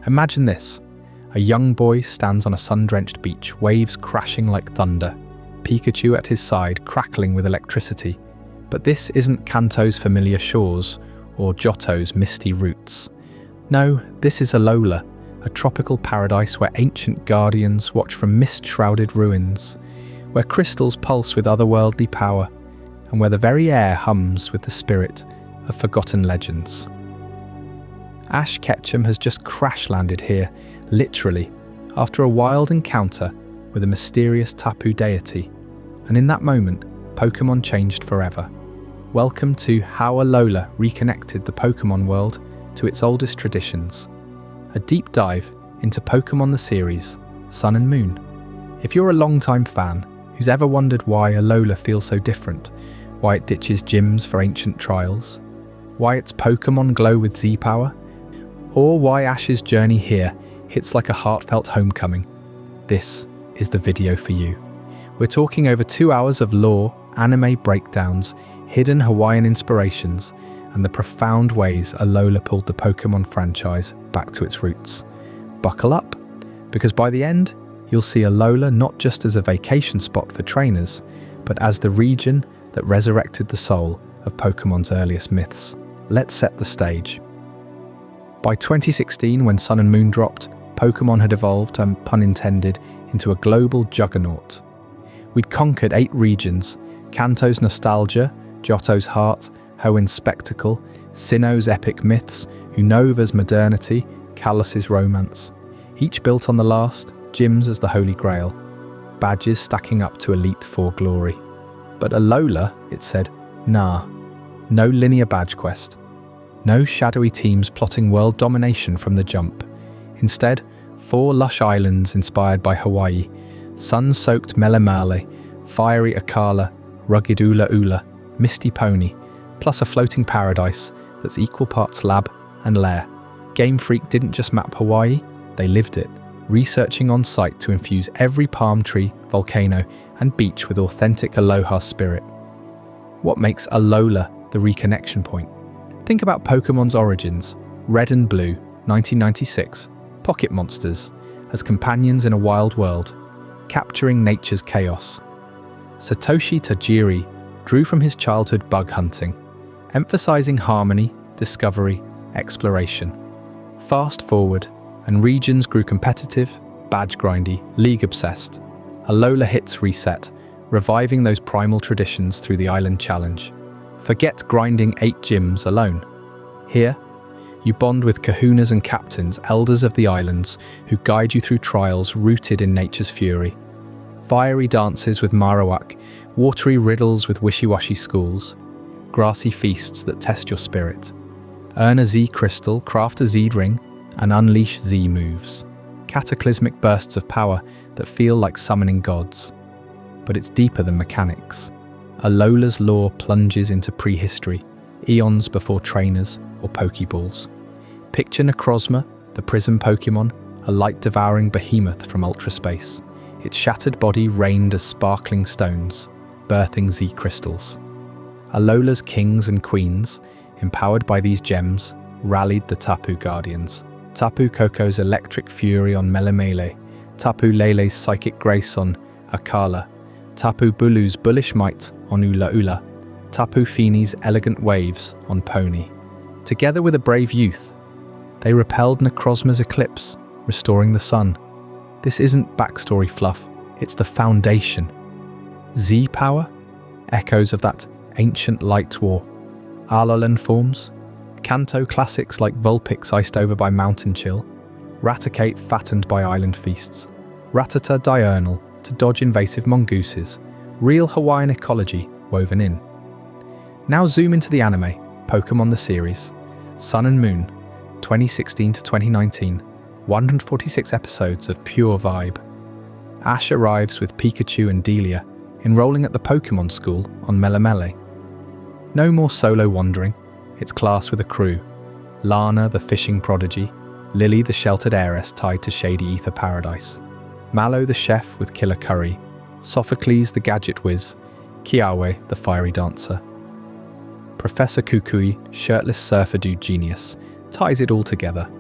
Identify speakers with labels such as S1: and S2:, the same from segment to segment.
S1: Imagine this. A young boy stands on a sun-drenched beach, waves crashing like thunder, Pikachu at his side crackling with electricity. But this isn't Kanto's familiar shores or Johto's misty roots. No, this is Alola, a tropical paradise where ancient guardians watch from mist-shrouded ruins, where crystals pulse with otherworldly power, and where the very air hums with the spirit of forgotten legends. Ash Ketchum has just crash-landed here, literally, after a wild encounter with a mysterious Tapu deity, and in that moment, Pokémon changed forever. Welcome to how Alola reconnected the Pokémon world to its oldest traditions. A deep dive into Pokémon the series, Sun and Moon. If you're a longtime fan who's ever wondered why Alola feels so different, why it ditches gyms for ancient trials, why its Pokémon glow with Z-power, or why Ash's journey here hits like a heartfelt homecoming, this is the video for you. We're talking over 2 hours of lore, anime breakdowns, hidden Hawaiian inspirations, and the profound ways Alola pulled the Pokémon franchise back to its roots. Buckle up, because by the end, you'll see Alola not just as a vacation spot for trainers, but as the region that resurrected the soul of Pokémon's earliest myths. Let's set the stage. By 2016, when Sun and Moon dropped, Pokémon had evolved, and pun intended, into a global juggernaut. We'd conquered 8 regions: Kanto's nostalgia, Johto's heart, Hoenn's spectacle, Sinnoh's epic myths, Unova's modernity, Kalos' romance. Each built on the last, gyms as the holy grail, badges stacking up to Elite Four glory. But Alola, it said, nah, no linear badge quest. No shadowy teams plotting world domination from the jump. Instead, 4 lush islands inspired by Hawaii, sun-soaked Melemale, fiery Akala, rugged Ula Ula, misty Pony, plus a floating paradise that's equal parts lab and lair. Game Freak didn't just map Hawaii, they lived it, researching on site to infuse every palm tree, volcano, and beach with authentic Aloha spirit. What makes Alola the reconnection point? Think about Pokemon's origins, Red and Blue, 1996, pocket monsters, as companions in a wild world, capturing nature's chaos. Satoshi Tajiri drew from his childhood bug hunting, emphasizing harmony, discovery, exploration. Fast forward, and regions grew competitive, badge grindy, league obsessed. Alola hits reset, reviving those primal traditions through the Island Challenge. Forget grinding 8 gyms alone. Here, you bond with kahunas and captains, elders of the islands, who guide you through trials rooted in nature's fury. Fiery dances with Marowak, watery riddles with wishy-washy schools, grassy feasts that test your spirit. Earn a Z crystal, craft a Z ring, and unleash Z moves. Cataclysmic bursts of power that feel like summoning gods. But it's deeper than mechanics. Alola's lore plunges into prehistory, eons before trainers or Pokeballs. Picture Necrozma, the prism Pokemon, a light-devouring behemoth from ultraspace. Its shattered body rained as sparkling stones, birthing Z-crystals. Alola's kings and queens, empowered by these gems, rallied the Tapu Guardians. Tapu Koko's electric fury on Melemele, Tapu Lele's psychic grace on Akala, Tapu Bulu's bullish might on Ula Ula, Tapu Fini's elegant waves on Pony. Together with a brave youth, they repelled Necrozma's eclipse, restoring the sun. This isn't backstory fluff, it's the foundation. Z-power? Echoes of that ancient light war. Alolan forms? Kanto classics like Vulpix iced over by mountain chill. Raticate fattened by island feasts. Rattata diurnal to dodge invasive mongooses. Real Hawaiian ecology woven in. Now zoom into the anime, Pokémon the series. Sun and Moon, 2016 to 2019. 146 episodes of pure vibe. Ash arrives with Pikachu and Delia, enrolling at the Pokémon school on Melemele. No more solo wandering, it's class with a crew. Lana, the fishing prodigy, Lily, the sheltered heiress tied to shady ether paradise, Mallow, the chef with killer curry, Sophocles, the gadget whiz, Kiawe, the fiery dancer. Professor Kukui, shirtless surfer dude genius, ties it all together.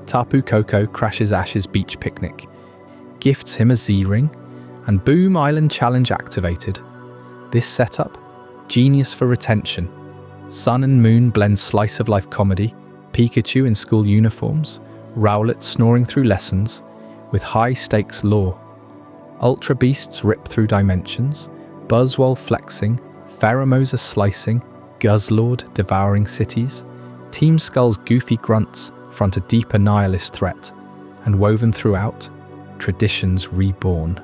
S1: Tapu Koko crashes Ash's beach picnic, gifts him a Z-ring, and boom, Island Challenge activated. This setup, genius for retention. Sun and Moon blend slice-of-life comedy, Pikachu in school uniforms, Rowlet snoring through lessons, with high-stakes lore. Ultra Beasts rip through dimensions, Buzzwole flexing, Pheromosa slicing, Guzzlord devouring cities. Team Skull's goofy grunts front a deeper nihilist threat, and woven throughout, traditions reborn.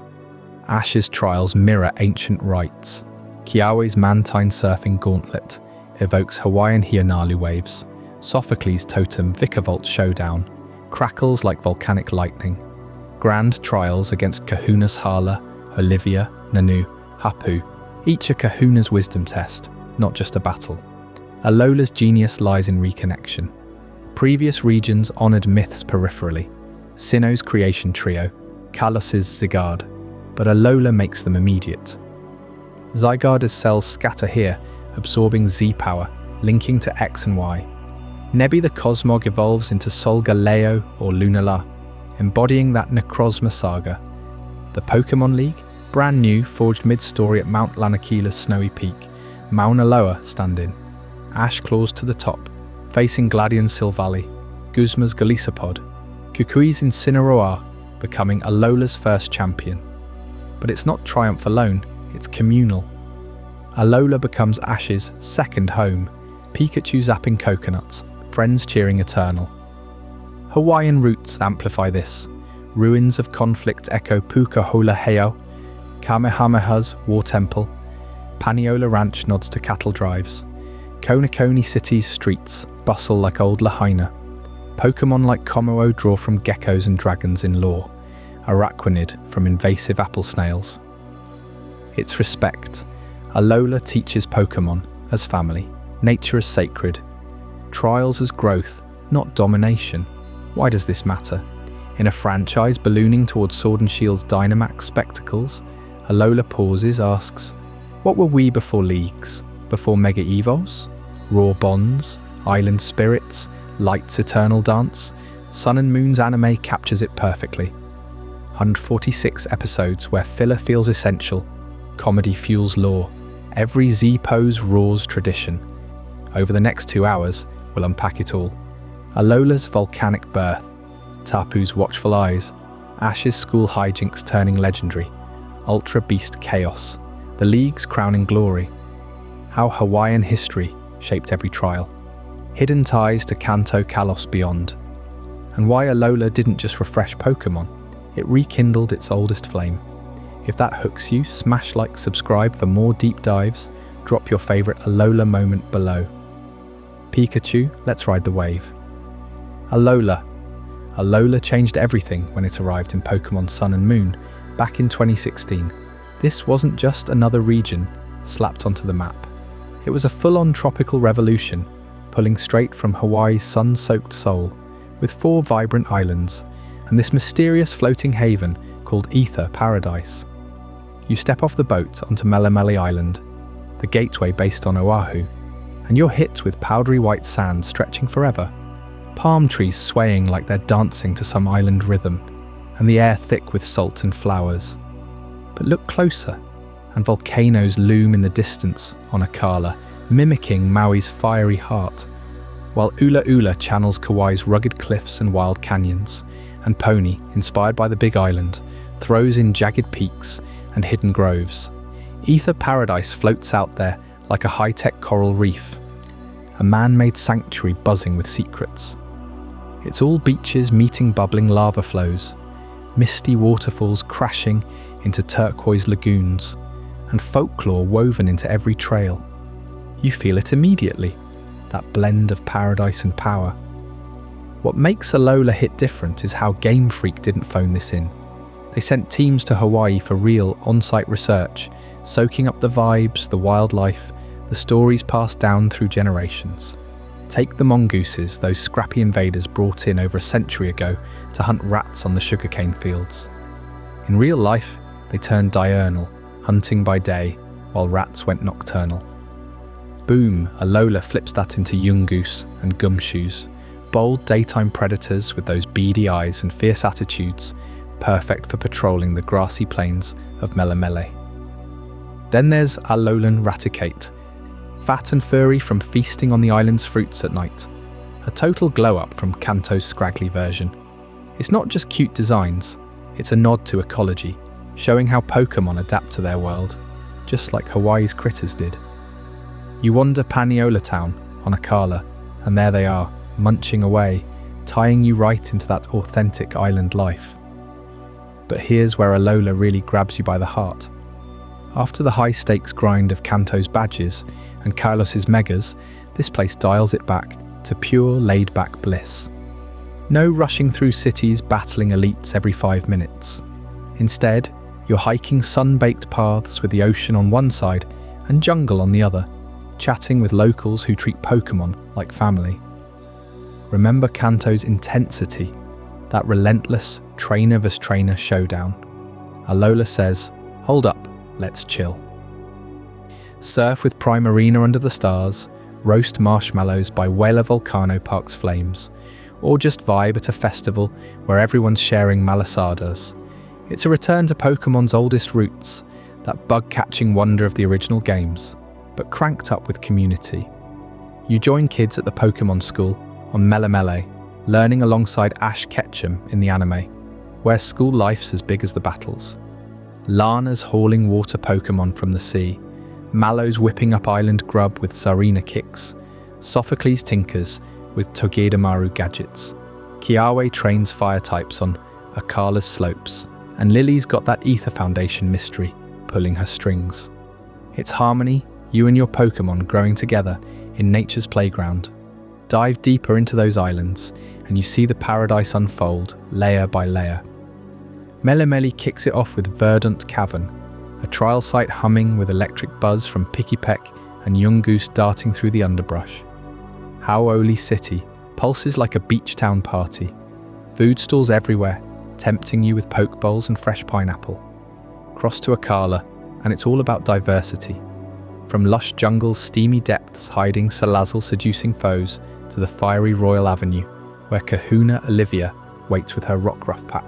S1: Ash's trials mirror ancient rites. Kiawe's Mantine surfing gauntlet evokes Hawaiian Hionalu waves. Sophocles' totem Vikavolt showdown crackles like volcanic lightning. Grand trials against Kahuna's Hala, Olivia, Nanu, Hapu, each a Kahuna's wisdom test, not just a battle. Alola's genius lies in reconnection. Previous regions honoured myths peripherally. Sinnoh's creation trio, Kalos's Zygarde, but Alola makes them immediate. Zygarde's cells scatter here, absorbing Z-power, linking to X and Y. Nebi the Cosmog evolves into Solgaleo or Lunala, embodying that Necrozma saga. The Pokémon League, brand new, forged mid-story at Mount Lanakeela's snowy peak, Mauna Loa stand in. Ash claws to the top, facing Gladian's Silvally, Guzma's Golisopod, Kukui's Incineroar, becoming Alola's first champion. But it's not triumph alone, it's communal. Alola becomes Ash's second home, Pikachu zapping coconuts, friends cheering eternal. Hawaiian roots amplify this. Ruins of conflict echo Puka Hola Heiau, Kamehameha's war temple, Paniola Ranch nods to cattle drives. Konekone City's streets bustle like old Lahaina. Pokémon like Kommo-o draw from geckos and dragons in lore, Araquanid from invasive apple snails. It's respect. Alola teaches Pokémon as family, nature as sacred, trials as growth, not domination. Why does this matter? In a franchise ballooning towards Sword and Shield's Dynamax spectacles, Alola pauses, asks, what were we before leagues? Before Mega Evols? Raw bonds? Island spirits? Light's eternal dance? Sun and Moon's anime captures it perfectly. 146 episodes where filler feels essential, comedy fuels lore, every Z pose roars tradition. Over the next 2 hours, we'll unpack it all. Alola's volcanic birth, Tapu's watchful eyes, Ash's school hijinks turning legendary, Ultra Beast chaos, the League's crowning glory, how Hawaiian history shaped every trial, hidden ties to Kanto Kalos beyond, and why Alola didn't just refresh Pokémon, it rekindled its oldest flame. If that hooks you, smash like, subscribe for more deep dives, drop your favourite Alola moment below. Pikachu, let's ride the wave. Alola. Alola changed everything when it arrived in Pokémon Sun and Moon back in 2016. This wasn't just another region slapped onto the map. It was a full-on tropical revolution, pulling straight from Hawaii's sun-soaked soul, with 4 vibrant islands, and this mysterious floating haven called Ether Paradise. You step off the boat onto Melemele Island, the gateway based on Oahu, and you're hit with powdery white sand stretching forever, palm trees swaying like they're dancing to some island rhythm, and the air thick with salt and flowers. But look closer, and volcanoes loom in the distance on Akala, mimicking Maui's fiery heart, while Ula Ula channels Kauai's rugged cliffs and wild canyons, and Pony, inspired by the Big Island, throws in jagged peaks and hidden groves. Ether Paradise floats out there like a high-tech coral reef, a man-made sanctuary buzzing with secrets. It's all beaches meeting bubbling lava flows, misty waterfalls crashing into turquoise lagoons, and folklore woven into every trail. You feel it immediately, that blend of paradise and power. What makes Alola hit different is how Game Freak didn't phone this in. They sent teams to Hawaii for real on-site research, soaking up the vibes, the wildlife, the stories passed down through generations. Take the mongooses, those scrappy invaders brought in over a century ago to hunt rats on the sugarcane fields. In real life, they turned diurnal, hunting by day, while rats went nocturnal. Boom, Alola flips that into Yungoos and gumshoes, Bold daytime predators with those beady eyes and fierce attitudes, perfect for patrolling the grassy plains of Melemele. Then there's Alolan Raticate, fat and furry from feasting on the island's fruits at night. A total glow-up from Kanto's scraggly version. It's not just cute designs, it's a nod to ecology, showing how Pokémon adapt to their world, just like Hawaii's critters did. You wander Paniola Town on Akala, and there they are, munching away, tying you right into that authentic island life. But here's where Alola really grabs you by the heart. After the high-stakes grind of Kanto's badges and Kailos's megas, this place dials it back to pure laid-back bliss. No rushing through cities battling elites every 5 minutes. Instead, you're hiking sun-baked paths with the ocean on one side and jungle on the other, chatting with locals who treat Pokémon like family. Remember Kanto's intensity, that relentless trainer vs trainer showdown. Alola says, "Hold up, let's chill." Surf with Primarina under the stars, roast marshmallows by Wela Volcano Park's flames, or just vibe at a festival where everyone's sharing malasadas. It's a return to Pokémon's oldest roots, that bug-catching wonder of the original games, but cranked up with community. You join kids at the Pokémon school on Melemele, learning alongside Ash Ketchum in the anime, where school life's as big as the battles. Lana's hauling water Pokémon from the sea, Mallow's whipping up island grub with Tsarina kicks, Sophocles tinkers with Togedemaru gadgets, Kiawe trains fire types on Akala's slopes, and Lily's got that Ether Foundation mystery pulling her strings. It's harmony, you and your Pokémon growing together in nature's playground. Dive deeper into those islands, and you see the paradise unfold, layer by layer. Melemele kicks it off with Verdant Cavern, a trial site humming with electric buzz from Pikipek and Yungoos darting through the underbrush. Hau'oli City pulses like a beach town party. Food stalls everywhere, tempting you with poke bowls and fresh pineapple. Cross to Akala, and it's all about diversity. From lush jungle's steamy depths hiding Salazzle seducing foes to the fiery Royal Avenue, where Kahuna Olivia waits with her Rockruff pack.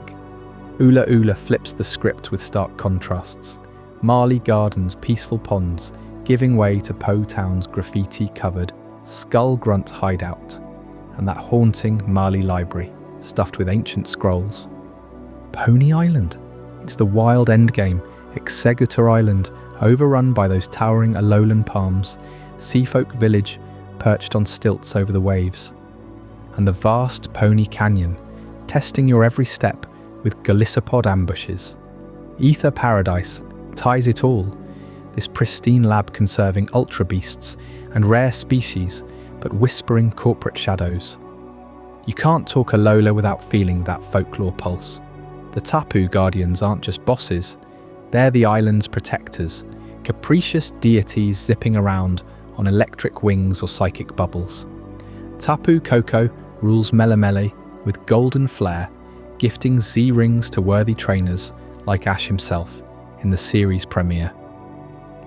S1: Ula Ula flips the script with stark contrasts. Marley Gardens' peaceful ponds, giving way to Po Town's graffiti-covered Skull Grunt hideout, and that haunting Marley library, stuffed with ancient scrolls. Pony Island. It's the wild endgame, Executor Island, overrun by those towering Alolan palms, Seafolk Village perched on stilts over the waves, and the vast Pony Canyon, testing your every step with Galissapod ambushes. Ether Paradise ties it all, this pristine lab conserving ultra beasts and rare species, but whispering corporate shadows. You can't talk Alola without feeling that folklore pulse. The Tapu Guardians aren't just bosses, they're the island's protectors, capricious deities zipping around on electric wings or psychic bubbles. Tapu Koko rules Melemele with golden flair, gifting Z-rings to worthy trainers like Ash himself in the series premiere.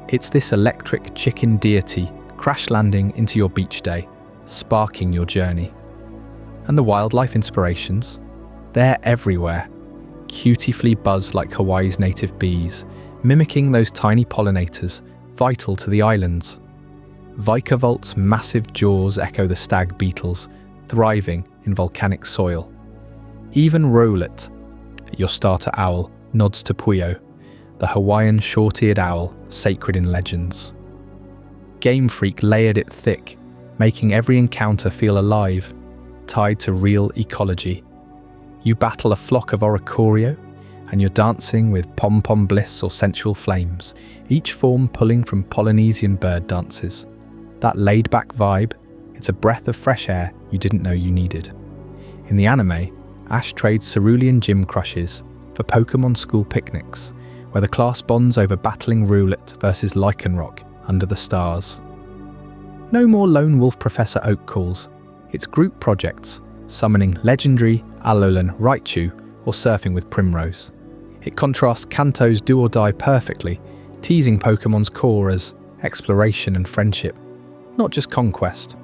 S1: It's this electric chicken deity crash landing into your beach day, sparking your journey. And the wildlife inspirations? They're everywhere. Cutifully buzz like Hawaii's native bees, mimicking those tiny pollinators vital to the islands. Vicavolt's massive jaws echo the stag beetles, thriving in volcanic soil. Even Rowlet, your starter owl, nods to Puyo, the Hawaiian short-eared owl sacred in legends. Game Freak layered it thick, making every encounter feel alive, tied to real ecology. You battle a flock of Oricorio, and you're dancing with pom-pom bliss or sensual flames, each form pulling from Polynesian bird dances. That laid-back vibe, it's a breath of fresh air you didn't know you needed. In the anime, Ash trades cerulean gym crushes for Pokémon school picnics, where the class bonds over battling Rowlet versus Lycanroc under the stars. No more lone wolf Professor Oak calls, it's group projects, summoning legendary Alolan Raichu or surfing with Primrose. It contrasts Kanto's do or die perfectly, teasing Pokémon's core as exploration and friendship, not just conquest.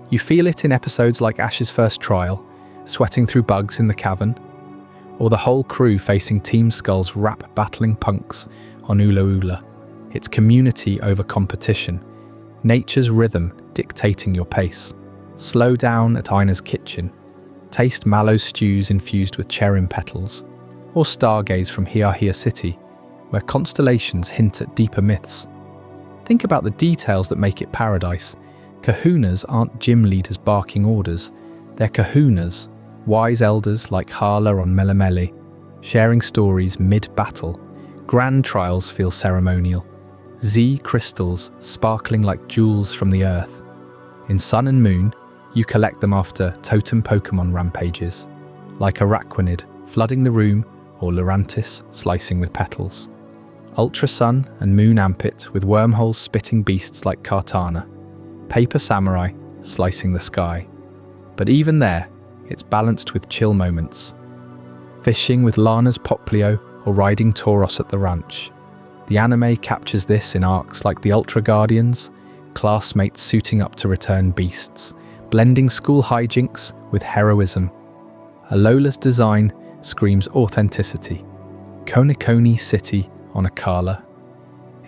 S1: You feel it in episodes like Ash's first trial, sweating through bugs in the cavern, or the whole crew facing Team Skull's rap-battling punks on Ula Ula. It's community over competition, nature's rhythm dictating your pace. Slow down at Ina's kitchen, taste mallow stews infused with cherrim petals, or stargaze from Hiahia City, where constellations hint at deeper myths. Think about the details that make it paradise. Kahunas aren't gym leaders barking orders, they're kahunas, wise elders like Hala on Melemele, sharing stories mid-battle. Grand trials feel ceremonial. Z crystals sparkling like jewels from the earth. In Sun and Moon, you collect them after totem Pokémon rampages, like Araquanid flooding the room or Lurantis slicing with petals. Ultra Sun and Moon Ampit with wormholes spitting beasts like Kartana. Paper Samurai slicing the sky. But even there, it's balanced with chill moments. Fishing with Lana's Poplio or riding Tauros at the ranch. The anime captures this in arcs like the Ultra Guardians, classmates suiting up to return beasts, blending school hijinks with heroism. Alola's design screams authenticity. Konikoni City on Akala.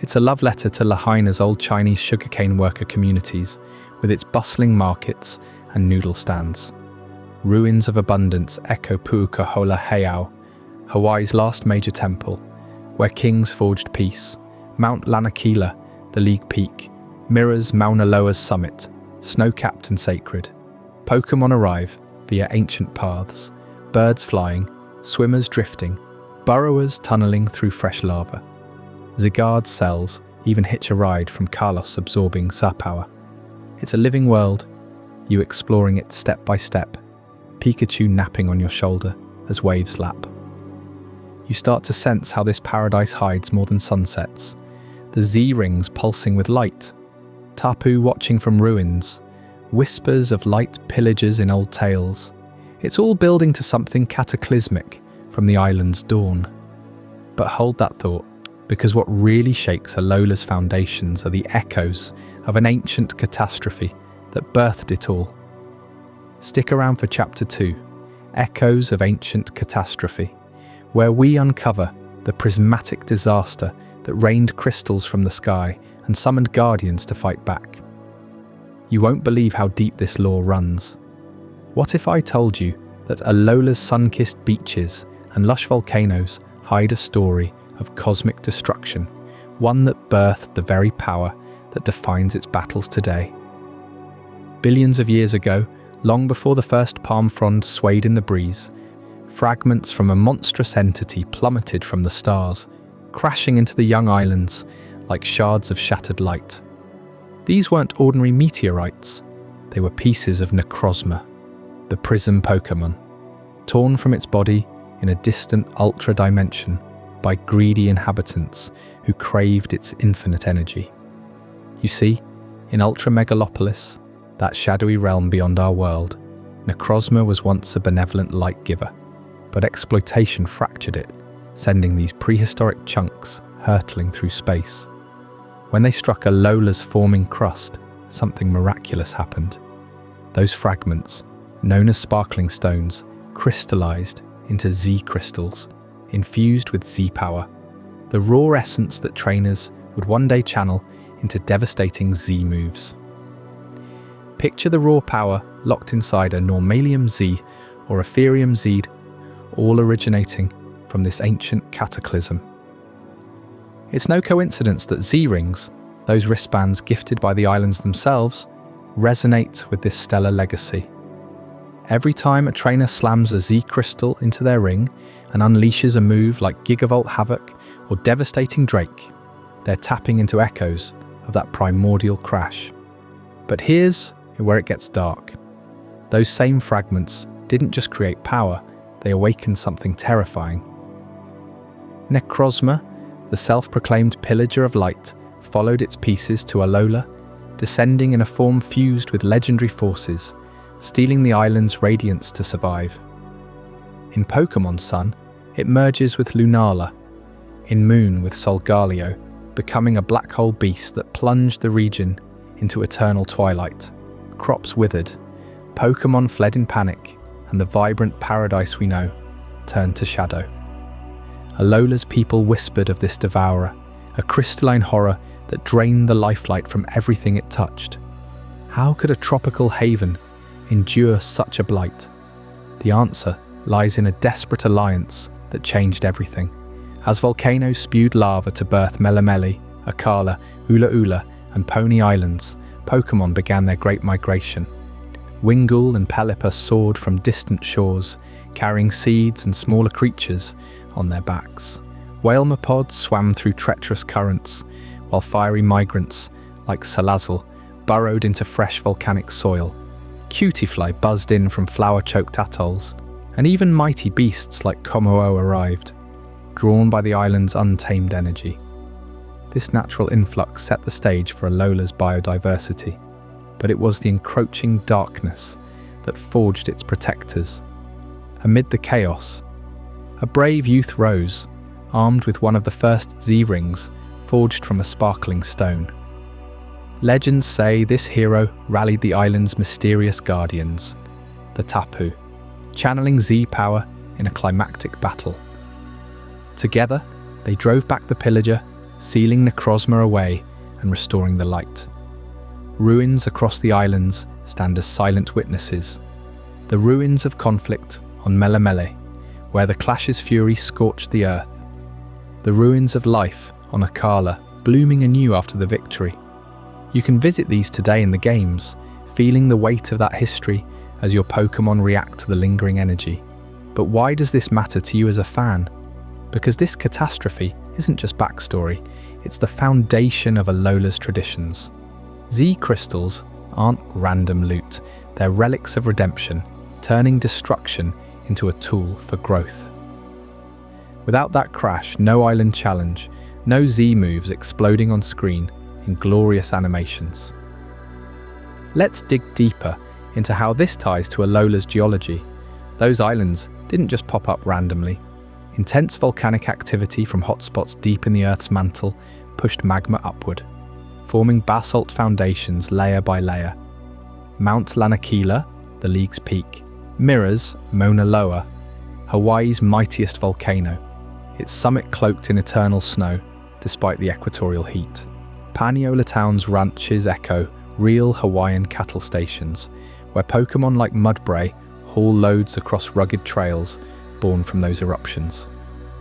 S1: It's a love letter to Lahaina's old Chinese sugarcane worker communities, with its bustling markets and noodle stands. Ruins of abundance echo Puukohola Heiau, Hawaii's last major temple, where kings forged peace. Mount Lanakila, the League Peak, mirrors Mauna Loa's summit, snow-capped and sacred. Pokémon arrive via ancient paths, birds flying, swimmers drifting, burrowers tunneling through fresh lava. Zygarde's cells even hitch a ride from Kalos absorbing Zapower. It's a living world, you exploring it step by step, Pikachu napping on your shoulder as waves lap. You start to sense how this paradise hides more than sunsets. The Z-rings pulsing with light, Tapu watching from ruins, whispers of light pillagers in old tales. It's all building to something cataclysmic from the island's dawn. But hold that thought, because what really shakes Alola's foundations are the echoes of an ancient catastrophe that birthed it all. Stick around for Chapter 2, Echoes of Ancient Catastrophe, where we uncover the prismatic disaster that rained crystals from the sky and summoned guardians to fight back. You won't believe how deep this lore runs. What if I told you that Alola's sun-kissed beaches and lush volcanoes hide a story of cosmic destruction, one that birthed the very power that defines its battles today? Billions of years ago, long before the first palm frond swayed in the breeze, fragments from a monstrous entity plummeted from the stars, crashing into the young islands like shards of shattered light. These weren't ordinary meteorites, they were pieces of Necrozma, the prism Pokémon, torn from its body in a distant ultra dimension by greedy inhabitants who craved its infinite energy. You see, in Ultra Megalopolis, that shadowy realm beyond our world, Necrozma was once a benevolent light giver, but exploitation fractured it, sending these prehistoric chunks hurtling through space. When they struck Alola's forming crust, something miraculous happened. Those fragments, known as sparkling stones, crystallized into Z crystals, infused with Z power, the raw essence that trainers would one day channel into devastating Z moves. Picture the raw power locked inside a Normalium Z or Ethereum Z, all originating from this ancient cataclysm. It's no coincidence that Z-rings, those wristbands gifted by the islands themselves, resonate with this stellar legacy. Every time a trainer slams a Z crystal into their ring and unleashes a move like Gigavolt Havoc or Devastating Drake, they're tapping into echoes of that primordial crash. But here's where it gets dark. Those same fragments didn't just create power, they awakened something terrifying. Necrozma, the self-proclaimed pillager of light, followed its pieces to Alola, descending in a form fused with legendary forces, stealing the island's radiance to survive. In Pokémon Sun, it merges with Lunala, in Moon with Solgaleo, becoming a black hole beast that plunged the region into eternal twilight. crops withered, Pokémon fled in panic, and the vibrant paradise we know turned to shadow. Alola's people whispered of this devourer, a crystalline horror that drained the lifelight from everything it touched. How could a tropical haven endure such a blight? The answer lies in a desperate alliance that changed everything. As volcanoes spewed lava to birth Melemele, Akala, Ula Ula, and Pony Islands, Pokémon began their great migration. Wingull and Pelipper soared from distant shores, carrying seeds and smaller creatures on their backs. Whalemopods swam through treacherous currents, while fiery migrants, like Salazzle, burrowed into fresh volcanic soil. Cutiefly buzzed in from flower-choked atolls, and even mighty beasts like Komodo arrived, drawn by the island's untamed energy. This natural influx set the stage for Alola's biodiversity, but it was the encroaching darkness that forged its protectors. Amid the chaos, a brave youth rose, armed with one of the first Z-rings forged from a sparkling stone. Legends say this hero rallied the island's mysterious guardians, the Tapu, channeling Z-power in a climactic battle. Together, they drove back the pillager, sealing Necrozma away and restoring the light. Ruins across the islands stand as silent witnesses. The ruins of conflict on Melemele, where the clash's fury scorched the earth. The ruins of life on Akala, blooming anew after the victory. You can visit these today in the games, feeling the weight of that history as your Pokémon react to the lingering energy. But why does this matter to you as a fan? Because this catastrophe isn't just backstory, it's the foundation of Alola's traditions. Z crystals aren't random loot, they're relics of redemption, turning destruction into a tool for growth. Without that crash, no island challenge, no Z moves exploding on screen in glorious animations. Let's dig deeper into how this ties to Alola's geology. Those islands didn't just pop up randomly. Intense volcanic activity from hotspots deep in the Earth's mantle pushed magma upward, forming basalt foundations layer by layer. Mount Lanakila, the league's peak, mirrors Mauna Loa, Hawaii's mightiest volcano, its summit cloaked in eternal snow despite the equatorial heat. Paniola Town's ranches echo real Hawaiian cattle stations, where Pokémon like Mudbray haul loads across rugged trails born from those eruptions.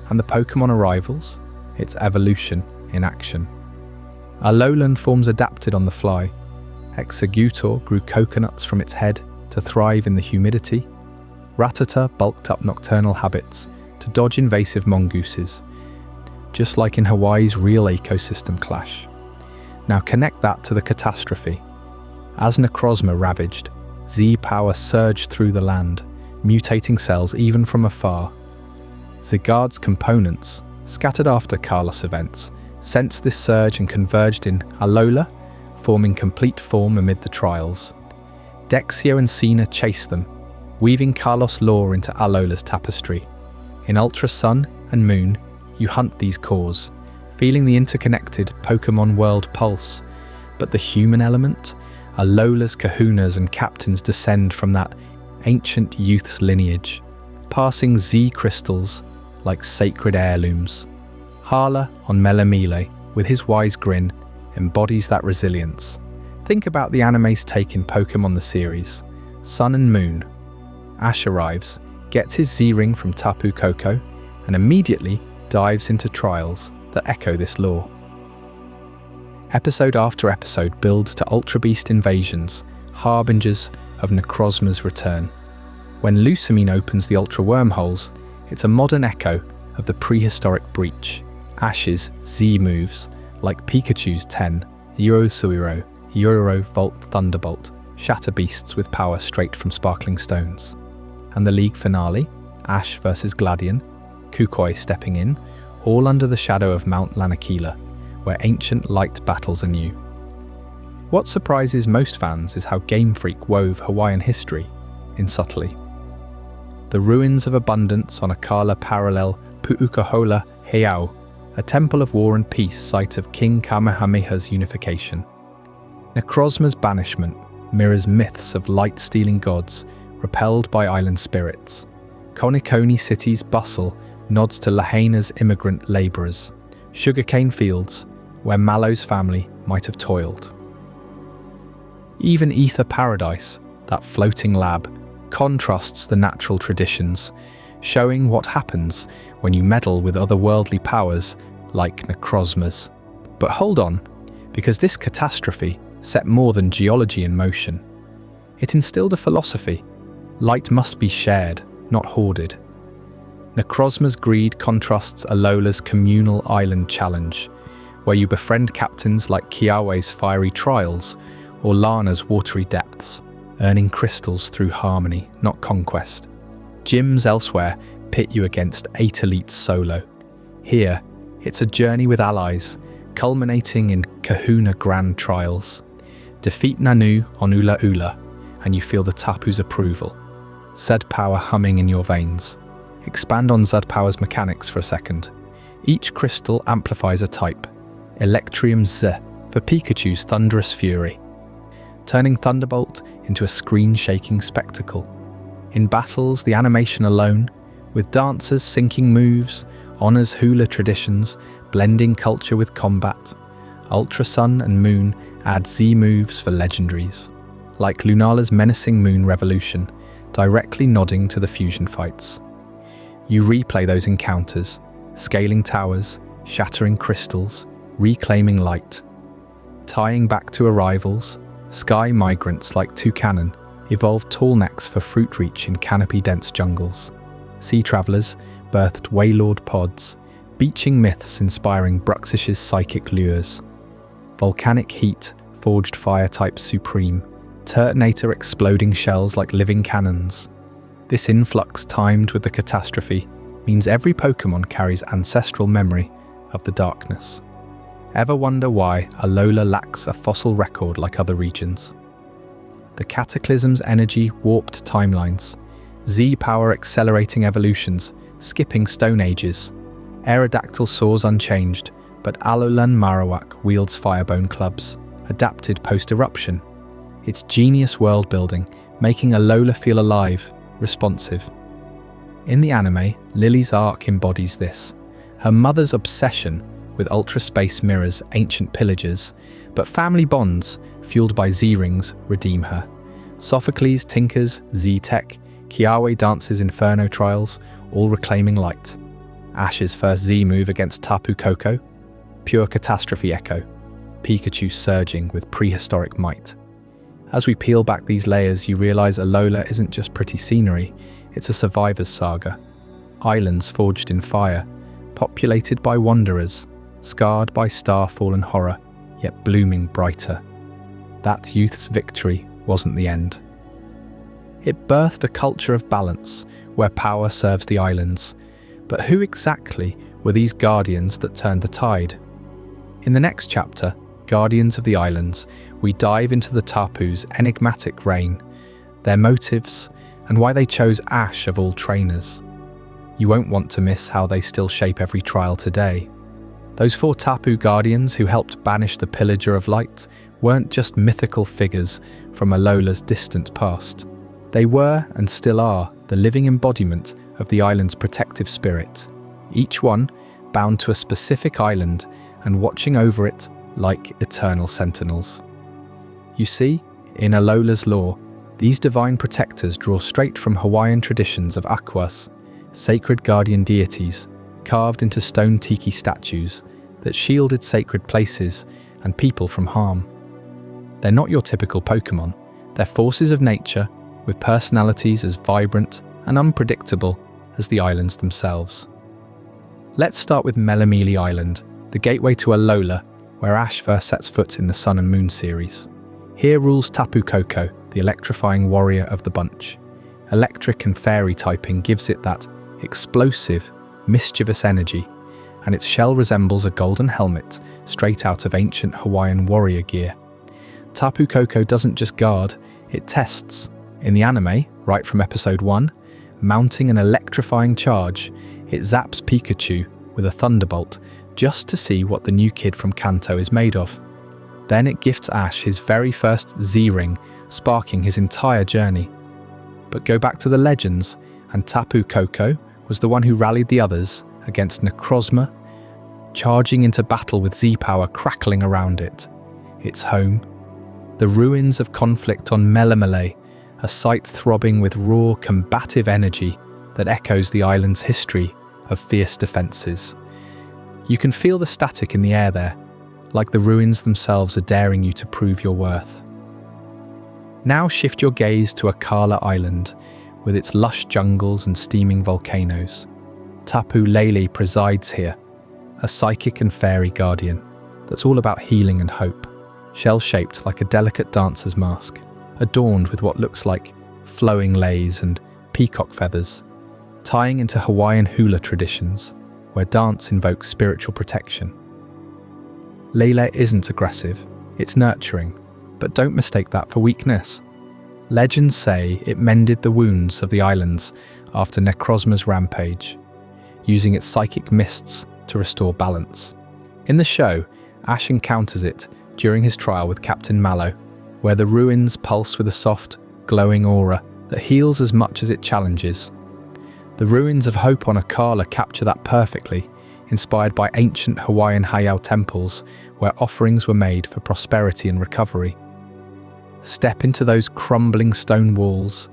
S1: And the Pokémon arrivals? Its evolution in action. Alolan forms adapted on the fly. Executor grew coconuts from its head to thrive in the humidity. Rattata bulked up nocturnal habits to dodge invasive mongooses, just like in Hawaii's real ecosystem clash. Now connect that to the catastrophe. As Necrozma ravaged, Z-power surged through the land, mutating cells even from afar. Zygarde's components, scattered after Kalos events, sensed this surge and converged in Alola, forming complete form amid the trials. Dexio and Sina chased them, weaving Kalos lore into Alola's tapestry. In Ultra Sun and Moon, you hunt these cores, feeling the interconnected Pokémon world pulse. But the human element? Alola's kahunas and captains descend from that ancient youth's lineage, passing Z crystals like sacred heirlooms. Hala on Melemele, with his wise grin, embodies that resilience. Think about the anime's take in Pokémon the series. Sun and Moon. Ash arrives, gets his Z-ring from Tapu Koko, and immediately dives into trials that echo this lore. Episode after episode builds to Ultra Beast invasions, harbingers of Necrozma's return. When Lusamine opens the Ultra Wormholes, it's a modern echo of the prehistoric breach. Ash's Z moves, like Pikachu's 10, Eurosuiro, Euro Volt Thunderbolt, shatter beasts with power straight from sparkling stones. And the league finale, Ash vs Gladion, Kukoi stepping in, all under the shadow of Mount Lanakila, where ancient light battles anew. What surprises most fans is how Game Freak wove Hawaiian history in subtly. The ruins of abundance on Akala parallel Pu'ukahola Heiau, a temple of war and peace site of King Kamehameha's unification. Necrozma's banishment, mirrors myths of light-stealing gods repelled by island spirits. Konikoni City's bustle nods to Lahaina's immigrant labourers, sugarcane fields where Mallow's family might have toiled. Even Ether Paradise, that floating lab, contrasts the natural traditions, showing what happens when you meddle with otherworldly powers like necrozmas. But hold on, because this catastrophe set more than geology in motion. It instilled a philosophy: light must be shared, not hoarded. Necrozma's greed contrasts Alola's communal island challenge, where you befriend captains like Kiawe's fiery trials or Lana's watery depths, earning crystals through harmony, not conquest. Gyms elsewhere pit you against 8 elites solo. Here, it's a journey with allies, culminating in Kahuna Grand Trials. Defeat Nanu on Ula Ula, and you feel the Tapu's approval. Zed power humming in your veins. Expand on Zed power's mechanics for a second. Each crystal amplifies a type. Electrium Z for Pikachu's thunderous fury, turning Thunderbolt into a screen-shaking spectacle. In battles, the animation alone, with dancers syncing moves, honors hula traditions, blending culture with combat. Ultra Sun and Moon add Z moves for legendaries, like Lunala's menacing Moon Revolution, directly nodding to the fusion fights. You replay those encounters, scaling towers, shattering crystals, reclaiming light. Tying back to arrivals, sky migrants like Toucanon evolved tall necks for fruit reach in canopy-dense jungles. Sea travelers birthed waylord pods, beaching myths inspiring Bruxish's psychic lures. Volcanic heat forged fire-type supreme, Turtonator exploding shells like living cannons. This influx timed with the catastrophe means every Pokémon carries ancestral memory of the darkness. Ever wonder why Alola lacks a fossil record like other regions? The Cataclysm's energy warped timelines, Z-power accelerating evolutions, skipping stone ages. Aerodactyl soars unchanged, but Alolan Marowak wields firebone clubs, adapted post-eruption. It's genius world-building, making Alola feel alive, responsive. In the anime, Lily's arc embodies this. Her mother's obsession with ultra-space mirrors ancient pillagers, but family bonds, fueled by Z-rings, redeem her. Sophocles tinkers Z-tech, Kiawe dances Inferno trials, all reclaiming light. Ash's first Z-move against Tapu Koko, pure catastrophe echo. Pikachu surging with prehistoric might. As we peel back these layers, you realize Alola isn't just pretty scenery, it's a survivor's saga. Islands forged in fire, populated by wanderers, scarred by starfall and horror, yet blooming brighter. That youth's victory wasn't the end. It birthed a culture of balance, where power serves the islands. But who exactly were these guardians that turned the tide? In the next chapter, Guardians of the Islands, we dive into the Tapu's enigmatic reign, their motives, and why they chose Ash of all trainers. You won't want to miss how they still shape every trial today. Those 4 Tapu Guardians who helped banish the Pillager of Light weren't just mythical figures from Alola's distant past. They were, and still are, the living embodiment of the island's protective spirit, each one bound to a specific island and watching over it like eternal sentinels. You see, in Alola's lore, these divine protectors draw straight from Hawaiian traditions of Aquas, sacred guardian deities carved into stone tiki statues that shielded sacred places and people from harm. They're not your typical Pokémon, they're forces of nature with personalities as vibrant and unpredictable as the islands themselves. Let's start with Melamili Island, the gateway to Alola, where Ash first sets foot in the Sun and Moon series. Here rules Tapu Koko, the electrifying warrior of the bunch. Electric and fairy typing gives it that explosive, mischievous energy, and its shell resembles a golden helmet straight out of ancient Hawaiian warrior gear. Tapu Koko doesn't just guard, it tests. In the anime, right from episode 1, mounting an electrifying charge, it zaps Pikachu with a thunderbolt just to see what the new kid from Kanto is made of. Then it gifts Ash his very first Z-ring, sparking his entire journey. But go back to the legends, and Tapu Koko was the one who rallied the others against Necrozma, charging into battle with Z-power crackling around it. Its home, the ruins of conflict on Melemele, a site throbbing with raw, combative energy that echoes the island's history of fierce defences. You can feel the static in the air there, like the ruins themselves are daring you to prove your worth. Now shift your gaze to Akala Island, with its lush jungles and steaming volcanoes. Tapu Lele presides here, a psychic and fairy guardian that's all about healing and hope, shell-shaped like a delicate dancer's mask, adorned with what looks like flowing leis and peacock feathers, tying into Hawaiian hula traditions, where dance invokes spiritual protection. Lele isn't aggressive, it's nurturing, but don't mistake that for weakness. Legends say it mended the wounds of the islands after Necrozma's rampage, using its psychic mists to restore balance. In the show, Ash encounters it during his trial with Captain Mallow, where the ruins pulse with a soft, glowing aura that heals as much as it challenges. The ruins of hope on Akala capture that perfectly, inspired by ancient Hawaiian heiau temples where offerings were made for prosperity and recovery. Step into those crumbling stone walls,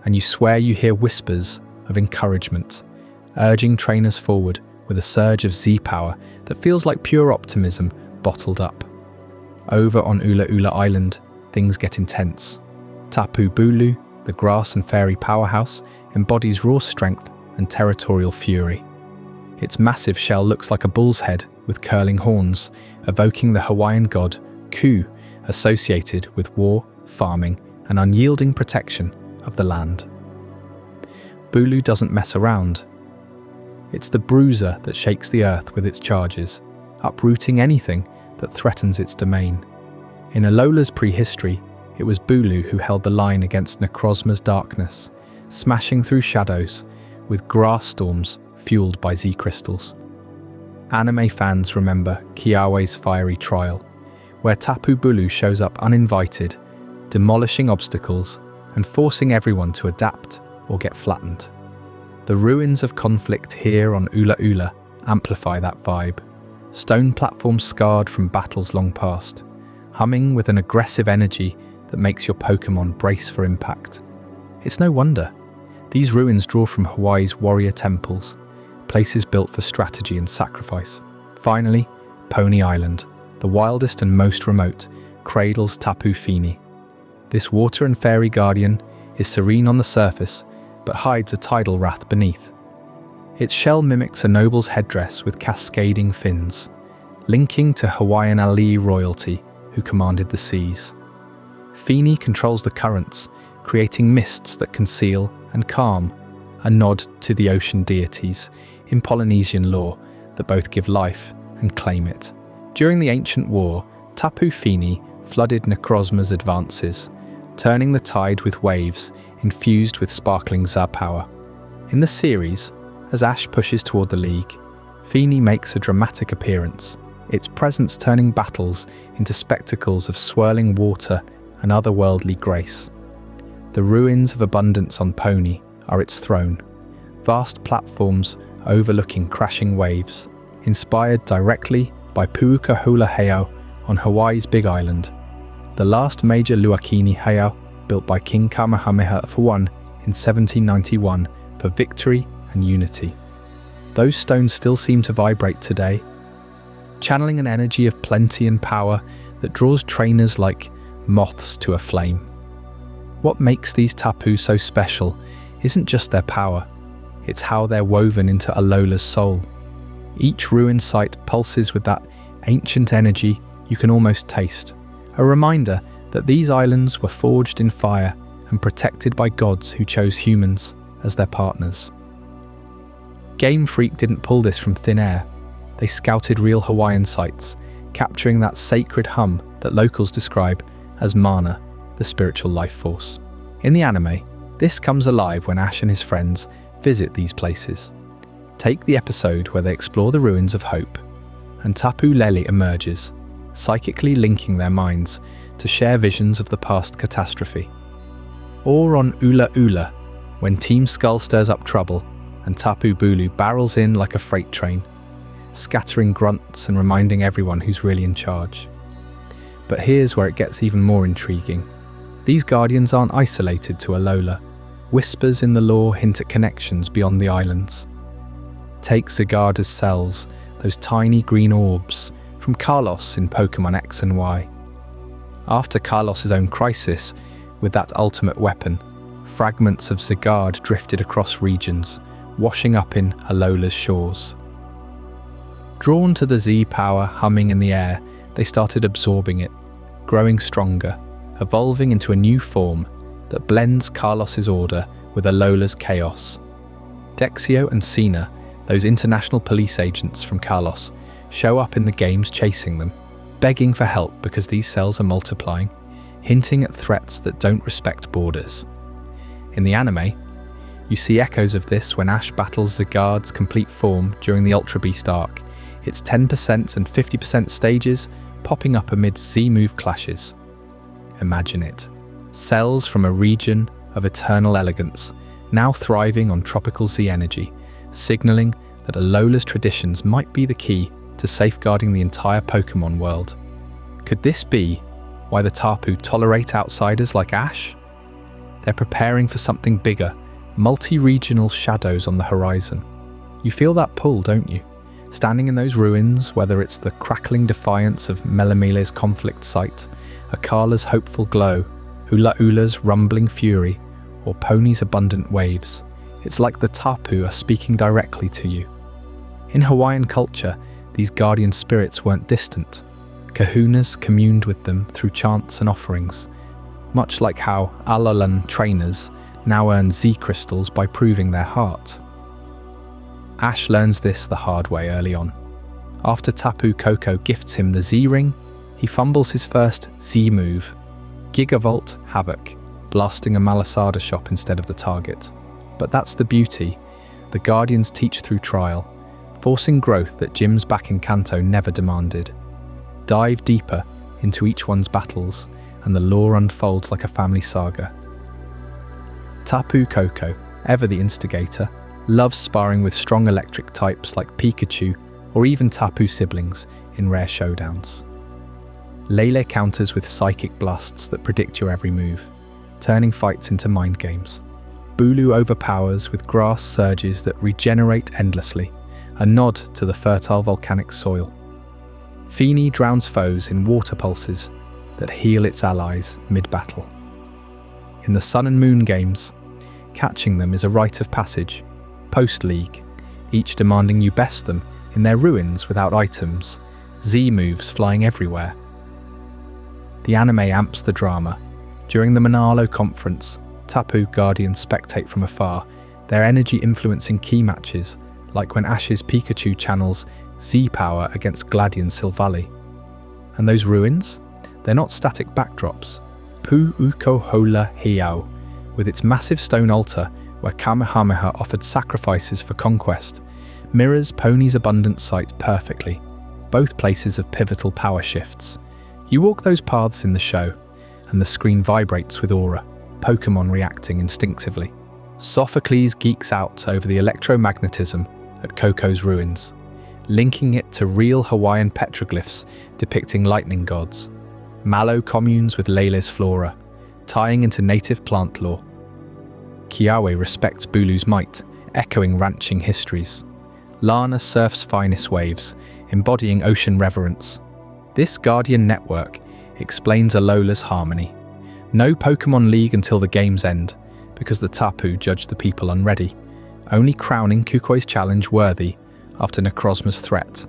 S1: and you swear you hear whispers of encouragement, urging trainers forward with a surge of Z-power that feels like pure optimism bottled up. Over on Ula Ula Island, things get intense. Tapu Bulu, the grass and fairy powerhouse, embodies raw strength and territorial fury. Its massive shell looks like a bull's head with curling horns, evoking the Hawaiian god Ku, associated with war, farming, and unyielding protection of the land. Bulu doesn't mess around. It's the bruiser that shakes the earth with its charges, uprooting anything that threatens its domain. In Alola's prehistory, it was Bulu who held the line against Necrozma's darkness, smashing through shadows with grass storms fueled by Z-crystals. Anime fans remember Kiawe's fiery trial, where Tapu Bulu shows up uninvited, demolishing obstacles and forcing everyone to adapt or get flattened. The ruins of conflict here on Ula Ula amplify that vibe, stone platforms scarred from battles long past, humming with an aggressive energy that makes your Pokémon brace for impact. It's no wonder. These ruins draw from Hawaii's warrior temples, places built for strategy and sacrifice. Finally, Pony Island, the wildest and most remote, cradles Tapu Fini. This water and fairy guardian is serene on the surface, but hides a tidal wrath beneath. Its shell mimics a noble's headdress with cascading fins, linking to Hawaiian alii royalty who commanded the seas. Fini controls the currents, creating mists that conceal and calm, a nod to the ocean deities in Polynesian lore that both give life and claim it. During the ancient war, Tapu Fini flooded Necrozma's advances, turning the tide with waves infused with sparkling Z power. In the series, as Ash pushes toward the League, Fini makes a dramatic appearance, its presence turning battles into spectacles of swirling water and otherworldly grace. The ruins of abundance on Pony are its throne, vast platforms overlooking crashing waves, inspired directly by Pu'ukahula Heiau on Hawaii's Big Island, the last major Luakini heiau built by King Kamehameha I in 1791 for victory and unity. Those stones still seem to vibrate today, channeling an energy of plenty and power that draws trainers like moths to a flame. What makes these tapu so special isn't just their power, it's how they're woven into Alola's soul. Each ruined site pulses with that ancient energy you can almost taste, a reminder that these islands were forged in fire and protected by gods who chose humans as their partners. Game Freak didn't pull this from thin air. They scouted real Hawaiian sites, capturing that sacred hum that locals describe as mana, the spiritual life force. In the anime, this comes alive when Ash and his friends visit these places. Take the episode where they explore the ruins of hope, and Tapu Lele emerges, psychically linking their minds to share visions of the past catastrophe. Or on Ula Ula, when Team Skull stirs up trouble and Tapu Bulu barrels in like a freight train, scattering grunts and reminding everyone who's really in charge. But here's where it gets even more intriguing. These guardians aren't isolated to Alola. Whispers in the lore hint at connections beyond the islands. Take Zygarde's cells, those tiny green orbs, from Kalos in Pokémon X and Y. After Kalos' own crisis, with that ultimate weapon, fragments of Zygarde drifted across regions, washing up in Alola's shores. Drawn to the Z power humming in the air, they started absorbing it, growing stronger, evolving into a new form that blends Kalos' order with Alola's chaos. Dexio and Cena, those international police agents from Kalos, show up in the games chasing them, begging for help because these cells are multiplying, hinting at threats that don't respect borders. In the anime, you see echoes of this when Ash battles Zygarde's complete form during the Ultra Beast arc, its 10% and 50% stages popping up amid Z-move clashes. Imagine it. Cells from a region of eternal elegance, now thriving on tropical Z energy, signalling that Alola's traditions might be the key to safeguarding the entire Pokémon world. Could this be why the Tapu tolerate outsiders like Ash? They're preparing for something bigger, multi-regional shadows on the horizon. You feel that pull, don't you? Standing in those ruins, whether it's the crackling defiance of Melamele's conflict site, Akala's hopeful glow, Ula Ula's rumbling fury, or Pony's abundant waves, it's like the Tapu are speaking directly to you. In Hawaiian culture, these guardian spirits weren't distant. Kahunas communed with them through chants and offerings, much like how Alolan trainers now earn Z crystals by proving their heart. Ash learns this the hard way early on. After Tapu Koko gifts him the Z-ring, he fumbles his first Z-move, Gigavolt Havoc, blasting a Malasada shop instead of the target. But that's the beauty. The Guardians teach through trial, forcing growth that gyms back in Kanto never demanded. Dive deeper into each one's battles, and the lore unfolds like a family saga. Tapu Koko, ever the instigator, loves sparring with strong electric types like Pikachu or even Tapu siblings in rare showdowns. Lele counters with psychic blasts that predict your every move, turning fights into mind games. Bulu overpowers with grass surges that regenerate endlessly, a nod to the fertile volcanic soil. Feeny drowns foes in water pulses that heal its allies mid-battle. In the Sun and Moon games, catching them is a rite of passage, post-league, each demanding you best them in their ruins without items, Z-moves flying everywhere. The anime amps the drama. During the Manalo conference, Tapu Guardians spectate from afar, their energy influencing key matches, like when Ash's Pikachu channels Z-power against Gladian Silvally. And those ruins? They're not static backdrops. Pu Uko Hola Hiao, with its massive stone altar where Kamehameha offered sacrifices for conquest, mirrors Pony's abundant site perfectly, both places of pivotal power shifts. You walk those paths in the show, and the screen vibrates with aura, Pokémon reacting instinctively. Sophocles geeks out over the electromagnetism at Koko's ruins, linking it to real Hawaiian petroglyphs depicting lightning gods. Mallow communes with Lele's flora, tying into native plant lore. Kiawe respects Bulu's might, echoing ranching histories. Lana surfs finest waves, embodying ocean reverence. This Guardian network explains Alola's harmony. No Pokémon League until the game's end, because the Tapu judge the people unready, only crowning Kukoi's challenge worthy after Necrozma's threat.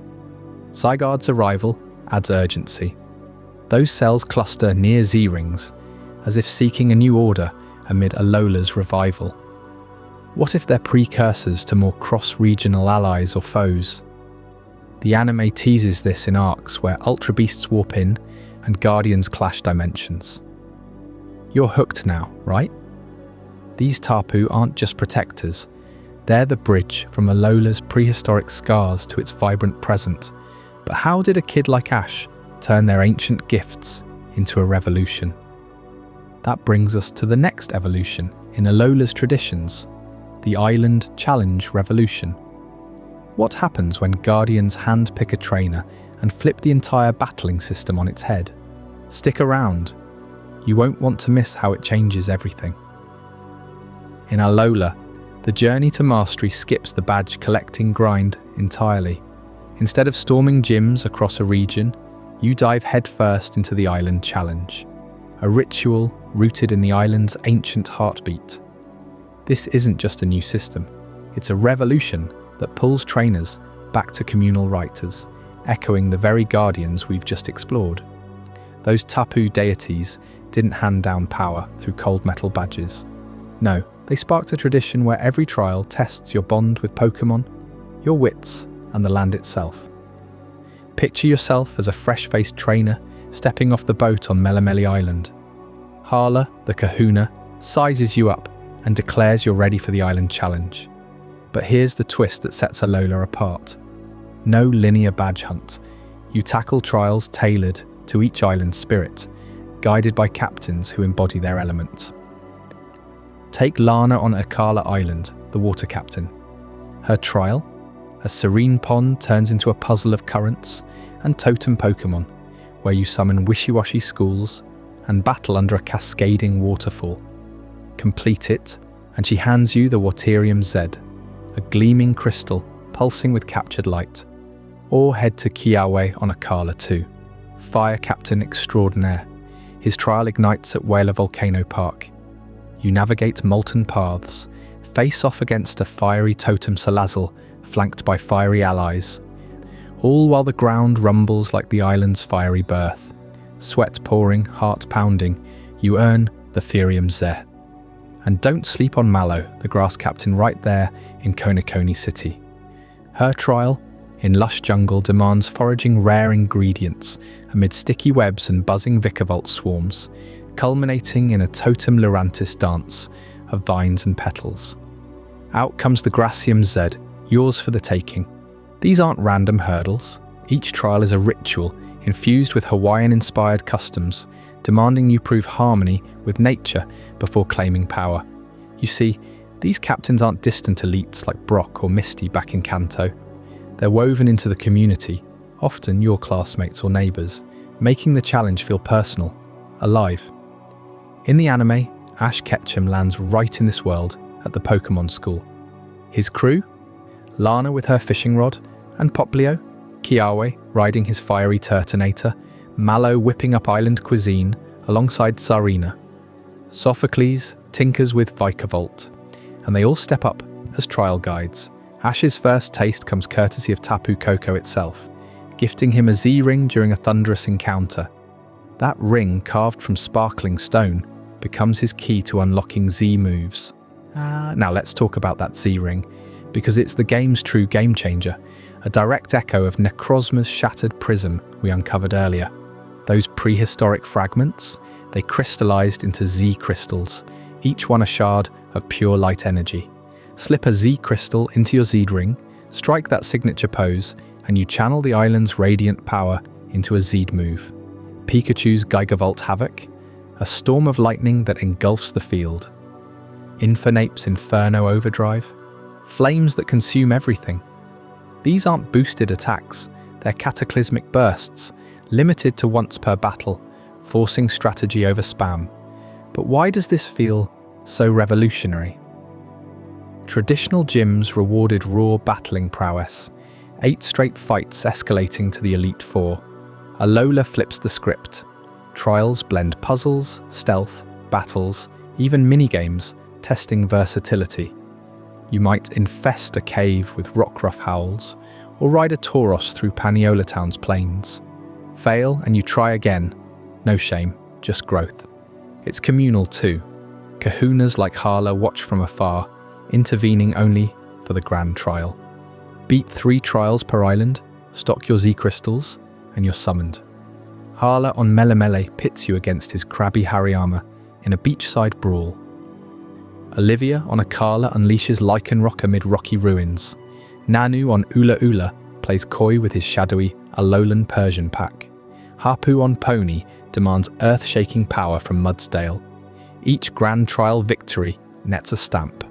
S1: Zygarde's arrival adds urgency. Those cells cluster near Z-rings, as if seeking a new order amid Alola's revival. What if they're precursors to more cross-regional allies or foes? The anime teases this in arcs where Ultra Beasts warp in and Guardians clash dimensions. You're hooked now, right? These Tapu aren't just protectors, they're the bridge from Alola's prehistoric scars to its vibrant present. But how did a kid like Ash turn their ancient gifts into a revolution. That brings us to the next evolution in Alola's traditions, the Island Challenge Revolution. What happens when Guardians hand-pick a trainer and flip the entire battling system on its head? Stick around. You won't want to miss how it changes everything. In Alola, the journey to mastery skips the badge collecting grind entirely. Instead of storming gyms across a region, you dive headfirst into the Island Challenge, a ritual rooted in the island's ancient heartbeat. This isn't just a new system, it's a revolution that pulls trainers back to communal writers, echoing the very guardians we've just explored. Those Tapu deities didn't hand down power through cold metal badges. No, they sparked a tradition where every trial tests your bond with Pokémon, your wits, and the land itself. Picture yourself as a fresh-faced trainer stepping off the boat on Melemele Island. Hala, the kahuna, sizes you up and declares you're ready for the Island Challenge. But here's the twist that sets Alola apart. No linear badge hunt. You tackle trials tailored to each island's spirit, guided by captains who embody their element. Take Lana on Akala Island, the water captain. Her trial? A serene pond turns into a puzzle of currents and totem Pokémon, where you summon wishy-washy schools and battle under a cascading waterfall. Complete it, and she hands you the Waterium Z, a gleaming crystal pulsing with captured light. Or head to Kiawe on Akala 2, Fire Captain Extraordinaire. His trial ignites at Whaler Volcano Park. You navigate molten paths, face off against a fiery totem Salazzle flanked by fiery allies, all while the ground rumbles like the island's fiery birth. Sweat pouring, heart pounding, you earn the Therium Z. And don't sleep on Mallow, the grass captain right there in Konakoni City. Her trial, in lush jungle, demands foraging rare ingredients amid sticky webs and buzzing Vikavolt swarms, culminating in a totem Lurantis dance of vines and petals. Out comes the Gracium Z, yours for the taking. These aren't random hurdles. Each trial is a ritual infused with Hawaiian-inspired customs, demanding you prove harmony with nature before claiming power. You see, these captains aren't distant elites like Brock or Misty back in Kanto. They're woven into the community, often your classmates or neighbours, making the challenge feel personal, alive. In the anime, Ash Ketchum lands right in this world at the Pokémon school. His crew? Lana with her fishing rod, and Poplio, Kiawe riding his fiery Turtonator, Mallow whipping up island cuisine alongside Tsarina. Sophocles tinkers with Vikavolt, and they all step up as trial guides. Ash's first taste comes courtesy of Tapu Koko itself, gifting him a Z-ring during a thunderous encounter. That ring, carved from sparkling stone, becomes his key to unlocking Z moves. Now let's talk about that Z-ring, because it's the game's true game changer, a direct echo of Necrozma's shattered prism we uncovered earlier. Those prehistoric fragments, they crystallized into Z crystals, each one a shard of pure light energy. Slip a Z crystal into your Z-ring, strike that signature pose, and you channel the island's radiant power into a Z move. Pikachu's Gigavolt Havoc, a storm of lightning that engulfs the field. Infernape's Inferno Overdrive, flames that consume everything. These aren't boosted attacks, they're cataclysmic bursts, limited to once per battle, forcing strategy over spam. But why does this feel so revolutionary? Traditional gyms rewarded raw battling prowess, 8 straight fights escalating to the Elite Four. Alola flips the script. Trials blend puzzles, stealth, battles, even minigames, testing versatility. You might infest a cave with Rockruff howls, or ride a Tauros through Paniola Town's plains. Fail and you try again. No shame, just growth. It's communal too. Kahunas like Hala watch from afar, intervening only for the grand trial. Beat 3 trials per island, stock your Z crystals, and you're summoned. Hala on Melemele pits you against his crabby Hariyama in a beachside brawl. Olivia on Akala unleashes Lycanroc amid rocky ruins. Nanu on Ula Ula plays coy with his shadowy Alolan Persian pack. Hapu on Pony demands earth-shaking power from Mudsdale. Each Grand Trial victory nets a stamp,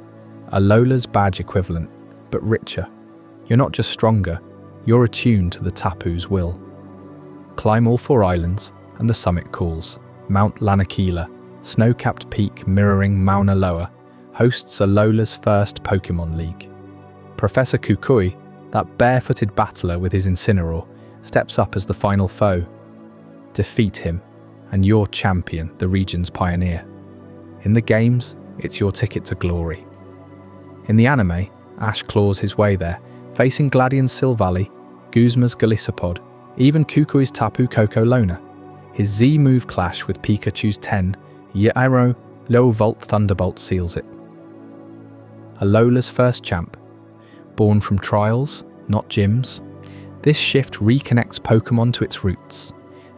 S1: Alola's badge equivalent, but richer. You're not just stronger, you're attuned to the Tapu's will. Climb all 4 islands, and the summit calls. Mount Lanakila, snow-capped peak mirroring Mauna Loa, hosts Alola's first Pokémon League. Professor Kukui, that barefooted battler with his Incineroar, steps up as the final foe. Defeat him, and you're champion, the region's pioneer. In the games, it's your ticket to glory. In the anime, Ash claws his way there, facing Gladian's Silvally, Guzma's Golisopod, even Kukui's Tapu Koko Lona. His Z-move clash with Pikachu's 10, Yairo Low Volt Thunderbolt seals it. Alola's first champ. Born from trials, not gyms. This shift reconnects Pokémon to its roots.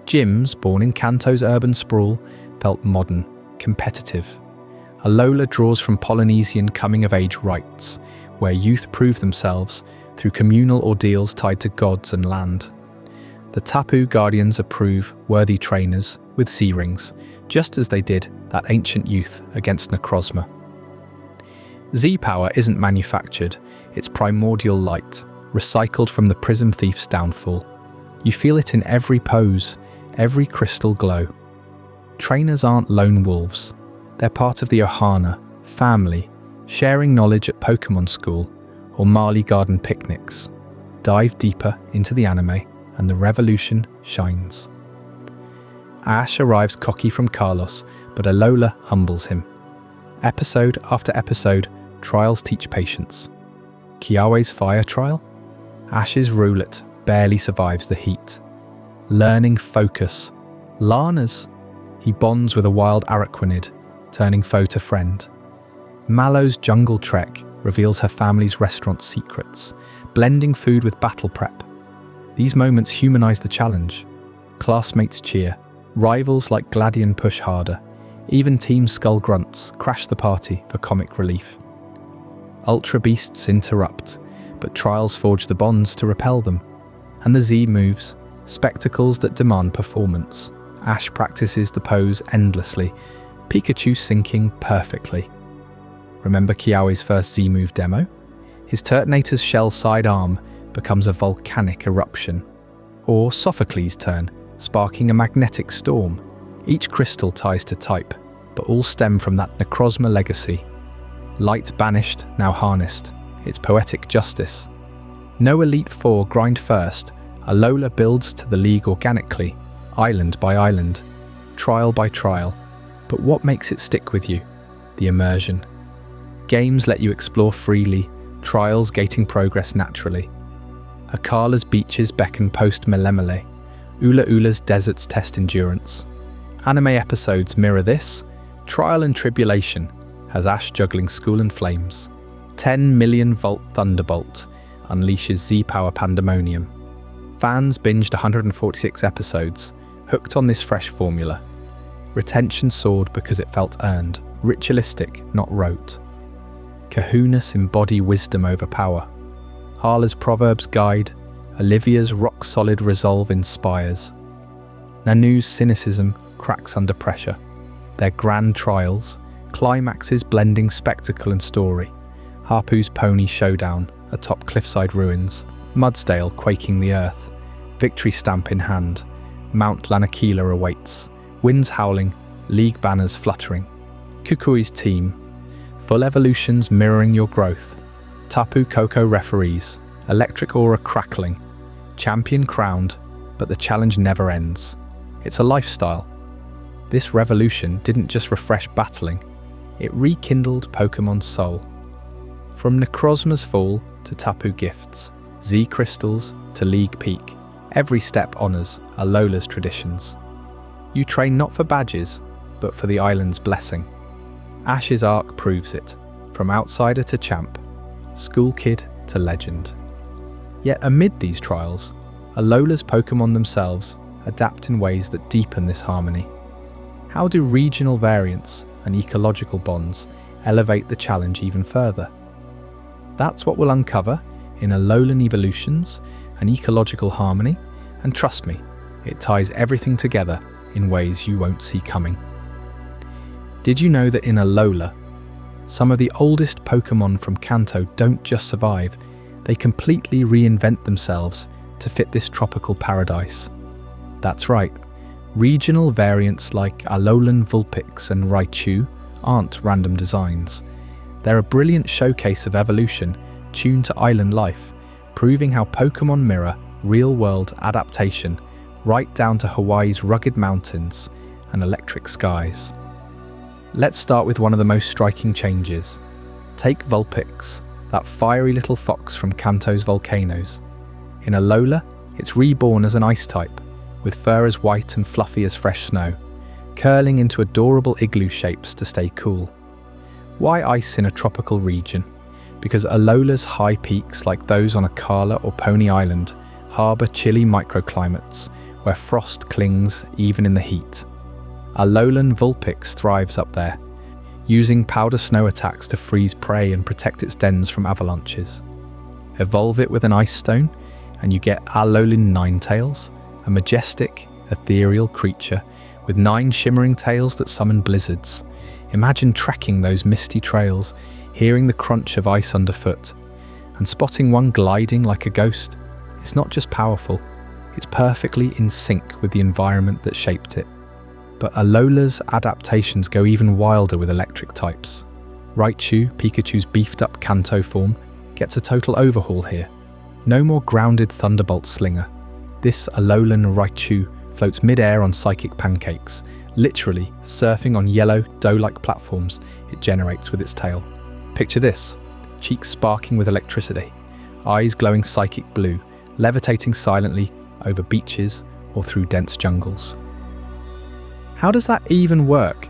S1: Gyms, born in Kanto's urban sprawl, felt modern, competitive. Alola draws from Polynesian coming-of-age rites, where youth prove themselves through communal ordeals tied to gods and land. The Tapu Guardians approve worthy trainers with C-rings, just as they did that ancient youth against Necrozma. Z-Power isn't manufactured, it's primordial light, recycled from the Prism Thief's downfall. You feel it in every pose, every crystal glow. Trainers aren't lone wolves. They're part of the Ohana family, sharing knowledge at Pokémon School or Marley Garden picnics. Dive deeper into the anime, and the revolution shines. Ash arrives cocky from Carlos, but Alola humbles him. Episode after episode, trials teach patience. Kiawe's fire trial? Ash's roulette barely survives the heat. Learning focus. Lana's. He bonds with a wild Araquanid, turning foe to friend. Mallow's jungle trek reveals her family's restaurant secrets, blending food with battle prep. These moments humanize the challenge. Classmates cheer, rivals like Gladian push harder, even Team Skull grunts crash the party for comic relief. Ultra Beasts interrupt, but trials forge the bonds to repel them. And the Z moves, spectacles that demand performance. Ash practices the pose endlessly, Pikachu syncing perfectly. Remember Kiawe's first Z-move demo? His Turtonator's shell sidearm becomes a volcanic eruption. Or Sophocles' turn, sparking a magnetic storm. Each crystal ties to type, but all stem from that Necrozma legacy. Light banished, now harnessed. It's poetic justice. No Elite Four grind first. Alola builds to the league organically, island by island, trial by trial. But what makes it stick with you? The immersion. Games let you explore freely, trials gating progress naturally. Akala's beaches beckon post-Melemele. Ula Ula's deserts test endurance. Anime episodes mirror this. Trial and tribulation has Ash juggling school and flames. 10 million volt Thunderbolt unleashes Z-Power pandemonium. Fans binged 146 episodes, hooked on this fresh formula. Retention soared because it felt earned, ritualistic, not rote. Kahunas embody wisdom over power. Harla's proverbs guide, Olivia's rock-solid resolve inspires. Nanu's cynicism cracks under pressure. Their grand trials, climaxes blending spectacle and story. Hapu's pony showdown atop cliffside ruins, Mudsdale quaking the earth. Victory stamp in hand, Mount Lanakila awaits. Winds howling, league banners fluttering. Kukui's team, full evolutions mirroring your growth. Tapu Koko referees, electric aura crackling. Champion crowned, but the challenge never ends. It's a lifestyle. This revolution didn't just refresh battling, it rekindled Pokemon's soul. From Necrozma's fall to Tapu gifts, Z crystals to League peak, every step honours Alola's traditions. You train not for badges, but for the island's blessing. Ash's arc proves it, from outsider to champ, school kid to legend. Yet amid these trials, Alola's Pokémon themselves adapt in ways that deepen this harmony. How do regional variants and ecological bonds elevate the challenge even further? That's what we'll uncover in Alolan Evolutions and Ecological Harmony, and trust me, It ties everything together in ways you won't see coming. Did you know that in Alola, some of the oldest Pokémon from Kanto don't just survive, they completely reinvent themselves to fit this tropical paradise? That's right, regional variants like Alolan Vulpix and Raichu aren't random designs. They're a brilliant showcase of evolution tuned to island life, proving how Pokémon mirror real-world adaptation right down to Hawaii's rugged mountains and electric skies. Let's start with one of the most striking changes. Take Vulpix, that fiery little fox from Kanto's volcanoes. In Alola, it's reborn as an ice type, with fur as white and fluffy as fresh snow, curling into adorable igloo shapes to stay cool. Why ice in a tropical region? Because Alola's high peaks, like those on Akala or Pony Island, harbour chilly microclimates where frost clings even in the heat. Alolan Vulpix thrives up there, using powder snow attacks to freeze prey and protect its dens from avalanches. Evolve it with an ice stone, and you get Alolan Ninetails, a majestic, ethereal creature with 9 shimmering tails that summon blizzards. Imagine trekking those misty trails, hearing the crunch of ice underfoot, and spotting one gliding like a ghost. It's not just powerful, it's perfectly in sync with the environment that shaped it. But Alola's adaptations go even wilder with electric types. Raichu, Pikachu's beefed up Kanto form, gets a total overhaul here. No more grounded Thunderbolt slinger. This Alolan Raichu floats mid-air on psychic pancakes, literally surfing on yellow, dough-like platforms it generates with its tail. Picture this, cheeks sparking with electricity, eyes glowing psychic blue, levitating silently over beaches or through dense jungles. How does that even work?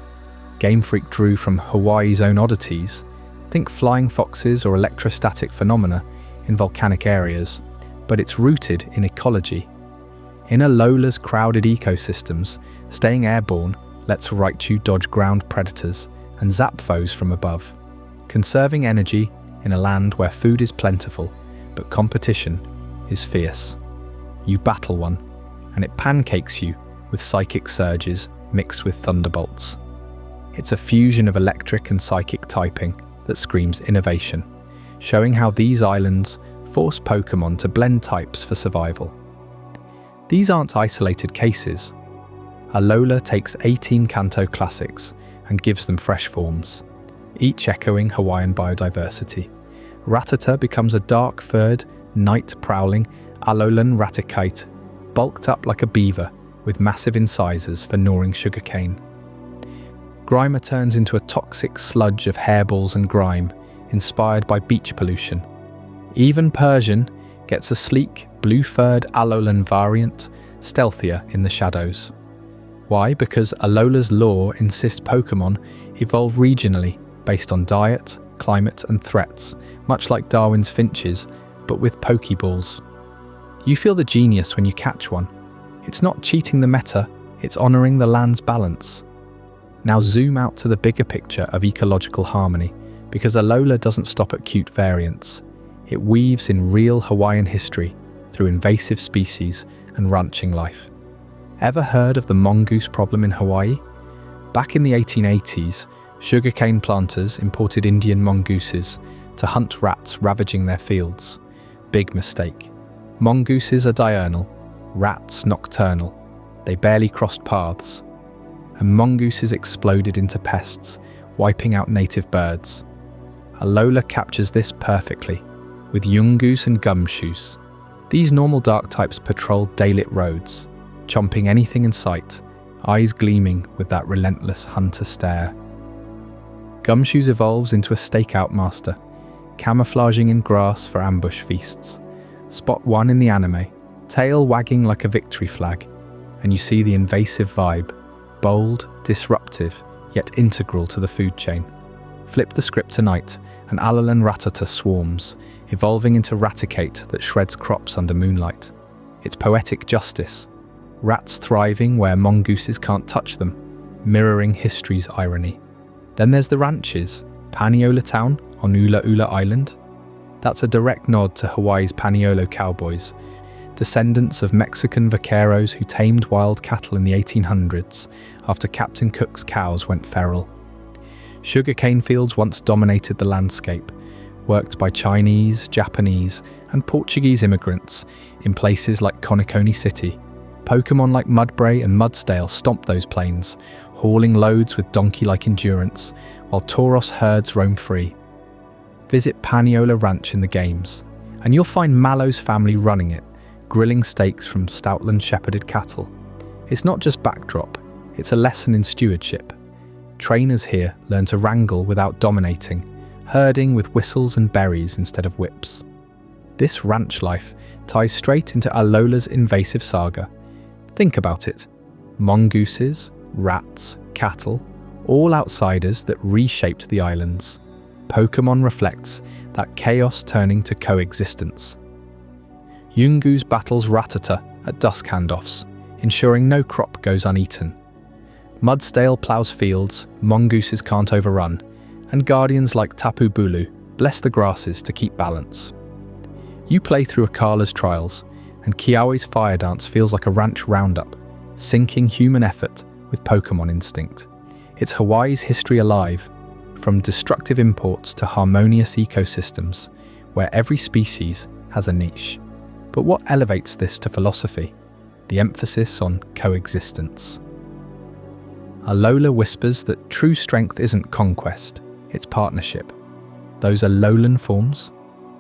S1: Game Freak drew from Hawaii's own oddities. Think flying foxes or electrostatic phenomena in volcanic areas, but it's rooted in ecology. In Alola's crowded ecosystems, staying airborne lets Raichu dodge ground predators and zap foes from above, conserving energy in a land where food is plentiful, but competition is fierce. You battle one, and it pancakes you with psychic surges mixed with thunderbolts. It's a fusion of electric and psychic typing that screams innovation, showing how these islands force Pokémon to blend types for survival. These aren't isolated cases. Alola takes 18 Kanto classics and gives them fresh forms, each echoing Hawaiian biodiversity. Rattata becomes a dark-furred, night-prowling Alolan Raticate, bulked up like a beaver with massive incisors for gnawing sugarcane. Grimer turns into a toxic sludge of hairballs and grime, inspired by beach pollution. Even Persian gets a sleek, blue-furred Alolan variant, stealthier in the shadows. Why? Because Alola's lore insists Pokémon evolve regionally, based on diet, climate and threats, much like Darwin's finches, but with Pokeballs. You feel the genius when you catch one. It's not cheating the meta, it's honouring the land's balance. Now zoom out to the bigger picture of ecological harmony, because Alola doesn't stop at cute variants. It weaves in real Hawaiian history through invasive species and ranching life. Ever heard of the mongoose problem in Hawaii? Back in the 1880s, sugarcane planters imported Indian mongooses to hunt rats ravaging their fields. Big mistake. Mongooses are diurnal, rats nocturnal. They barely crossed paths. And mongooses exploded into pests, wiping out native birds. Alola captures this perfectly, with Yungoos and Gumshoos. These normal dark types patrol daylit roads, chomping anything in sight, eyes gleaming with that relentless hunter stare. Gumshoos evolves into a stakeout master, camouflaging in grass for ambush feasts. Spot one in the anime, tail wagging like a victory flag, and you see the invasive vibe, bold, disruptive, yet integral to the food chain. Flip the script tonight, and Alolan Rattata swarms, evolving into Raticate that shreds crops under moonlight. It's poetic justice. Rats thriving where mongooses can't touch them, mirroring history's irony. Then there's the ranches, Paniolo Town on Ula Ula Island. That's a direct nod to Hawaii's Paniolo cowboys. descendants of Mexican vaqueros who tamed wild cattle in the 1800s after Captain Cook's cows went feral. Sugarcane fields once dominated the landscape, worked by Chinese, Japanese, and Portuguese immigrants in places like Conaconi City. Pokémon like Mudbray and Mudsdale stomped those plains, hauling loads with donkey-like endurance, while Tauros herds roam free. Visit Paniola Ranch in the games, and you'll find Mallow's family running it, grilling steaks from Stoutland shepherded cattle. It's not just backdrop, it's a lesson in stewardship. Trainers here learn to wrangle without dominating, herding with whistles and berries instead of whips. This ranch life ties straight into Alola's invasive saga. Think about it. Mongooses, rats, cattle, all outsiders that reshaped the islands. Pokémon reflects that chaos turning to coexistence. Yungoos battles Rattata at dusk handoffs, ensuring no crop goes uneaten. Mudsdale ploughs fields mongooses can't overrun, and guardians like Tapu Bulu bless the grasses to keep balance. You play through Akala's trials, and Kiawe's fire dance feels like a ranch roundup, syncing human effort with Pokémon instinct. It's Hawaii's history alive, from destructive imports to harmonious ecosystems, where every species has a niche. But what elevates this to philosophy? The emphasis on coexistence. Alola whispers that true strength isn't conquest, it's partnership. Those Alolan forms,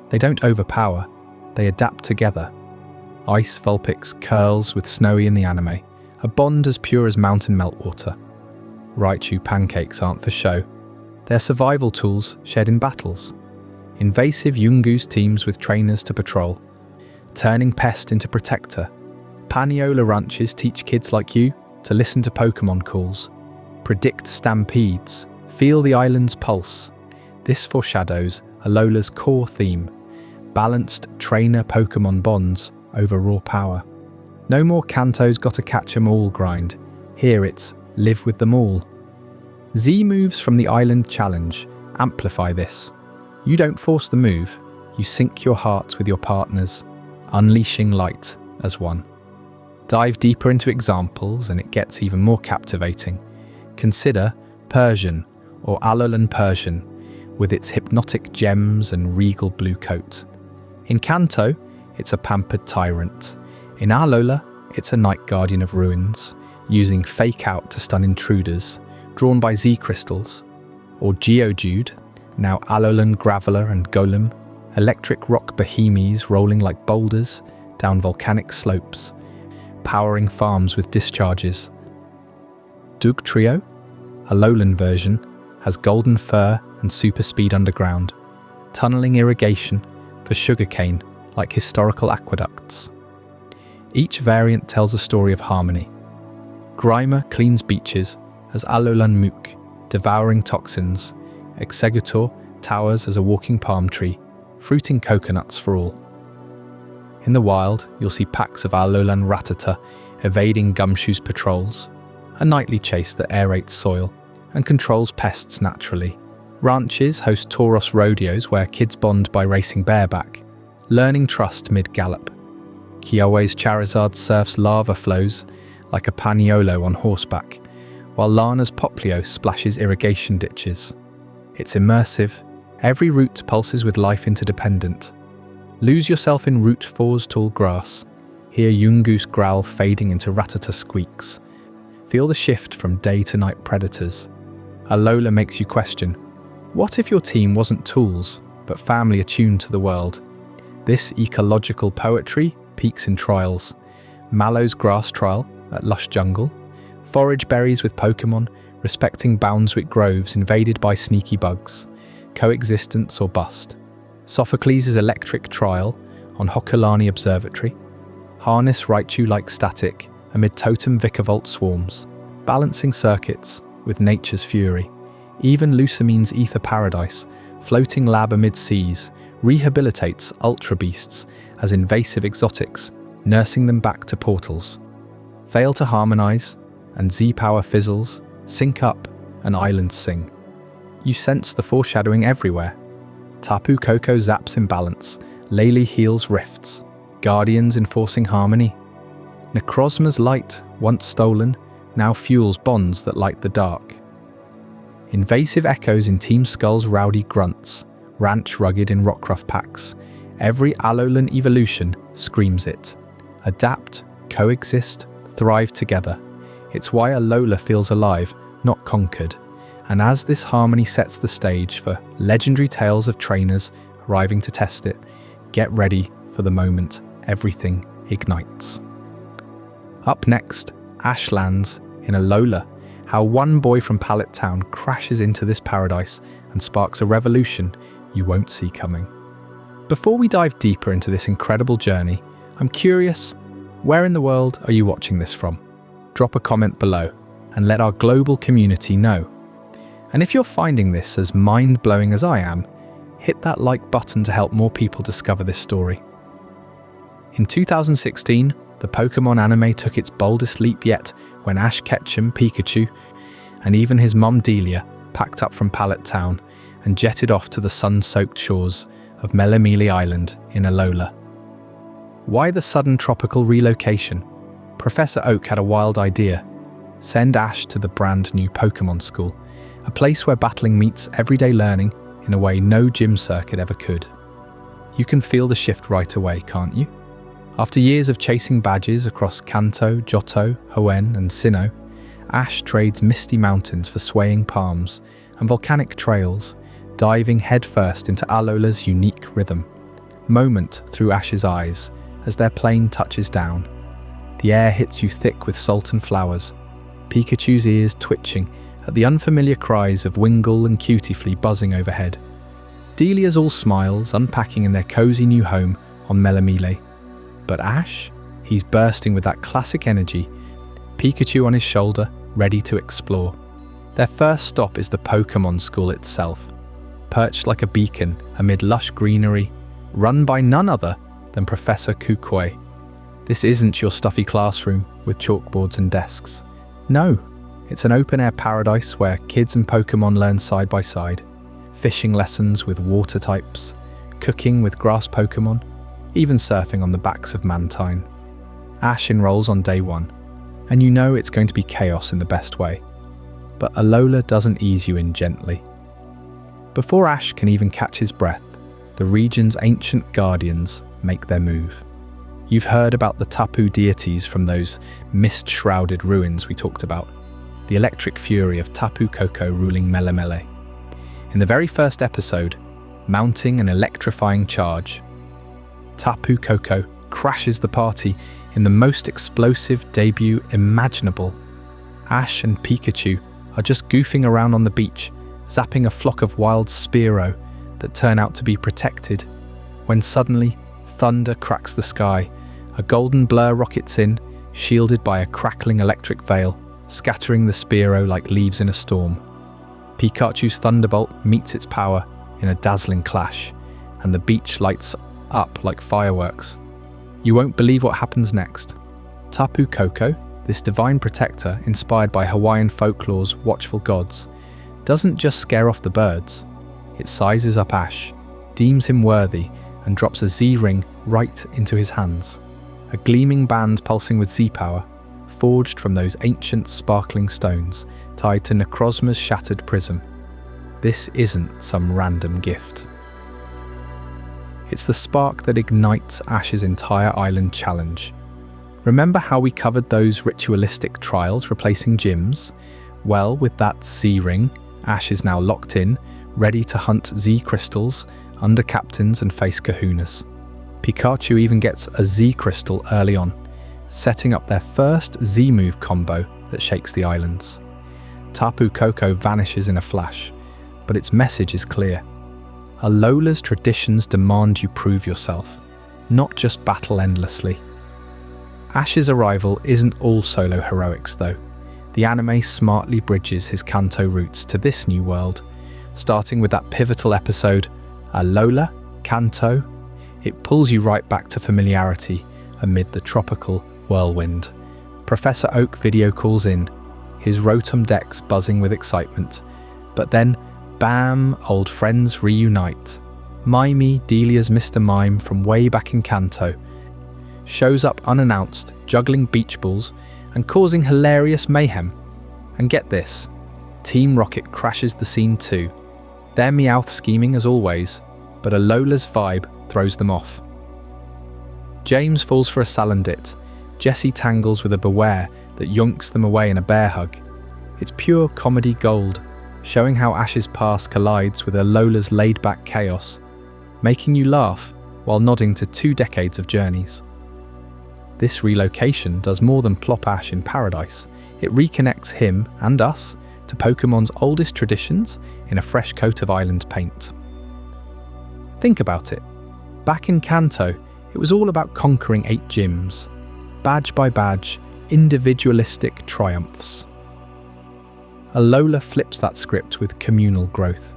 S1: they don't overpower, they adapt together. Ice Vulpix curls with Snowy in the anime, a bond as pure as mountain meltwater. Raichu pancakes aren't for show, they're survival tools shared in battles. Invasive Yungoos teams with trainers to patrol, turning pest into protector. Paniola ranches teach kids like you to listen to Pokémon calls, predict stampedes, feel the island's pulse. This foreshadows Alola's core theme, balanced trainer-Pokémon bonds over raw power. No more Kanto's gotta catch 'em all grind. Here it's live with them all. Z moves from the Island Challenge amplify this. You don't force the move, you sync your hearts with your partners, unleashing light as one. Dive deeper into examples and it gets even more captivating. Consider Persian or Alolan Persian with its hypnotic gems and regal blue coat. In Kanto, it's a pampered tyrant. In Alola, it's a night guardian of ruins, using fake out to stun intruders, drawn by Z crystals. Or Geodude, now Alolan Graveler and Golem, electric rock behemoths rolling like boulders down volcanic slopes, powering farms with discharges. Dugtrio, Alolan version, has golden fur and super speed underground, tunneling irrigation for sugarcane like historical aqueducts. Each variant tells a story of harmony. Grimer cleans beaches as Alolan Mook, devouring toxins. Exeggutor towers as a walking palm tree, fruiting coconuts for all. In the wild, you'll see packs of Alolan Rattata evading Gumshoe's patrols, a nightly chase that aerates soil and controls pests naturally. Ranches host Tauros rodeos where kids bond by racing bareback, learning trust mid-gallop. Kiawe's Charizard surfs lava flows like a Paniolo on horseback, while Lana's Poplio splashes irrigation ditches. It's immersive, every route pulses with life interdependent. Lose yourself in Route 4's tall grass, hear Yungoos growl fading into Rattata squeaks. Feel the shift from day to night predators. Alola makes you question, what if your team wasn't tools, but family attuned to the world? This ecological poetry peaks in trials. Mallow's grass trial at Lush Jungle, forage berries with Pokémon, respecting Boundswick groves invaded by sneaky bugs, coexistence or bust. Sophocles' electric trial on Hokulani Observatory, harness Raichu like static amid totem Vicavolt swarms, balancing circuits with nature's fury. Even Lucamine's Ether Paradise, floating lab amid seas, rehabilitates ultra beasts as invasive exotics, nursing them back to portals. Fail to harmonize, and Z-Power fizzles, sync up, and islands sing. You sense the foreshadowing everywhere. Tapu Koko zaps imbalance, Laylee heals rifts, guardians enforcing harmony. Necrozma's light, once stolen, now fuels bonds that light the dark. Invasive echoes in Team Skull's rowdy grunts, ranch rugged in Rockruff packs. Every Alolan evolution screams it. Adapt, coexist, thrive together. It's why Alola feels alive, not conquered. And as this harmony sets the stage for legendary tales of trainers arriving to test it, get ready for the moment everything ignites. Up next, Ash lands in Alola. How one boy from Pallet Town crashes into this paradise and sparks a revolution you won't see coming. Before we dive deeper into this incredible journey, I'm curious, where in the world are you watching this from? Drop a comment below and let our global community know. And if you're finding this as mind-blowing as I am, hit that like button to help more people discover this story. In 2016, the Pokémon anime took its boldest leap yet when Ash Ketchum, Pikachu, and even his mum Delia packed up from Pallet Town and jetted off to the sun-soaked shores of Melemele Island in Alola. Why the sudden tropical relocation? Professor Oak had a wild idea. Send Ash to the brand new Pokémon school, a place where battling meets everyday learning in a way no gym circuit ever could. You can feel the shift right away, can't you? After years of chasing badges across Kanto, Johto, Hoenn and Sinnoh, Ash trades misty mountains for swaying palms and volcanic trails, diving headfirst into Alola's unique rhythm. Moment through Ash's eyes as their plane touches down. The air hits you thick with salt and flowers, Pikachu's ears twitching at the unfamiliar cries of Wingull and Cutiefly buzzing overhead. Delia's all smiles, unpacking in their cozy new home on Melemele. But Ash? He's bursting with that classic energy, Pikachu on his shoulder, ready to explore. Their first stop is the Pokémon school itself, perched like a beacon amid lush greenery, run by none other than Professor Kukui. This isn't your stuffy classroom with chalkboards and desks. No, it's an open-air paradise where kids and Pokémon learn side by side. Fishing lessons with water types, cooking with grass Pokémon, even surfing on the backs of Mantine. Ash enrolls on day one, and you know it's going to be chaos in the best way. But Alola doesn't ease you in gently. Before Ash can even catch his breath, the region's ancient guardians make their move. You've heard about the Tapu deities from those mist-shrouded ruins we talked about, the electric fury of Tapu Koko ruling Melemele. In the very first episode, mounting an electrifying charge, Tapu Koko crashes the party in the most explosive debut imaginable. Ash and Pikachu are just goofing around on the beach, zapping a flock of wild Spearow that turn out to be protected, when suddenly thunder cracks the sky. A golden blur rockets in, shielded by a crackling electric veil, scattering the Spearow like leaves in a storm. Pikachu's Thunderbolt meets its power in a dazzling clash, and the beach lights up like fireworks. You won't believe what happens next. Tapu Koko, this divine protector inspired by Hawaiian folklore's watchful gods, doesn't just scare off the birds. It sizes up Ash, deems him worthy, and drops a Z-ring right into his hands. A gleaming band pulsing with Z-power, forged from those ancient sparkling stones tied to Necrozma's shattered prism. This isn't some random gift. It's the spark that ignites Ash's entire island challenge. Remember how we covered those ritualistic trials replacing gyms? Well, with that Z-ring, Ash is now locked in, ready to hunt Z-crystals, under captains and face kahunas. Pikachu even gets a Z-crystal early on, setting up their first Z-move combo that shakes the islands. Tapu Koko vanishes in a flash, but its message is clear. Alola's traditions demand you prove yourself, not just battle endlessly. Ash's arrival isn't all solo heroics though. The anime smartly bridges his Kanto roots to this new world, starting with that pivotal episode, Alola, Kanto. It pulls you right back to familiarity amid the tropical whirlwind. Professor Oak video calls in, his Rotom Dex buzzing with excitement. But then, bam, old friends reunite. Mimey, Delia's Mr. Mime from way back in Kanto, shows up unannounced, juggling beach balls and causing hilarious mayhem. And get this, Team Rocket crashes the scene too. They're Meowth scheming as always, but Alola's vibe throws them off. James falls for a Salandit. Jessie tangles with a Beware that yonks them away in a bear hug. It's pure comedy gold, showing how Ash's past collides with Alola's laid-back chaos, making you laugh while nodding to 2 decades of journeys. This relocation does more than plop Ash in paradise. It reconnects him and us to Pokemon's oldest traditions in a fresh coat of island paint. Think about it. Back in Kanto, it was all about conquering 8 gyms, badge by badge, individualistic triumphs. Alola flips that script with communal growth.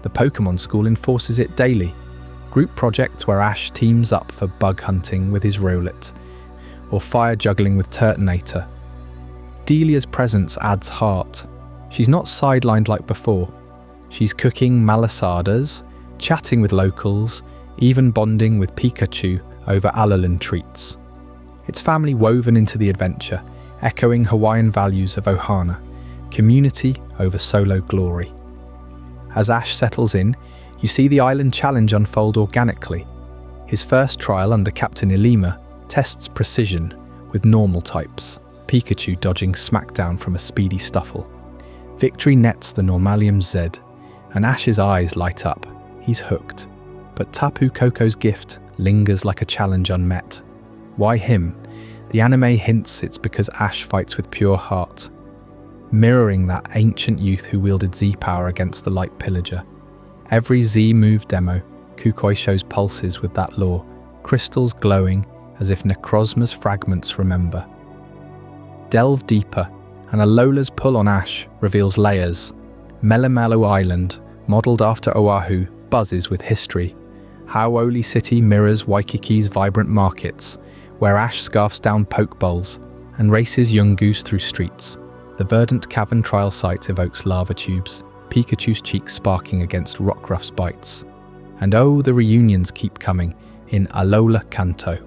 S1: The Pokemon School enforces it daily. Group projects where Ash teams up for bug hunting with his Rowlet, or fire juggling with Turtonator. Delia's presence adds heart. She's not sidelined like before. She's cooking malasadas, chatting with locals, even bonding with Pikachu over Alolan treats. It's family woven into the adventure, echoing Hawaiian values of Ohana, community over solo glory. As Ash settles in, you see the island challenge unfold organically. His first trial under Captain Ilima tests precision with normal types, Pikachu dodging smackdown from a speedy Stuffle. Victory nets the Normalium Z, and Ash's eyes light up. He's hooked. But Tapu Koko's gift lingers like a challenge unmet. Why him? The anime hints it's because Ash fights with pure heart, mirroring that ancient youth who wielded Z-power against the Light Pillager. Every Z-move demo, Kukui shows pulses with that lore, crystals glowing as if Necrozma's fragments remember. Delve deeper, and Alola's pull on Ash reveals layers. Melemelo Island, modelled after Oahu, buzzes with history. Hau'oli City mirrors Waikiki's vibrant markets, where Ash scarfs down poke bowls and races Yungoos through streets. The verdant cavern trial site evokes lava tubes, Pikachu's cheeks sparking against Rockruff's bites. And oh, the reunions keep coming in Alola Kanto.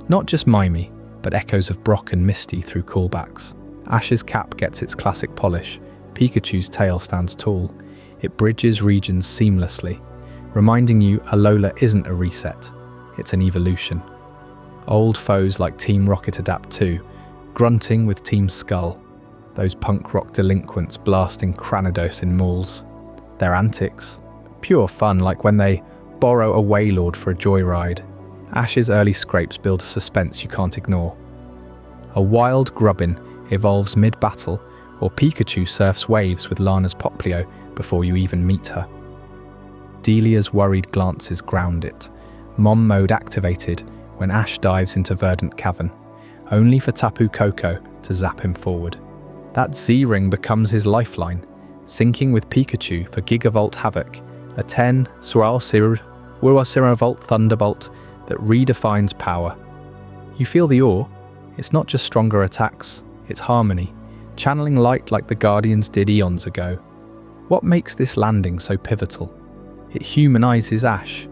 S1: Not just Mimey, but echoes of Brock and Misty through callbacks. Ash's cap gets its classic polish, Pikachu's tail stands tall. It bridges regions seamlessly, reminding you Alola isn't a reset, it's an evolution. Old foes like Team Rocket adapt too, grunting with Team Skull, those punk rock delinquents blasting Cranidos in malls. Their antics, pure fun, like when they borrow a Wailord for a joyride. Ash's early scrapes build a suspense you can't ignore. A wild Grubbin evolves mid-battle, or Pikachu surfs waves with Lana's Poplio before you even meet her. Delia's worried glances ground it, Mom mode activated when Ash dives into Verdant Cavern, only for Tapu Koko to zap him forward. That Z-ring becomes his lifeline, syncing with Pikachu for Gigavolt Havoc, a 10 Wurawsiravolt Thunderbolt that redefines power. You feel the awe. It's not just stronger attacks, it's harmony, channeling light like the Guardians did eons ago. What makes this landing so pivotal? It humanizes Ash.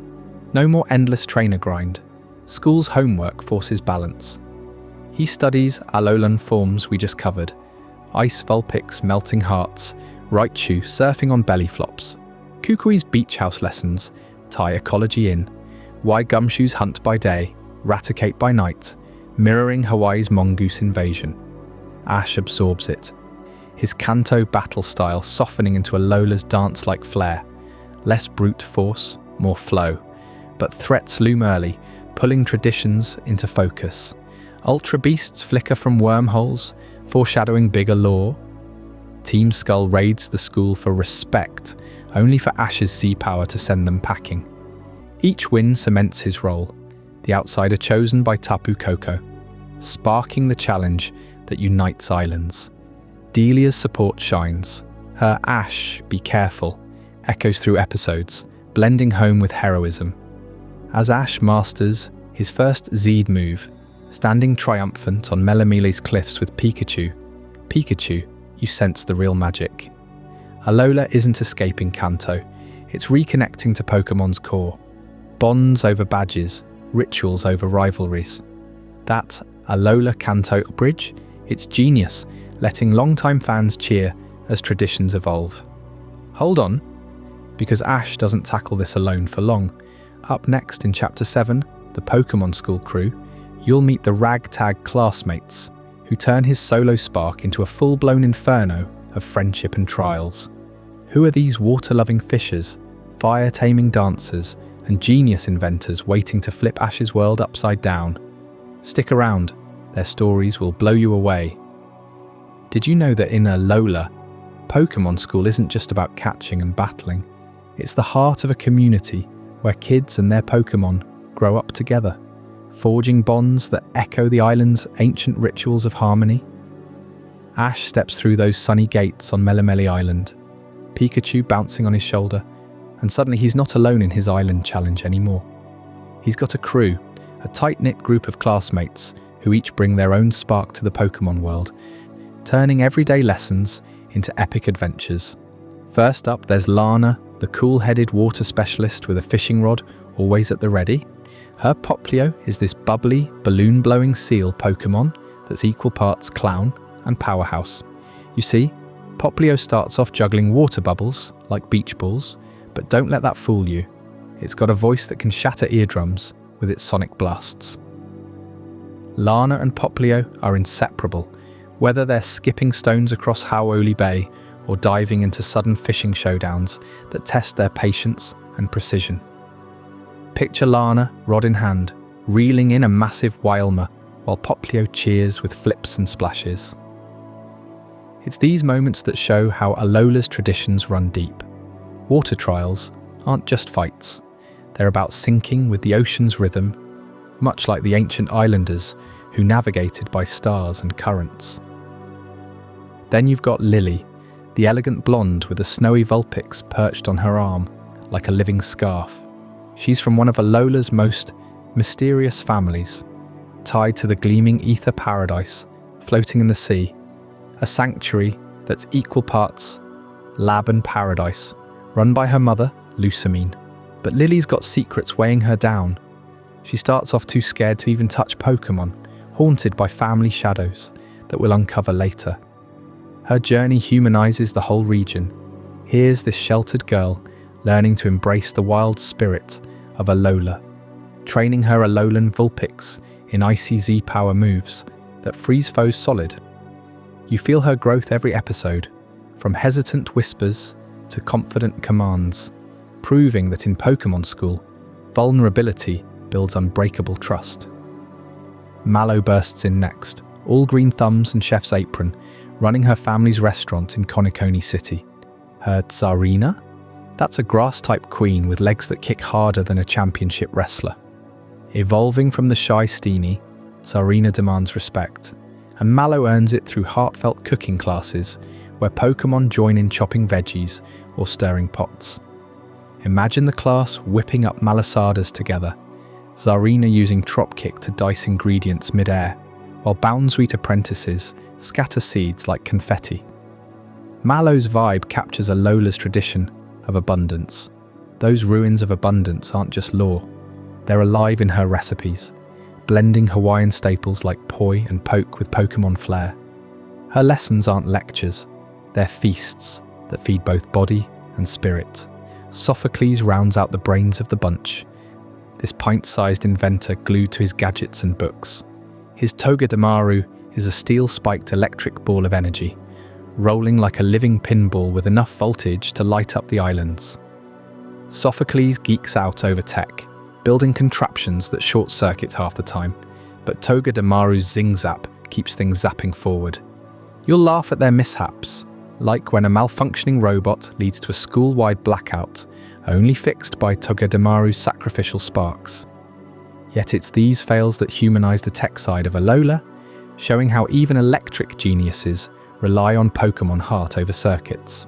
S1: No more endless trainer grind. School's homework forces balance. He studies Alolan forms we just covered. Ice Vulpix melting hearts, Raichu surfing on belly flops. Kukui's beach house lessons tie ecology in. Why Gumshoes hunt by day, Raticate by night, mirroring Hawaii's mongoose invasion. Ash absorbs it, his Kanto battle style softening into Alola's dance-like flair. Less brute force, more flow. But threats loom early, pulling traditions into focus. Ultra beasts flicker from wormholes, foreshadowing bigger lore. Team Skull raids the school for respect, only for Ash's Z-power to send them packing. Each win cements his role, the outsider chosen by Tapu Koko, sparking the challenge that unites islands. Delia's support shines. Her Ash, be careful, echoes through episodes, blending home with heroism. As Ash masters his first Z'd move, standing triumphant on Melomele's cliffs with Pikachu, you sense the real magic. Alola isn't escaping Kanto, it's reconnecting to Pokemon's core. Bonds over badges, rituals over rivalries. That Alola Kanto bridge, it's genius, letting longtime fans cheer as traditions evolve. Hold on, because Ash doesn't tackle this alone for long. Up next in Chapter 7, the Pokémon School crew, you'll meet the ragtag classmates, who turn his solo spark into a full-blown inferno of friendship and trials. Who are these water-loving fishers, fire-taming dancers, and genius inventors waiting to flip Ash's world upside down? Stick around, their stories will blow you away. Did you know that in Alola, Pokémon School isn't just about catching and battling? It's the heart of a community where kids and their Pokémon grow up together, forging bonds that echo the island's ancient rituals of harmony. Ash steps through those sunny gates on Melemele Island, Pikachu bouncing on his shoulder, and suddenly he's not alone in his island challenge anymore. He's got a crew, a tight-knit group of classmates who each bring their own spark to the Pokémon world, turning everyday lessons into epic adventures. First up, there's Lana, the cool-headed water specialist with a fishing rod always at the ready. Her Poplio is this bubbly, balloon-blowing seal Pokémon that's equal parts clown and powerhouse. You see, Poplio starts off juggling water bubbles like beach balls, but don't let that fool you. It's got a voice that can shatter eardrums with its sonic blasts. Lana and Poplio are inseparable, whether they're skipping stones across Hau'oli Bay or diving into sudden fishing showdowns that test their patience and precision. Picture Lana, rod in hand, reeling in a massive Wilmer, while Poplio cheers with flips and splashes. It's these moments that show how Alola's traditions run deep. Water trials aren't just fights. They're about syncing with the ocean's rhythm, much like the ancient islanders who navigated by stars and currents. Then you've got Lily, the elegant blonde with a snowy Vulpix perched on her arm like a living scarf. She's from one of Alola's most mysterious families, tied to the gleaming ether paradise floating in the sea, a sanctuary that's equal parts lab and paradise, run by her mother, Lusamine. But Lily's got secrets weighing her down. She starts off too scared to even touch Pokémon, haunted by family shadows that we'll uncover later. Her journey humanizes the whole region. Here's this sheltered girl learning to embrace the wild spirit of Alola, training her Alolan Vulpix in icy Z-power moves that freeze foes solid. You feel her growth every episode, from hesitant whispers to confident commands, proving that in Pokémon School, vulnerability builds unbreakable trust. Mallow bursts in next, all green thumbs and chef's apron, running her family's restaurant in Konikoni City. Her Tsarina? That's a grass-type queen with legs that kick harder than a championship wrestler. Evolving from the shy Steenie, Tsarina demands respect, and Mallow earns it through heartfelt cooking classes where Pokémon join in chopping veggies or stirring pots. Imagine the class whipping up malasadas together, Tsarina using Trop Kick to dice ingredients mid-air, while Bounsweet apprentices scatter seeds like confetti. Mallow's vibe captures Alola's tradition of abundance. Those ruins of abundance aren't just lore, they're alive in her recipes, blending Hawaiian staples like poi and poke with Pokémon flair. Her lessons aren't lectures, they're feasts that feed both body and spirit. Sophocles rounds out the brains of the bunch, this pint-sized inventor glued to his gadgets and books. His Togedemaru is a steel-spiked electric ball of energy, rolling like a living pinball with enough voltage to light up the islands. Sophocles geeks out over tech, building contraptions that short-circuit half the time, but Togedemaru's zing-zap keeps things zapping forward. You'll laugh at their mishaps, like when a malfunctioning robot leads to a school-wide blackout, only fixed by Togedemaru's sacrificial sparks. Yet it's these fails that humanize the tech side of Alola, showing how even electric geniuses rely on Pokémon heart over circuits.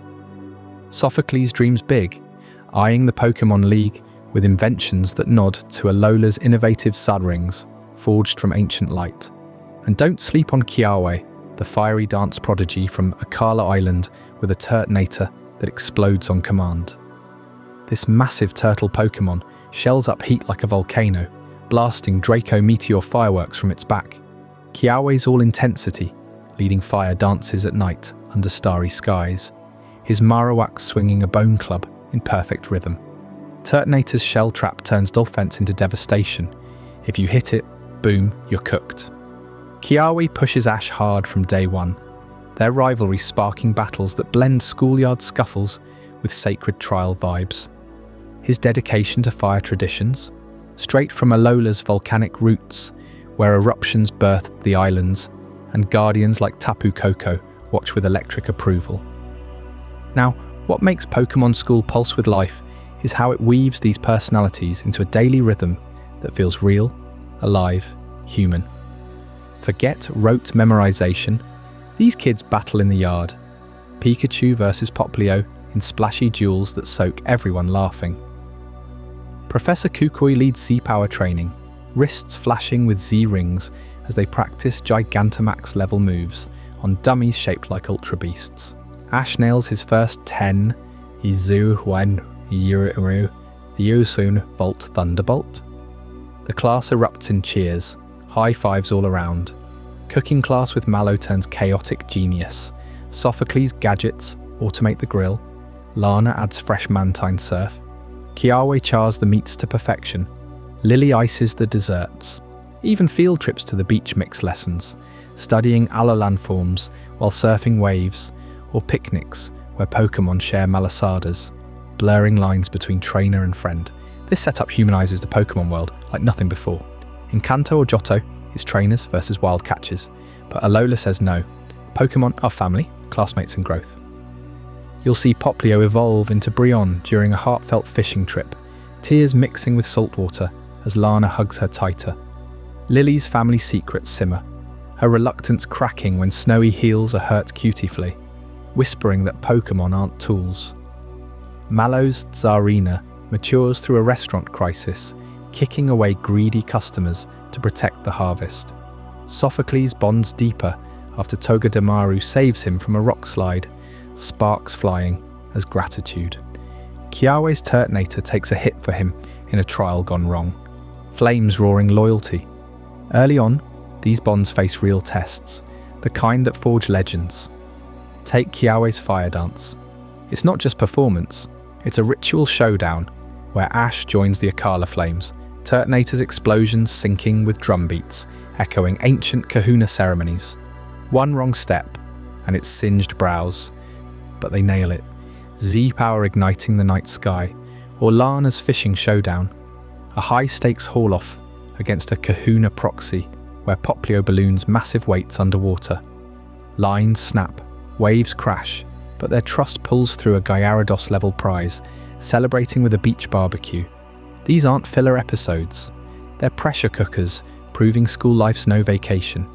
S1: Sophocles dreams big, eyeing the Pokémon League with inventions that nod to Alola's innovative Sadrings, forged from ancient light. And don't sleep on Kiawe, the fiery dance prodigy from Akala Island with a Turtonator that explodes on command. This massive turtle Pokémon shells up heat like a volcano, blasting Draco meteor fireworks from its back. Kiawe's all-intensity, leading fire dances at night under starry skies, his Marowak swinging a bone club in perfect rhythm. Turtonator's shell trap turns Dolphence into devastation. If you hit it, boom, you're cooked. Kiawe pushes Ash hard from day one, their rivalry sparking battles that blend schoolyard scuffles with sacred trial vibes. His dedication to fire traditions, straight from Alola's volcanic roots, where eruptions birthed the islands, and guardians like Tapu Koko watch with electric approval. Now, what makes Pokémon School pulse with life is how it weaves these personalities into a daily rhythm that feels real, alive, human. Forget rote memorization. These kids battle in the yard. Pikachu versus Poplio in splashy duels that soak everyone laughing. Professor Kukui leads Z-Power training, wrists flashing with Z-rings as they practice Gigantamax-level moves on dummies shaped like Ultra Beasts. Ash nails his first 10 Izu-Wen Yuru the Yusun Volt Thunderbolt. The class erupts in cheers, high fives all around. Cooking class with Mallow turns chaotic genius. Sophocles' gadgets automate the grill. Lana adds fresh Mantine surf. Kiawe chars the meats to perfection. Lily ices the desserts. Even field trips to the beach mix lessons, studying Alolan forms while surfing waves, or picnics where Pokémon share malasadas, blurring lines between trainer and friend. This setup humanizes the Pokémon world like nothing before. In Kanto or Johto, it's trainers versus wild catchers, but Alola says no. Pokémon are family, classmates and growth. You'll see Poplio evolve into Brionne during a heartfelt fishing trip, tears mixing with saltwater as Lana hugs her tighter. Lily's family secrets simmer, her reluctance cracking when Snowy heals a hurt Cutiefly, whispering that Pokémon aren't tools. Mallow's Tsarina matures through a restaurant crisis, kicking away greedy customers to protect the harvest. Sophocles bonds deeper after Togedemaru saves him from a rock slide, sparks flying as gratitude. Kiawe's Turtonator takes a hit for him in a trial gone wrong, flames roaring loyalty. Early on, these bonds face real tests, the kind that forge legends. Take Kiawe's Fire Dance. It's not just performance, it's a ritual showdown where Ash joins the Akala flames, Turtonator's explosions syncing with drum beats, echoing ancient kahuna ceremonies. One wrong step, and it's singed brows, but they nail it. Z-Power igniting the night sky, or Lana's fishing showdown, a high-stakes haul-off against a kahuna proxy where Poplio balloons massive weights underwater. Lines snap, waves crash, but their trust pulls through a Gyarados-level prize, celebrating with a beach barbecue. These aren't filler episodes. They're pressure cookers, proving school life's no vacation.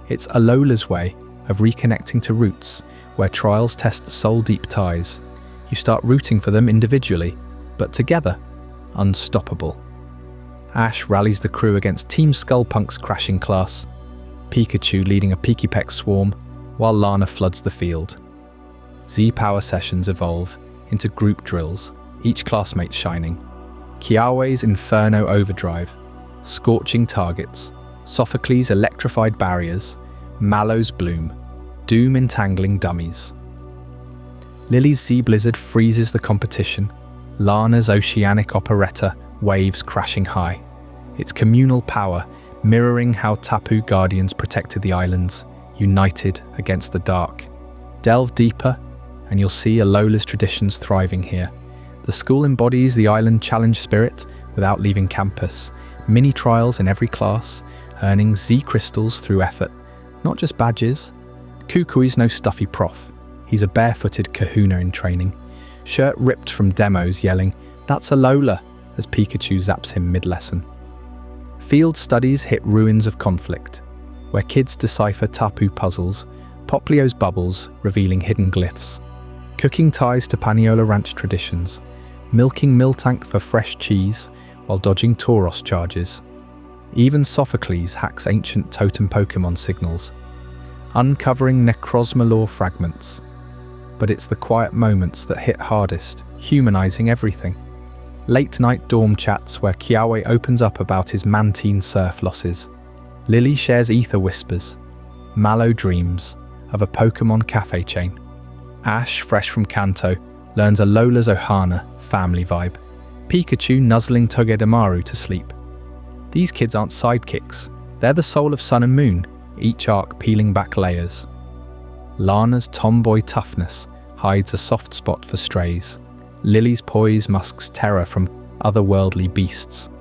S1: It's Alola's way of reconnecting to roots, where trials test soul-deep ties. You start rooting for them individually, but together, unstoppable. Ash rallies the crew against Team Skullpunk's crashing class, Pikachu leading a Pikipek swarm, while Lana floods the field. Z-Power sessions evolve into group drills, each classmate shining. Kiawe's Inferno Overdrive, scorching targets, Sophocles' electrified barriers, Mallow's Bloom, Doom entangling dummies. Lily's Sea Blizzard freezes the competition, Lana's Oceanic Operetta waves crashing high. Its communal power mirroring how Tapu Guardians protected the islands, united against the dark. Delve deeper, and you'll see Alola's traditions thriving here. The school embodies the island challenge spirit without leaving campus. Mini trials in every class, earning Z crystals through effort, not just badges. Kukui's no stuffy prof. He's a barefooted kahuna in training. Shirt ripped from demos yelling, "That's Alola," as Pikachu zaps him mid-lesson. Field studies hit ruins of conflict, where kids decipher Tapu puzzles, Poplio's bubbles revealing hidden glyphs. Cooking ties to Paniola Ranch traditions, milking Miltank for fresh cheese while dodging Tauros charges. Even Sophocles hacks ancient totem Pokémon signals, uncovering Necrozma lore fragments. But it's the quiet moments that hit hardest, humanizing everything. Late-night dorm chats where Kiawe opens up about his Mantine surf losses. Lily shares ether whispers. Mallow dreams of a Pokémon cafe chain. Ash, fresh from Kanto, learns Alola's Ohana family vibe. Pikachu nuzzling Togedemaru to sleep. These kids aren't sidekicks, they're the soul of Sun and Moon, each arc peeling back layers. Lana's tomboy toughness hides a soft spot for strays. Lily's poise masks terror from otherworldly beasts.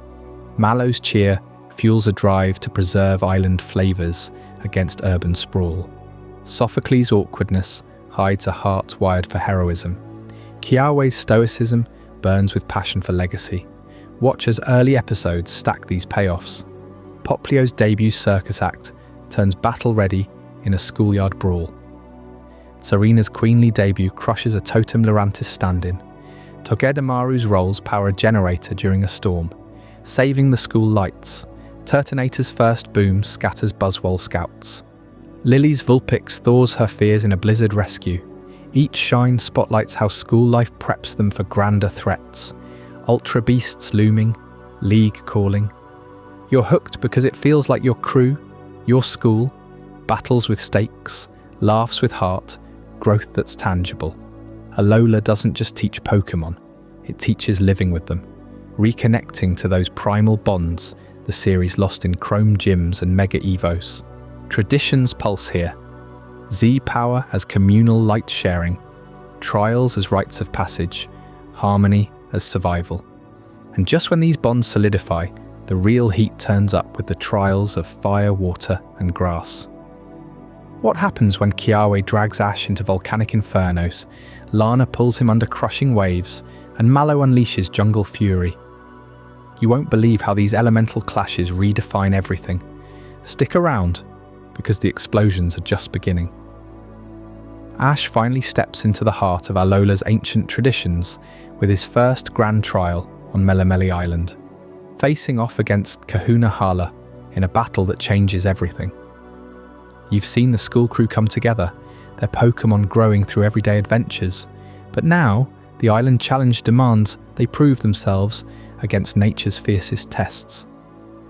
S1: Mallow's cheer fuels a drive to preserve island flavors against urban sprawl. Sophocles' awkwardness hides a heart wired for heroism. Kiawe's stoicism burns with passion for legacy. Watch as early episodes stack these payoffs. Poplio's debut circus act turns battle-ready in a schoolyard brawl. Serena's queenly debut crushes a Totem Lurantis stand-in. Togedemaru's roles power a generator during a storm, saving the school lights. Turtonator's first boom scatters Buzzwole scouts. Lily's Vulpix thaws her fears in a blizzard rescue. Each shine spotlights how school life preps them for grander threats. Ultra beasts looming, League calling. You're hooked because it feels like your crew, your school, battles with stakes, laughs with heart, growth that's tangible. Alola doesn't just teach Pokémon, it teaches living with them, reconnecting to those primal bonds the series lost in Chrome Gyms and Mega Evos. Traditions pulse here. Z-Power as communal light sharing, trials as rites of passage, harmony as survival. And just when these bonds solidify, the real heat turns up with the trials of fire, water, and grass. What happens when Kiawe drags Ash into volcanic infernos, Lana pulls him under crushing waves, and Mallow unleashes jungle fury? You won't believe how these elemental clashes redefine everything. Stick around, because the explosions are just beginning. Ash finally steps into the heart of Alola's ancient traditions with his first grand trial on Melemele Island, facing off against Kahuna Hala in a battle that changes everything. You've seen the school crew come together, their Pokémon growing through everyday adventures, but now the island challenge demands they prove themselves against nature's fiercest tests.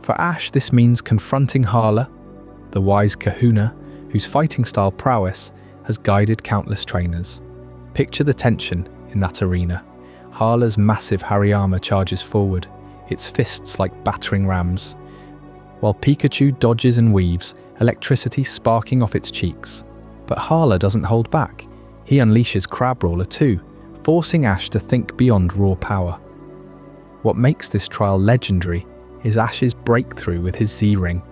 S1: For Ash, this means confronting Hala, the wise Kahuna, whose fighting style prowess has guided countless trainers. Picture the tension in that arena. Hala's massive Hariyama charges forward, its fists like battering rams, while Pikachu dodges and weaves, electricity sparking off its cheeks. But Hala doesn't hold back. He unleashes Crabrawler too, forcing Ash to think beyond raw power. What makes this trial legendary is Ash's breakthrough with his Z-Ring,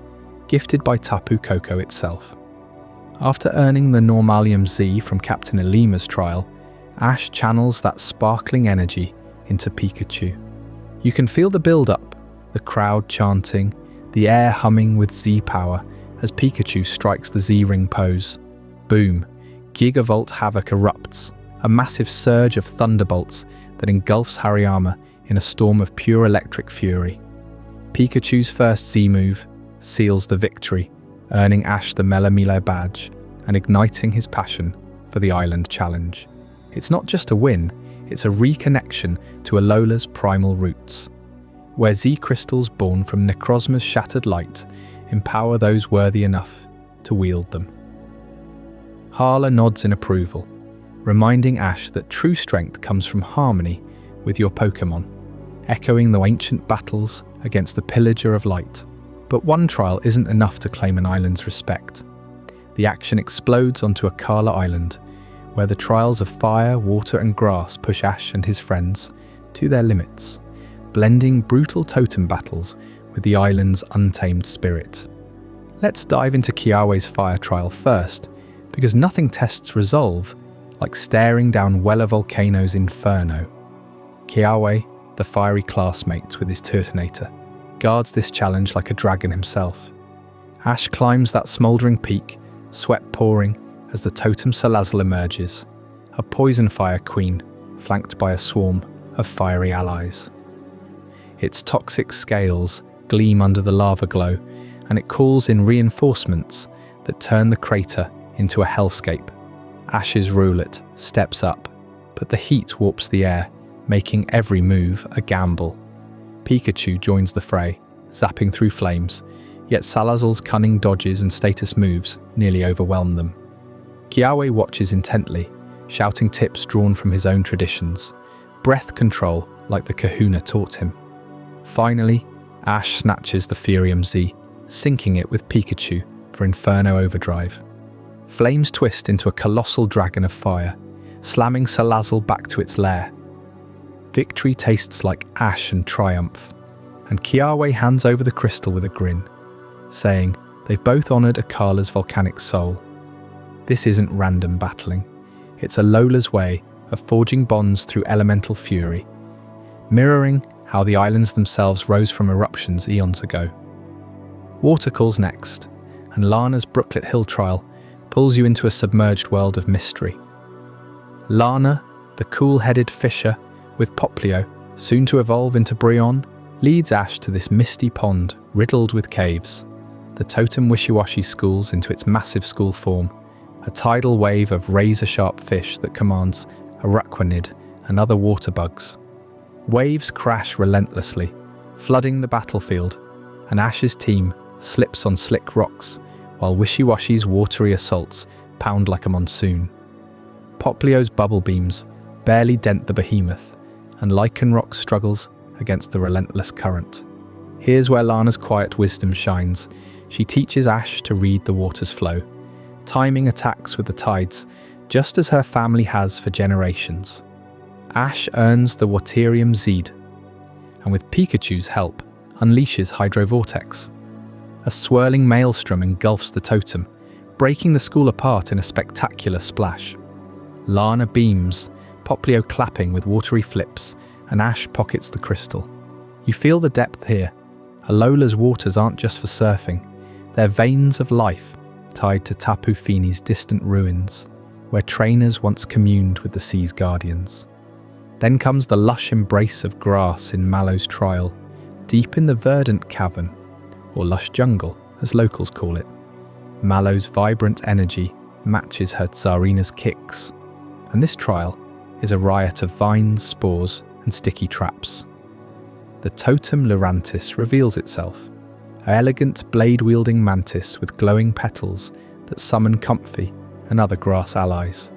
S1: gifted by Tapu Koko itself. After earning the Normalium Z from Captain Elima's trial, Ash channels that sparkling energy into Pikachu. You can feel the build-up, the crowd chanting, the air humming with Z-power as Pikachu strikes the Z-Ring pose. Boom! Gigavolt havoc erupts, a massive surge of thunderbolts that engulfs Hariyama in a storm of pure electric fury. Pikachu's first Z-move seals the victory, earning Ash the Melemele badge and igniting his passion for the island challenge. It's not just a win, it's a reconnection to Alola's primal roots, where Z-crystals born from Necrozma's shattered light empower those worthy enough to wield them. Hala nods in approval, reminding Ash that true strength comes from harmony with your Pokémon, echoing the ancient battles against the Pillager of Light. But one trial isn't enough to claim an island's respect. The action explodes onto Akala Island, where the trials of fire, water and grass push Ash and his friends to their limits, blending brutal totem battles with the island's untamed spirit. Let's dive into Kiawe's fire trial first, because nothing tests resolve like staring down Weller Volcano's inferno. Kiawe, the fiery classmate with his Turtonator, guards this challenge like a dragon himself. Ash climbs that smouldering peak, sweat pouring as the Totem Salazzle emerges, a poison fire queen flanked by a swarm of fiery allies. Its toxic scales gleam under the lava glow, and it calls in reinforcements that turn the crater into a hellscape. Ash's Roulette steps up, but the heat warps the air, making every move a gamble. Pikachu joins the fray, zapping through flames, yet Salazzle's cunning dodges and status moves nearly overwhelm them. Kiawe watches intently, shouting tips drawn from his own traditions, breath control like the kahuna taught him. Finally, Ash snatches the Furium Z, syncing it with Pikachu for Inferno Overdrive. Flames twist into a colossal dragon of fire, slamming Salazzle back to its lair. Victory tastes like ash and triumph, and Kiawe hands over the crystal with a grin, saying they've both honoured Akala's volcanic soul. This isn't random battling, it's Alola's way of forging bonds through elemental fury, mirroring how the islands themselves rose from eruptions eons ago. Water calls next, and Lana's Brooklet Hill trial pulls you into a submerged world of mystery. Lana, the cool-headed fisher, with Poplio, soon to evolve into Brionne, leads Ash to this misty pond riddled with caves. The totem Wishiwashi schools into its massive school form, a tidal wave of razor-sharp fish that commands Araquanid and other water bugs. Waves crash relentlessly, flooding the battlefield, and Ash's team slips on slick rocks, while Wishiwashi's watery assaults pound like a monsoon. Poplio's bubble beams barely dent the behemoth, and Lycanroc struggles against the relentless current. Here's where Lana's quiet wisdom shines. She teaches Ash to read the water's flow, timing attacks with the tides, just as her family has for generations. Ash earns the Waterium Zed, and with Pikachu's help, unleashes Hydrovortex. A swirling maelstrom engulfs the totem, breaking the school apart in a spectacular splash. Lana beams, Poplio clapping with watery flips, and Ash pockets the crystal. You feel the depth here. Alola's waters aren't just for surfing, they're veins of life, tied to Tapu Fini's distant ruins, where trainers once communed with the sea's guardians. Then comes the lush embrace of grass in Mallow's trial, deep in the verdant cavern, or lush jungle, as locals call it. Mallow's vibrant energy matches her Tsarina's kicks, and this trial is a riot of vines, spores, and sticky traps. The totem Lurantis reveals itself, an elegant blade-wielding mantis with glowing petals that summon Comfy and other grass allies.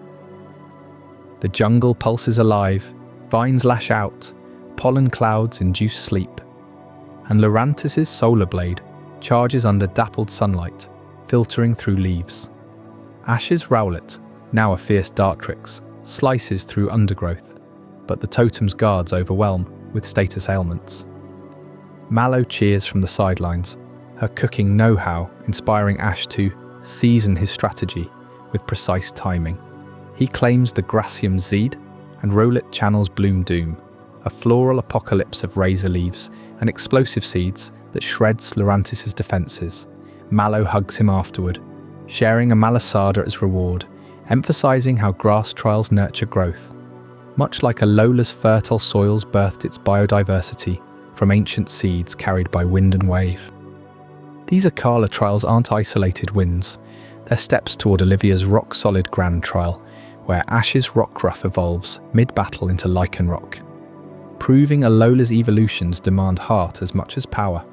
S1: The jungle pulses alive, vines lash out, pollen clouds induce sleep, and Lurantis' solar blade charges under dappled sunlight, filtering through leaves. Ash's Rowlet, now a fierce Dartrix, slices through undergrowth, but the totem's guards overwhelm with status ailments. Mallow cheers from the sidelines, her cooking know-how inspiring Ash to season his strategy with precise timing. He claims the Gracium Zed, and Rowlet channels Bloom Doom, a floral apocalypse of razor leaves and explosive seeds that shreds Lurantis' defences. Mallow hugs him afterward, sharing a Malasada as reward, emphasising how grass trials nurture growth. Much like Alola's fertile soils birthed its biodiversity from ancient seeds carried by wind and wave. These Akala trials aren't isolated wins, they're steps toward Olivia's rock-solid Grand Trial, where Ash's Rockruff evolves mid-battle into Lycanroc, proving Alola's evolutions demand heart as much as power.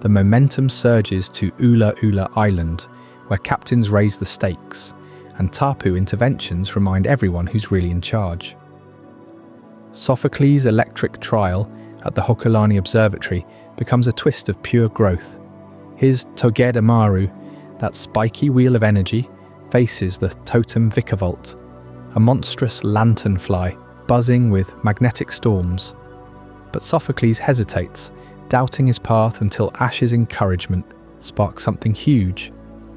S1: The momentum surges to Ula Ula Island, where captains raise the stakes, and Tapu interventions remind everyone who's really in charge. Sophocles' electric trial at the Hokulani Observatory becomes a twist of pure growth. His Togeda Maru, that spiky wheel of energy, faces the totem Vikavolt, a monstrous lanternfly buzzing with magnetic storms. But Sophocles hesitates, doubting his path until Ash's encouragement sparks something huge.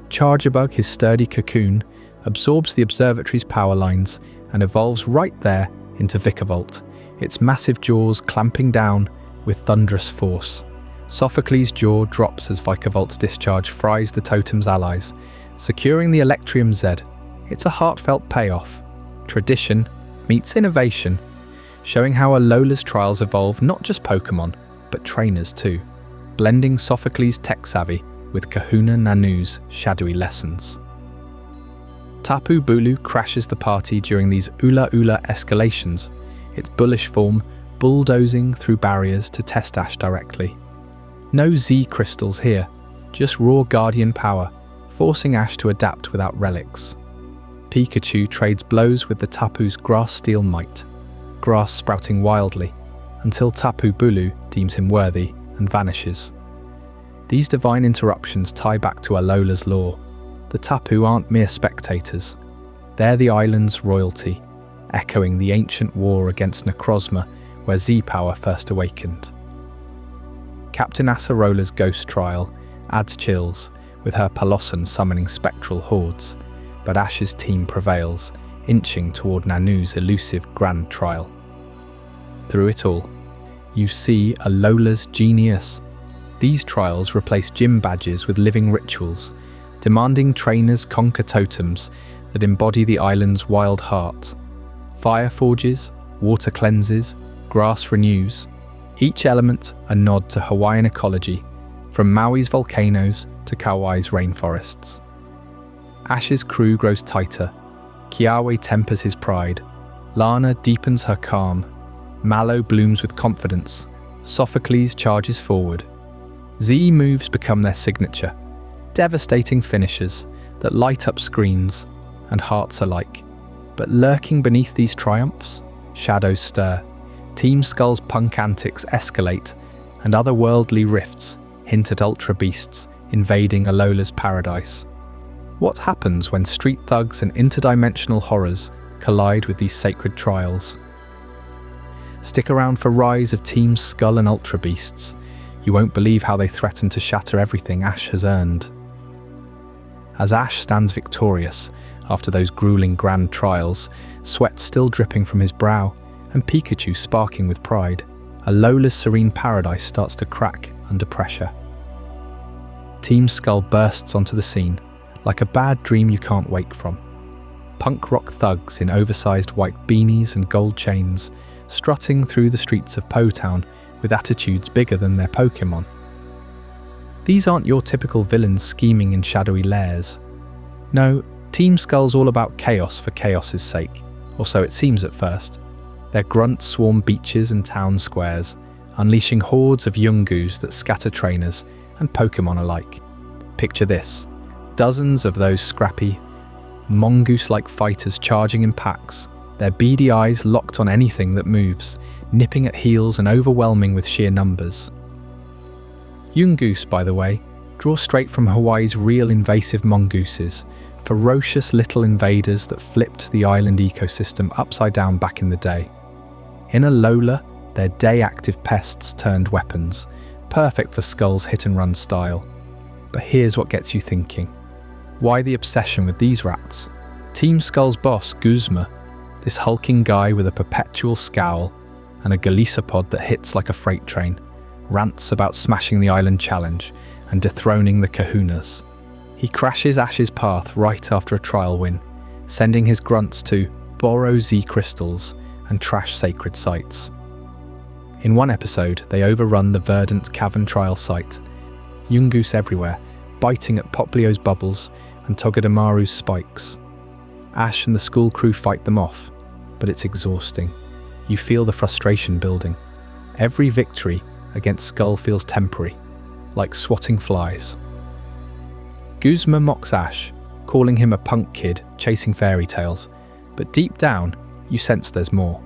S1: Charjabug, his sturdy cocoon, absorbs the observatory's power lines and evolves right there into Vikavolt, its massive jaws clamping down with thunderous force. Sophocles' jaw drops as Vikavolt's discharge fries the totem's allies, securing the Electrium Zed. It's a heartfelt payoff. Tradition meets innovation, showing how Alola's trials evolve not just Pokémon, but trainers too, blending Sophocles' tech savvy with Kahuna Nanu's shadowy lessons. Tapu Bulu crashes the party during these Ula Ula escalations, its bullish form bulldozing through barriers to test Ash directly. No Z crystals here, just raw Guardian power, forcing Ash to adapt without relics. Pikachu trades blows with the Tapu's grass steel might, grass sprouting wildly, until Tapu Bulu deems him worthy and vanishes. These divine interruptions tie back to Alola's lore. The Tapu aren't mere spectators. They're the island's royalty, echoing the ancient war against Necrozma where Z-power first awakened. Captain Acerola's ghost trial adds chills, with her Palossan summoning spectral hordes, but Ash's team prevails, inching toward Nanu's elusive grand trial. Through it all, you see Alola's genius. These trials replace gym badges with living rituals, demanding trainers conquer totems that embody the island's wild heart. Fire forges, water cleanses, grass renews, each element a nod to Hawaiian ecology, from Maui's volcanoes to Kauai's rainforests. Ash's crew grows tighter, Kiawe tempers his pride, Lana deepens her calm, Mallow blooms with confidence, Sophocles charges forward. Z moves become their signature, devastating finishes that light up screens and hearts alike. But lurking beneath these triumphs, shadows stir, Team Skull's punk antics escalate, and otherworldly rifts hint at ultra beasts invading Alola's paradise. What happens when street thugs and interdimensional horrors collide with these sacred trials? Stick around for Rise of Team Skull and Ultra Beasts. You won't believe how they threaten to shatter everything Ash has earned. As Ash stands victorious after those grueling grand trials, sweat still dripping from his brow, and Pikachu sparking with pride, Alola's serene paradise starts to crack under pressure. Team Skull bursts onto the scene, like a bad dream you can't wake from. Punk rock thugs in oversized white beanies and gold chains, strutting through the streets of Po Town with attitudes bigger than their Pokémon. These aren't your typical villains scheming in shadowy lairs. No, Team Skull's all about chaos for chaos's sake, or so it seems at first. Their grunts swarm beaches and town squares, unleashing hordes of Yungoos that scatter trainers and Pokémon alike. Picture this: dozens of those scrappy, mongoose-like fighters charging in packs, their beady eyes locked on anything that moves, nipping at heels and overwhelming with sheer numbers. Yungoos, by the way, draw straight from Hawaii's real invasive mongooses, ferocious little invaders that flipped the island ecosystem upside down back in the day. In Alola, they're day-active pests turned weapons, perfect for Skull's hit-and-run style. But here's what gets you thinking. Why the obsession with these rats? Team Skull's boss, Guzma, this hulking guy with a perpetual scowl and a Golisopod that hits like a freight train, rants about smashing the island challenge and dethroning the kahunas. He crashes Ash's path right after a trial win, sending his grunts to borrow Z crystals and trash sacred sites. In one episode, they overrun the Verdant Cavern trial site, Yungoos everywhere, biting at Poplio's bubbles and Togedemaru's spikes. Ash and the school crew fight them off, but it's exhausting. You feel the frustration building. Every victory against Skull feels temporary, like swatting flies. Guzma mocks Ash, calling him a punk kid chasing fairy tales, but deep down, you sense there's more.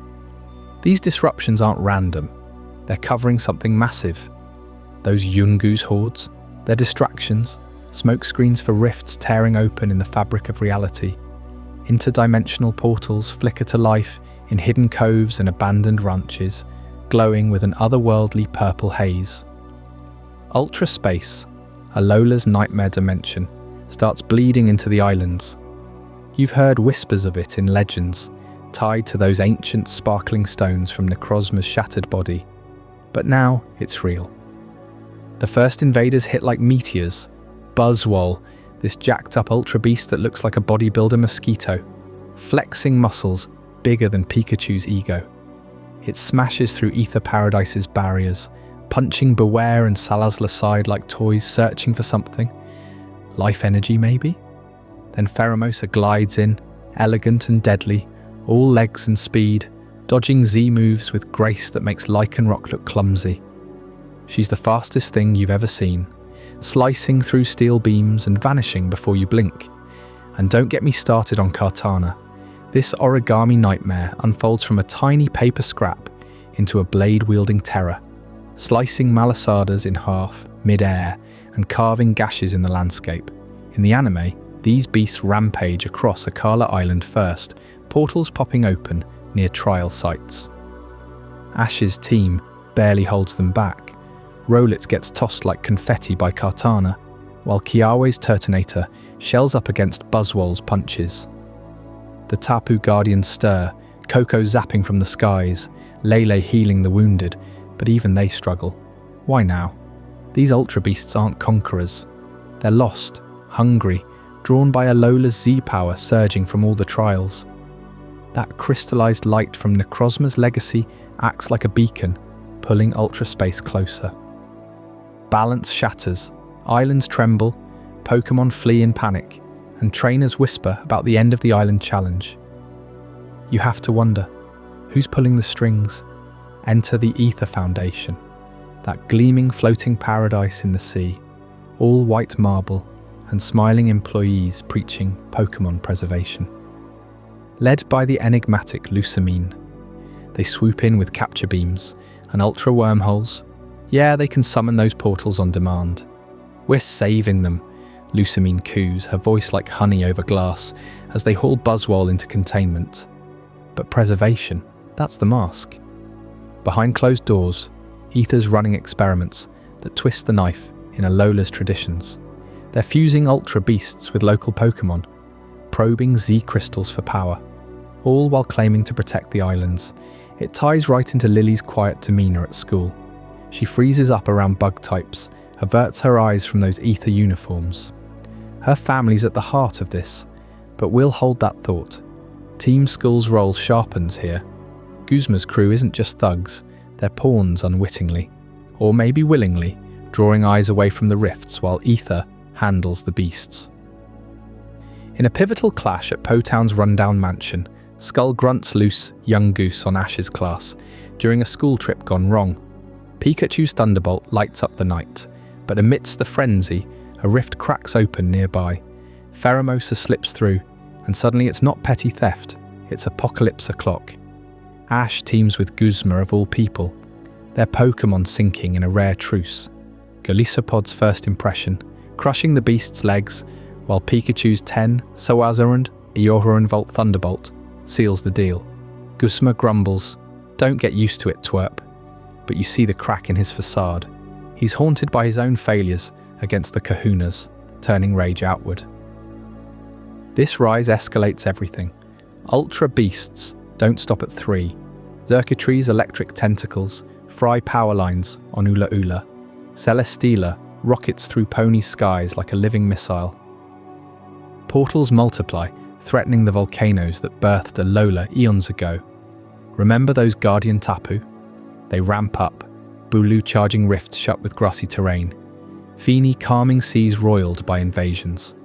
S1: These disruptions aren't random. They're covering something massive. Those Yungoos hordes, they're distractions, smokescreens for rifts tearing open in the fabric of reality. Interdimensional portals flicker to life in hidden coves and abandoned ranches, glowing with an otherworldly purple haze. Ultra space, Alola's nightmare dimension, starts bleeding into the islands. You've heard whispers of it in legends, tied to those ancient sparkling stones from Necrozma's shattered body. But now it's real. The first invaders hit like meteors. Buzzwole, this jacked up ultra beast that looks like a bodybuilder mosquito, flexing muscles bigger than Pikachu's ego. It smashes through Ether Paradise's barriers, punching Beware and Salazar aside like toys searching for something. Life energy, maybe? Then Pheromosa glides in, elegant and deadly, all legs and speed, dodging Z moves with grace that makes Lycanroc look clumsy. She's the fastest thing you've ever seen, slicing through steel beams and vanishing before you blink. And don't get me started on Kartana. This origami nightmare unfolds from a tiny paper scrap into a blade-wielding terror, slicing Malasadas in half, mid-air, and carving gashes in the landscape. In the anime, these beasts rampage across Akala Island first, portals popping open near trial sites. Ash's team barely holds them back. Rowlet gets tossed like confetti by Kartana, while Kiawe's Turtonator shells up against Buzzwole's punches. The Tapu Guardians stir, Coco zapping from the skies, Lele healing the wounded, but even they struggle. Why now? These Ultra Beasts aren't conquerors. They're lost, hungry, drawn by Alola's Z-power surging from all the trials. That crystallized light from Necrozma's legacy acts like a beacon, pulling Ultra Space closer. Balance shatters, islands tremble, Pokémon flee in panic, and trainers whisper about the end of the island challenge. You have to wonder, who's pulling the strings? Enter the Ether Foundation, that gleaming floating paradise in the sea, all white marble and smiling employees preaching Pokémon preservation. Led by the enigmatic Lusamine, they swoop in with capture beams and ultra wormholes. Yeah, they can summon those portals on demand. We're saving them, Lusamine coos, her voice like honey over glass, as they haul Buzzwole into containment. But preservation, that's the mask. Behind closed doors, Ether's running experiments that twist the knife in Alola's traditions. They're fusing Ultra Beasts with local Pokémon, probing Z crystals for power, all while claiming to protect the islands. It ties right into Lily's quiet demeanour at school. She freezes up around bug types, averts her eyes from those Ether uniforms. Her family's at the heart of this, but we'll hold that thought. Team Skull's role sharpens here. Guzma's crew isn't just thugs, they're pawns unwittingly, or maybe willingly, drawing eyes away from the rifts while Ether handles the beasts. In a pivotal clash at Potown's rundown mansion, Skull grunts loose young Goose on Ash's class during a school trip gone wrong. Pikachu's Thunderbolt lights up the night, but amidst the frenzy, a rift cracks open nearby. Pheromosa slips through, and suddenly it's not petty theft, it's Apocalypse o'clock. Ash teams with Guzma of all people, their Pokémon sinking in a rare truce. Golisopod's first impression, crushing the beast's legs, while Pikachu's 10 Sawazard Eohurun Volt Thunderbolt seals the deal. Guzma grumbles, "Don't get used to it, twerp." But you see the crack in his facade. He's haunted by his own failures against the Kahunas, turning rage outward. This rise escalates everything. Ultra Beasts don't stop at 3. Xurkitry's electric tentacles fry power lines on Ula Ula. Celesteela rockets through Pony's skies like a living missile. Portals multiply, threatening the volcanoes that birthed Alola eons ago. Remember those Guardian Tapu? They ramp up, Bulu charging rifts shut with grassy terrain. Feeny calming seas roiled by invasions.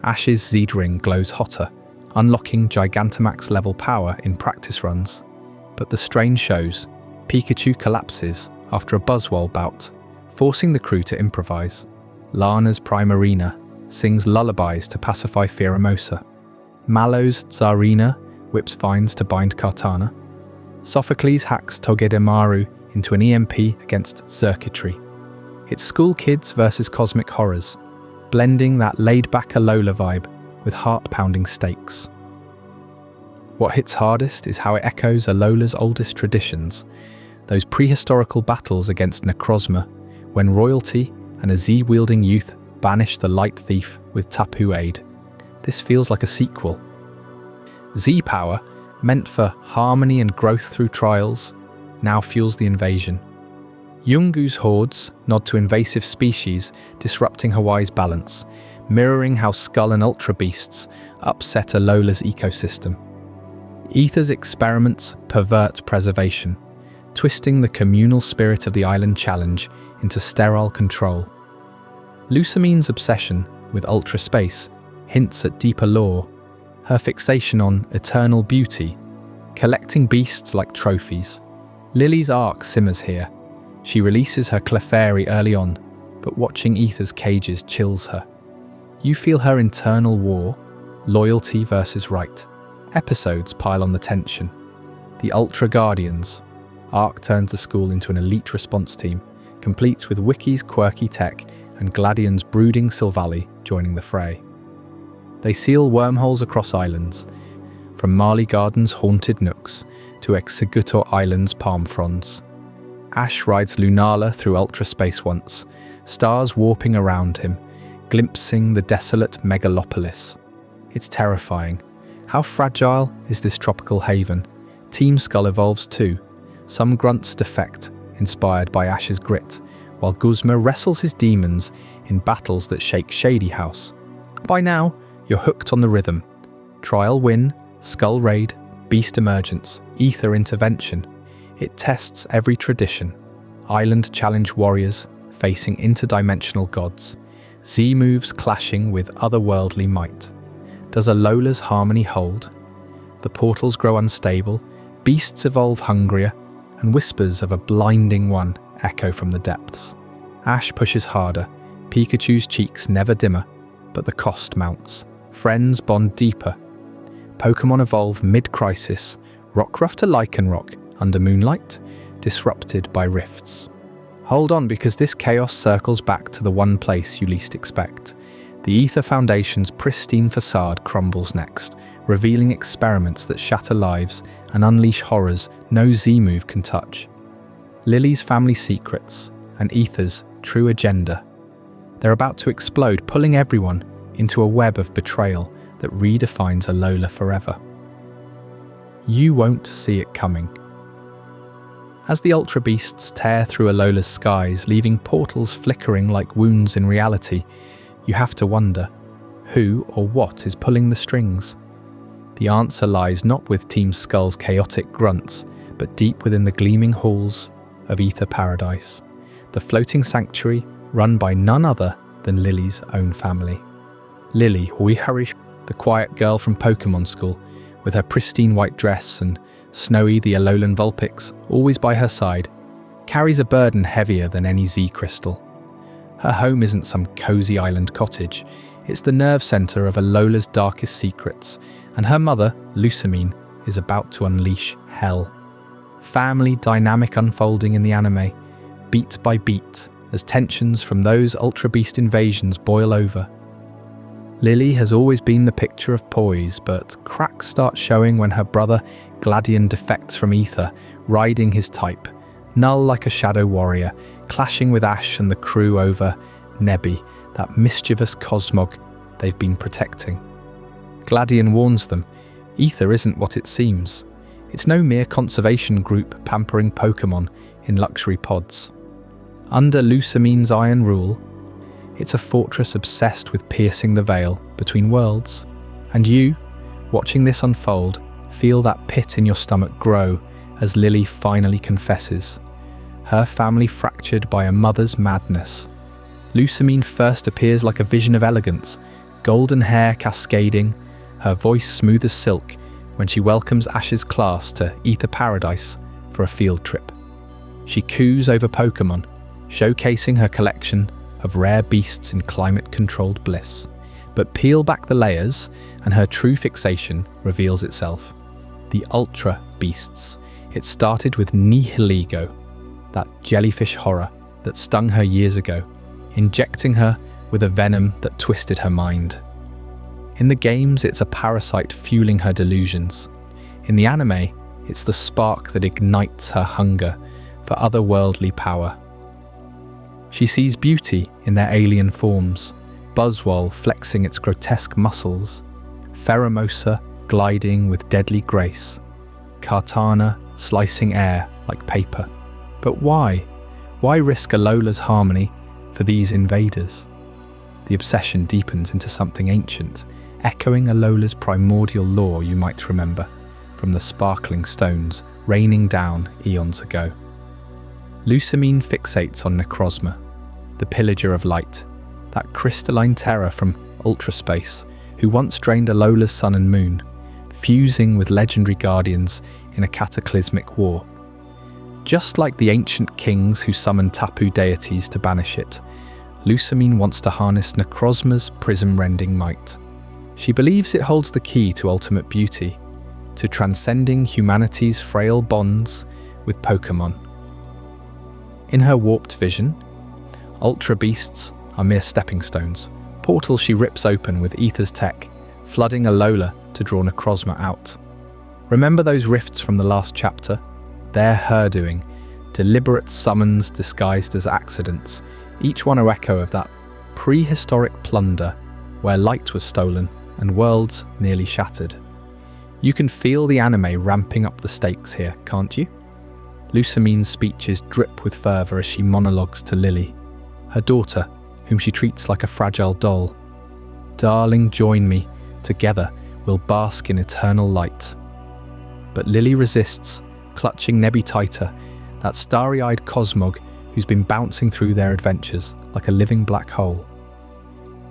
S1: Ash's Z-Ring glows hotter, unlocking Gigantamax-level power in practice runs. But the strain shows. Pikachu collapses after a Buzzwole bout, forcing the crew to improvise. Lana's Primarina sings lullabies to pacify Pheromosa. Mallow's Tsarina whips vines to bind Kartana. Sophocles hacks Togedemaru into an EMP against Xurkitry. It's school kids versus cosmic horrors, blending that laid-back Alola vibe with heart-pounding stakes. What hits hardest is how it echoes Alola's oldest traditions, those prehistorical battles against Necrozma, when royalty and a Z-wielding youth banish the light thief with Tapu aid. This feels like a sequel. Z-power, meant for harmony and growth through trials, now fuels the invasion. Yungu's hordes nod to invasive species disrupting Hawaii's balance, mirroring how Skull and Ultra Beasts upset Alola's ecosystem. Ether's experiments pervert preservation, twisting the communal spirit of the island challenge into sterile control. Lusamine's obsession with ultra space hints at deeper lore, her fixation on eternal beauty, collecting beasts like trophies. Lily's arc simmers here. She releases her Clefairy early on, but watching Aether's cages chills her. You feel her internal war, loyalty versus right. Episodes pile on the tension. The Ultra Guardians. Arc turns the school into an elite response team, complete with Wiki's quirky tech and Gladion's brooding Sylvally joining the fray. They seal wormholes across islands, from Marley Garden's haunted nooks to Executor Island's palm fronds. Ash rides Lunala through ultra space once, stars warping around him, glimpsing the desolate megalopolis. It's terrifying. How fragile is this tropical haven? Team Skull evolves too. Some grunts defect, inspired by Ash's grit, while Guzma wrestles his demons in battles that shake Shady House. By now, you're hooked on the rhythm. Trial win, Skull raid, Beast emergence, Aether intervention. It tests every tradition. Island challenge warriors facing interdimensional gods. Z moves clashing with otherworldly might. Does Alola's harmony hold? The portals grow unstable, beasts evolve hungrier, and whispers of a blinding one echo from the depths. Ash pushes harder, Pikachu's cheeks never dimmer, but the cost mounts. Friends bond deeper. Pokémon evolve mid-crisis, Rockruff to Lycanroc, under moonlight, disrupted by rifts. Hold on, because this chaos circles back to the one place you least expect. The Aether Foundation's pristine facade crumbles next, revealing experiments that shatter lives and unleash horrors no Z-move can touch. Lily's family secrets and Aether's true agenda. They're about to explode, pulling everyone into a web of betrayal that redefines Alola forever. You won't see it coming. As the Ultra Beasts tear through Alola's skies, leaving portals flickering like wounds in reality, you have to wonder, who or what is pulling the strings? The answer lies not with Team Skull's chaotic grunts, but deep within the gleaming halls of Aether Paradise, the floating sanctuary run by none other than Lily's own family. Lily, the quiet girl from Pokémon school, with her pristine white dress and Snowy the Alolan Vulpix always by her side, carries a burden heavier than any Z-crystal. Her home isn't some cozy island cottage, it's the nerve centre of Alola's darkest secrets, and her mother, Lusamine, is about to unleash hell. Family dynamic unfolding in the anime, beat by beat, as tensions from those Ultra Beast invasions boil over. Lily has always been the picture of poise, but cracks start showing when her brother Gladion defects from Aether, riding his type, null like a shadow warrior, clashing with Ash and the crew over Nebby, that mischievous cosmog they've been protecting. Gladion warns them, Aether isn't what it seems. It's no mere conservation group pampering Pokémon in luxury pods. Under Lusamine's iron rule, it's a fortress obsessed with piercing the veil between worlds. And you, watching this unfold, feel that pit in your stomach grow as Lily finally confesses. Her family fractured by a mother's madness. Lusamine first appears like a vision of elegance, golden hair cascading, her voice smooth as silk, when she welcomes Ash's class to Aether Paradise for a field trip. She coos over Pokémon, showcasing her collection of rare beasts in climate-controlled bliss. But peel back the layers, and her true fixation reveals itself. The Ultra Beasts. It started with Nihilego, that jellyfish horror that stung her years ago, injecting her with a venom that twisted her mind. In the games, it's a parasite fueling her delusions. In the anime, it's the spark that ignites her hunger for otherworldly power. She sees beauty in their alien forms, Buzzwole flexing its grotesque muscles, Pheromosa gliding with deadly grace, Kartana slicing air like paper. But why? Why risk Alola's harmony for these invaders? The obsession deepens into something ancient, echoing Alola's primordial lore you might remember, from the sparkling stones raining down eons ago. Lusamine fixates on Necrozma, the pillager of light, that crystalline terror from ultraspace, who once drained Alola's sun and moon. fusing with legendary guardians in a cataclysmic war. Just like the ancient kings who summoned Tapu deities to banish it, Lusamine wants to harness Necrozma's prism-rending might. She believes it holds the key to ultimate beauty, to transcending humanity's frail bonds with Pokémon. In her warped vision, Ultra Beasts are mere stepping stones, portals she rips open with Aether's tech, flooding Alola to draw Necrozma out. Remember those rifts from the last chapter? They're her doing, deliberate summons disguised as accidents, each one an echo of that prehistoric plunder where light was stolen and worlds nearly shattered. You can feel the anime ramping up the stakes here, can't you? Lusamine's speeches drip with fervour as she monologues to Lily, her daughter, whom she treats like a fragile doll. "Darling, join me. Together, we'll bask in eternal light." But Lily resists, clutching Nebby tighter, that starry-eyed cosmog who's been bouncing through their adventures like a living black hole.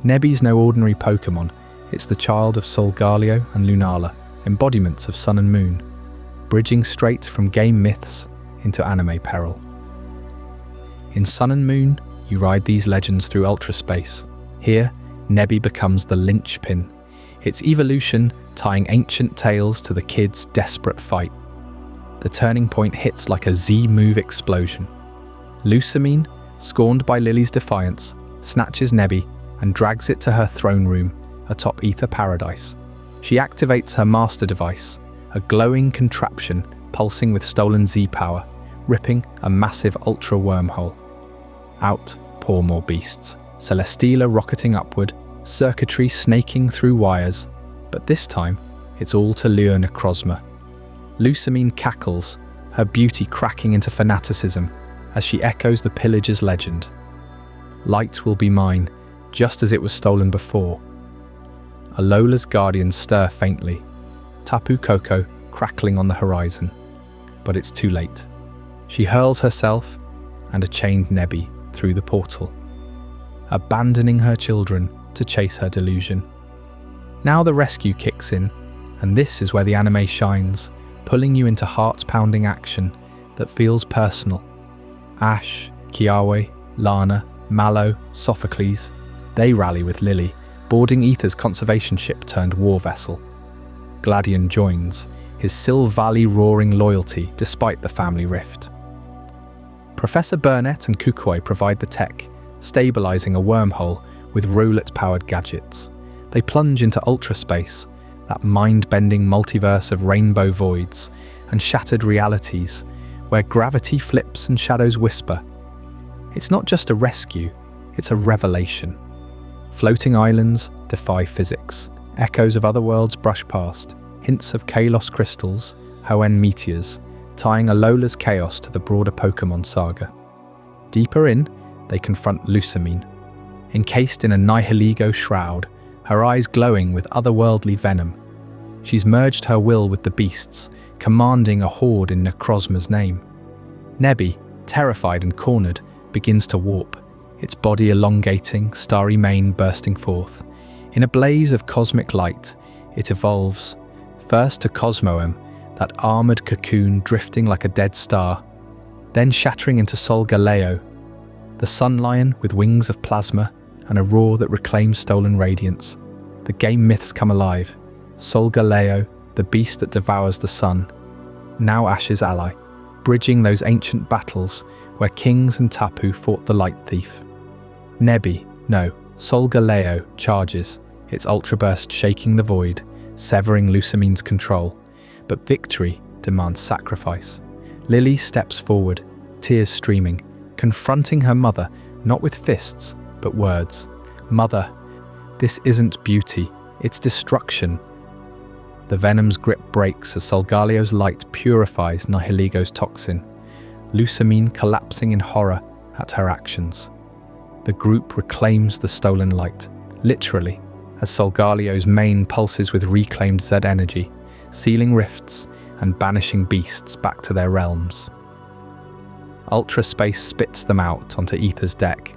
S1: Nebby's no ordinary Pokémon. It's the child of Solgaleo and Lunala, embodiments of sun and moon, bridging straight from game myths into anime peril. In Sun and Moon, you ride these legends through ultraspace. Here, Nebby becomes the linchpin, its evolution tying ancient tales to the kids' desperate fight. The turning point hits like a Z-move explosion. Lusamine, scorned by Lily's defiance, snatches Nebby and drags it to her throne room atop Aether Paradise. She activates her master device, a glowing contraption pulsing with stolen Z-power, ripping a massive ultra wormhole. Out pour more beasts, Celesteela rocketing upward, circuitry snaking through wires, but this time it's all to lure Necrozma. Lusamine cackles, her beauty cracking into fanaticism as she echoes the pillager's legend. Light will be mine, just as it was stolen before. Alola's guardians stir faintly, Tapu Koko crackling on the horizon. But it's too late. She hurls herself and a chained Nebby through the portal, abandoning her children to chase her delusion. Now the rescue kicks in, and this is where the anime shines, pulling you into heart-pounding action that feels personal. Ash, Kiawe, Lana, Mallow, Sophocles, they rally with Lily, boarding Aether's conservation ship turned war vessel. Gladion joins, his Sil Valley roaring loyalty despite the family rift. Professor Burnett and Kukui provide the tech, stabilizing a wormhole with roulette-powered gadgets. They plunge into ultraspace, that mind-bending multiverse of rainbow voids and shattered realities, where gravity flips and shadows whisper. It's not just a rescue, it's a revelation. Floating islands defy physics, echoes of other worlds brush past, hints of Kalos crystals, Hoenn meteors, tying Alola's chaos to the broader Pokémon saga. Deeper in, they confront Lusamine. Encased in a Nihilego shroud, her eyes glowing with otherworldly venom. She's merged her will with the beasts, commanding a horde in Necrozma's name. Nebby, terrified and cornered, begins to warp, its body elongating, starry mane bursting forth. In a blaze of cosmic light, it evolves, first to Cosmoem, that armoured cocoon drifting like a dead star, then shattering into Solgaleo, the sun lion with wings of plasma and a roar that reclaims stolen radiance. The game myths come alive. Solgaleo, the beast that devours the sun, now Ash's ally, bridging those ancient battles where kings and Tapu fought the light thief. Solgaleo charges, its ultra burst shaking the void, severing Lusamine's control. But victory demands sacrifice. Lily steps forward, tears streaming, confronting her mother, not with fists, but words. "Mother, this isn't beauty, it's destruction." The venom's grip breaks as Solgaleo's light purifies Nihilego's toxin, Lusamine collapsing in horror at her actions. The group reclaims the stolen light, literally, as Solgaleo's mane pulses with reclaimed Z energy, sealing rifts and banishing beasts back to their realms. Ultraspace spits them out onto Aether's deck,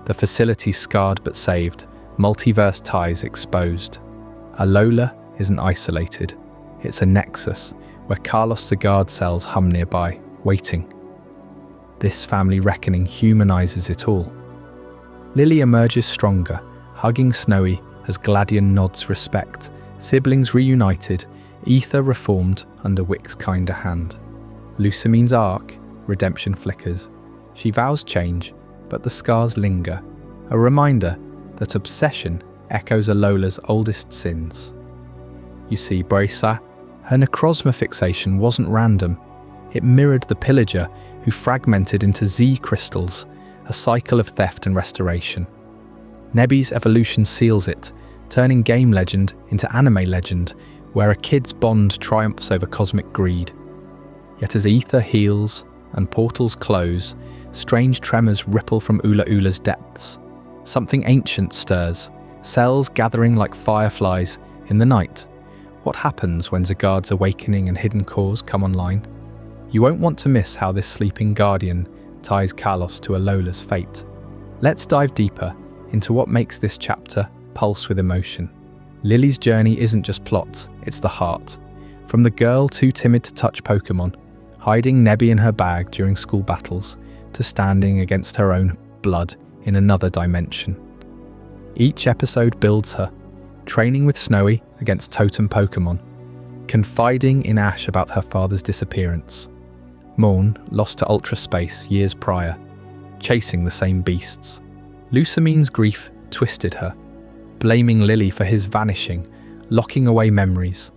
S1: the facility scarred but saved, multiverse ties exposed. Alola isn't isolated. It's a nexus where Carlos the guard cells hum nearby, waiting. This family reckoning humanizes it all. Lily emerges stronger, hugging Snowy as Gladion nods respect. Siblings reunited, Ether reformed under Wick's kinder hand. Lucamine's arc, redemption flickers. She vows change, but the scars linger, a reminder that obsession echoes Alola's oldest sins. You see, Brisa, her necrozma fixation wasn't random. It mirrored the pillager who fragmented into Z crystals, a cycle of theft and restoration. Nebby's evolution seals it, turning game legend into anime legend, where a kid's bond triumphs over cosmic greed. Yet as Ether heals and portals close, strange tremors ripple from Ula Ula's depths. Something ancient stirs, cells gathering like fireflies in the night. What happens when Zygarde's awakening and hidden cores come online? You won't want to miss how this sleeping guardian ties Kalos to Alola's fate. Let's dive deeper into what makes this chapter pulse with emotion. Lily's journey isn't just plot, it's the heart. From the girl too timid to touch Pokémon, hiding Nebby in her bag during school battles, to standing against her own blood in another dimension. Each episode builds her, training with Snowy against totem Pokémon, confiding in Ash about her father's disappearance. Morn lost to Ultra Space years prior, chasing the same beasts. Lucamine's grief twisted her, blaming Lily for his vanishing, locking away memories.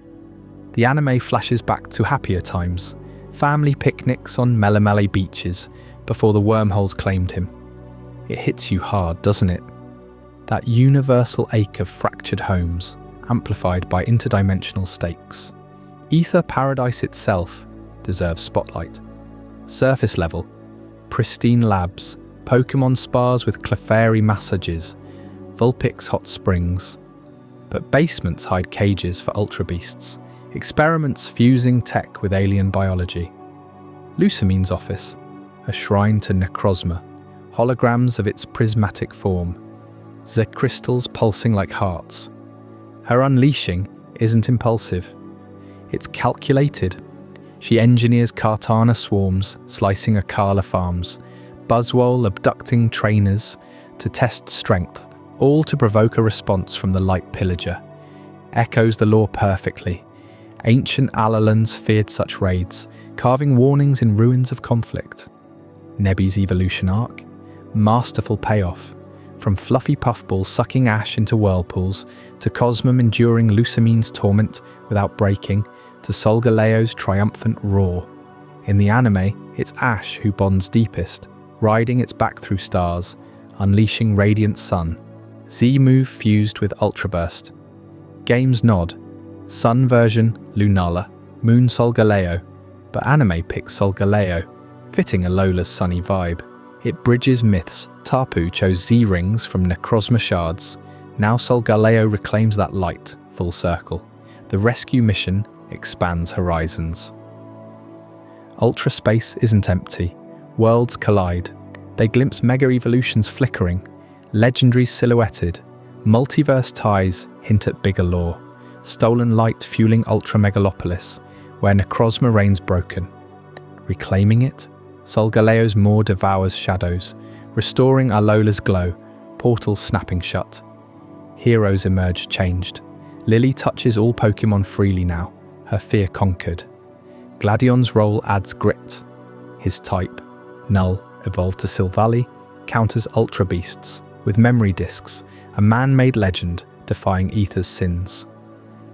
S1: The anime flashes back to happier times, family picnics on Melamele beaches before the wormholes claimed him. It hits you hard, doesn't it? That universal ache of fractured homes, amplified by interdimensional stakes. Ether Paradise itself deserves spotlight. Surface level, pristine labs, Pokémon spas with Clefairy massages, Vulpix hot springs. But basements hide cages for Ultra Beasts, experiments fusing tech with alien biology. Lucamine's office, a shrine to necrozma, holograms of its prismatic form, Z crystals pulsing like hearts. Her unleashing isn't impulsive, it's calculated. She engineers Kartana swarms, slicing Akala farms, Buzzwole abducting trainers to test strength, all to provoke a response from the light pillager. Echoes the lore perfectly. Ancient Alolans feared such raids, carving warnings in ruins of conflict. Nebby's evolution arc, masterful payoff. From fluffy puffballs sucking Ash into whirlpools, to Cosmom enduring Lucamine's torment without breaking, to Solgaleo's triumphant roar. In the anime, it's Ash who bonds deepest, riding its back through stars, unleashing Radiant Sun. Z-move fused with Ultra Burst. Games nod. Sun version, Lunala, Moon Solgaleo, but anime picks Solgaleo, fitting Alola's sunny vibe. It bridges myths. Tapu chose Z-rings from necrozma shards. Now Solgaleo reclaims that light, full circle. The rescue mission expands horizons. Ultra Space isn't empty. Worlds collide. They glimpse Mega Evolutions flickering, legendaries silhouetted, multiverse ties hint at bigger lore. Stolen light fueling Ultra Megalopolis, where necrozma reigns broken. Reclaiming it, Solgaleo's maw devours shadows, restoring Alola's glow, portals snapping shut. Heroes emerge changed. Lily touches all Pokémon freely now, her fear conquered. Gladion's role adds grit. His type, Null, evolved to Silvally, counters Ultra Beasts, with memory discs, a man-made legend defying Ether's sins.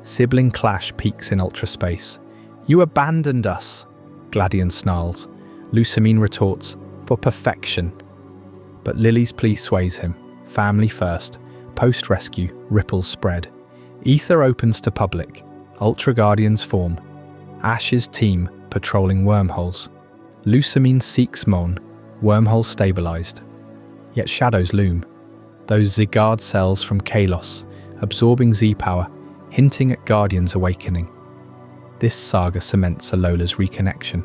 S1: Sibling clash peaks in Ultra Space. "You abandoned us," Gladion snarls. Lucamine retorts, "For perfection." But Lily's plea sways him. Family first. Post-rescue, ripples spread. Ether opens to public. Ultra Guardians form. Ash's team patrolling wormholes. Lucamine seeks Mon, wormhole stabilized. Yet shadows loom. Those Zygarde cells from Kalos, absorbing Z-power, hinting at Guardian's awakening. This saga cements Alola's reconnection.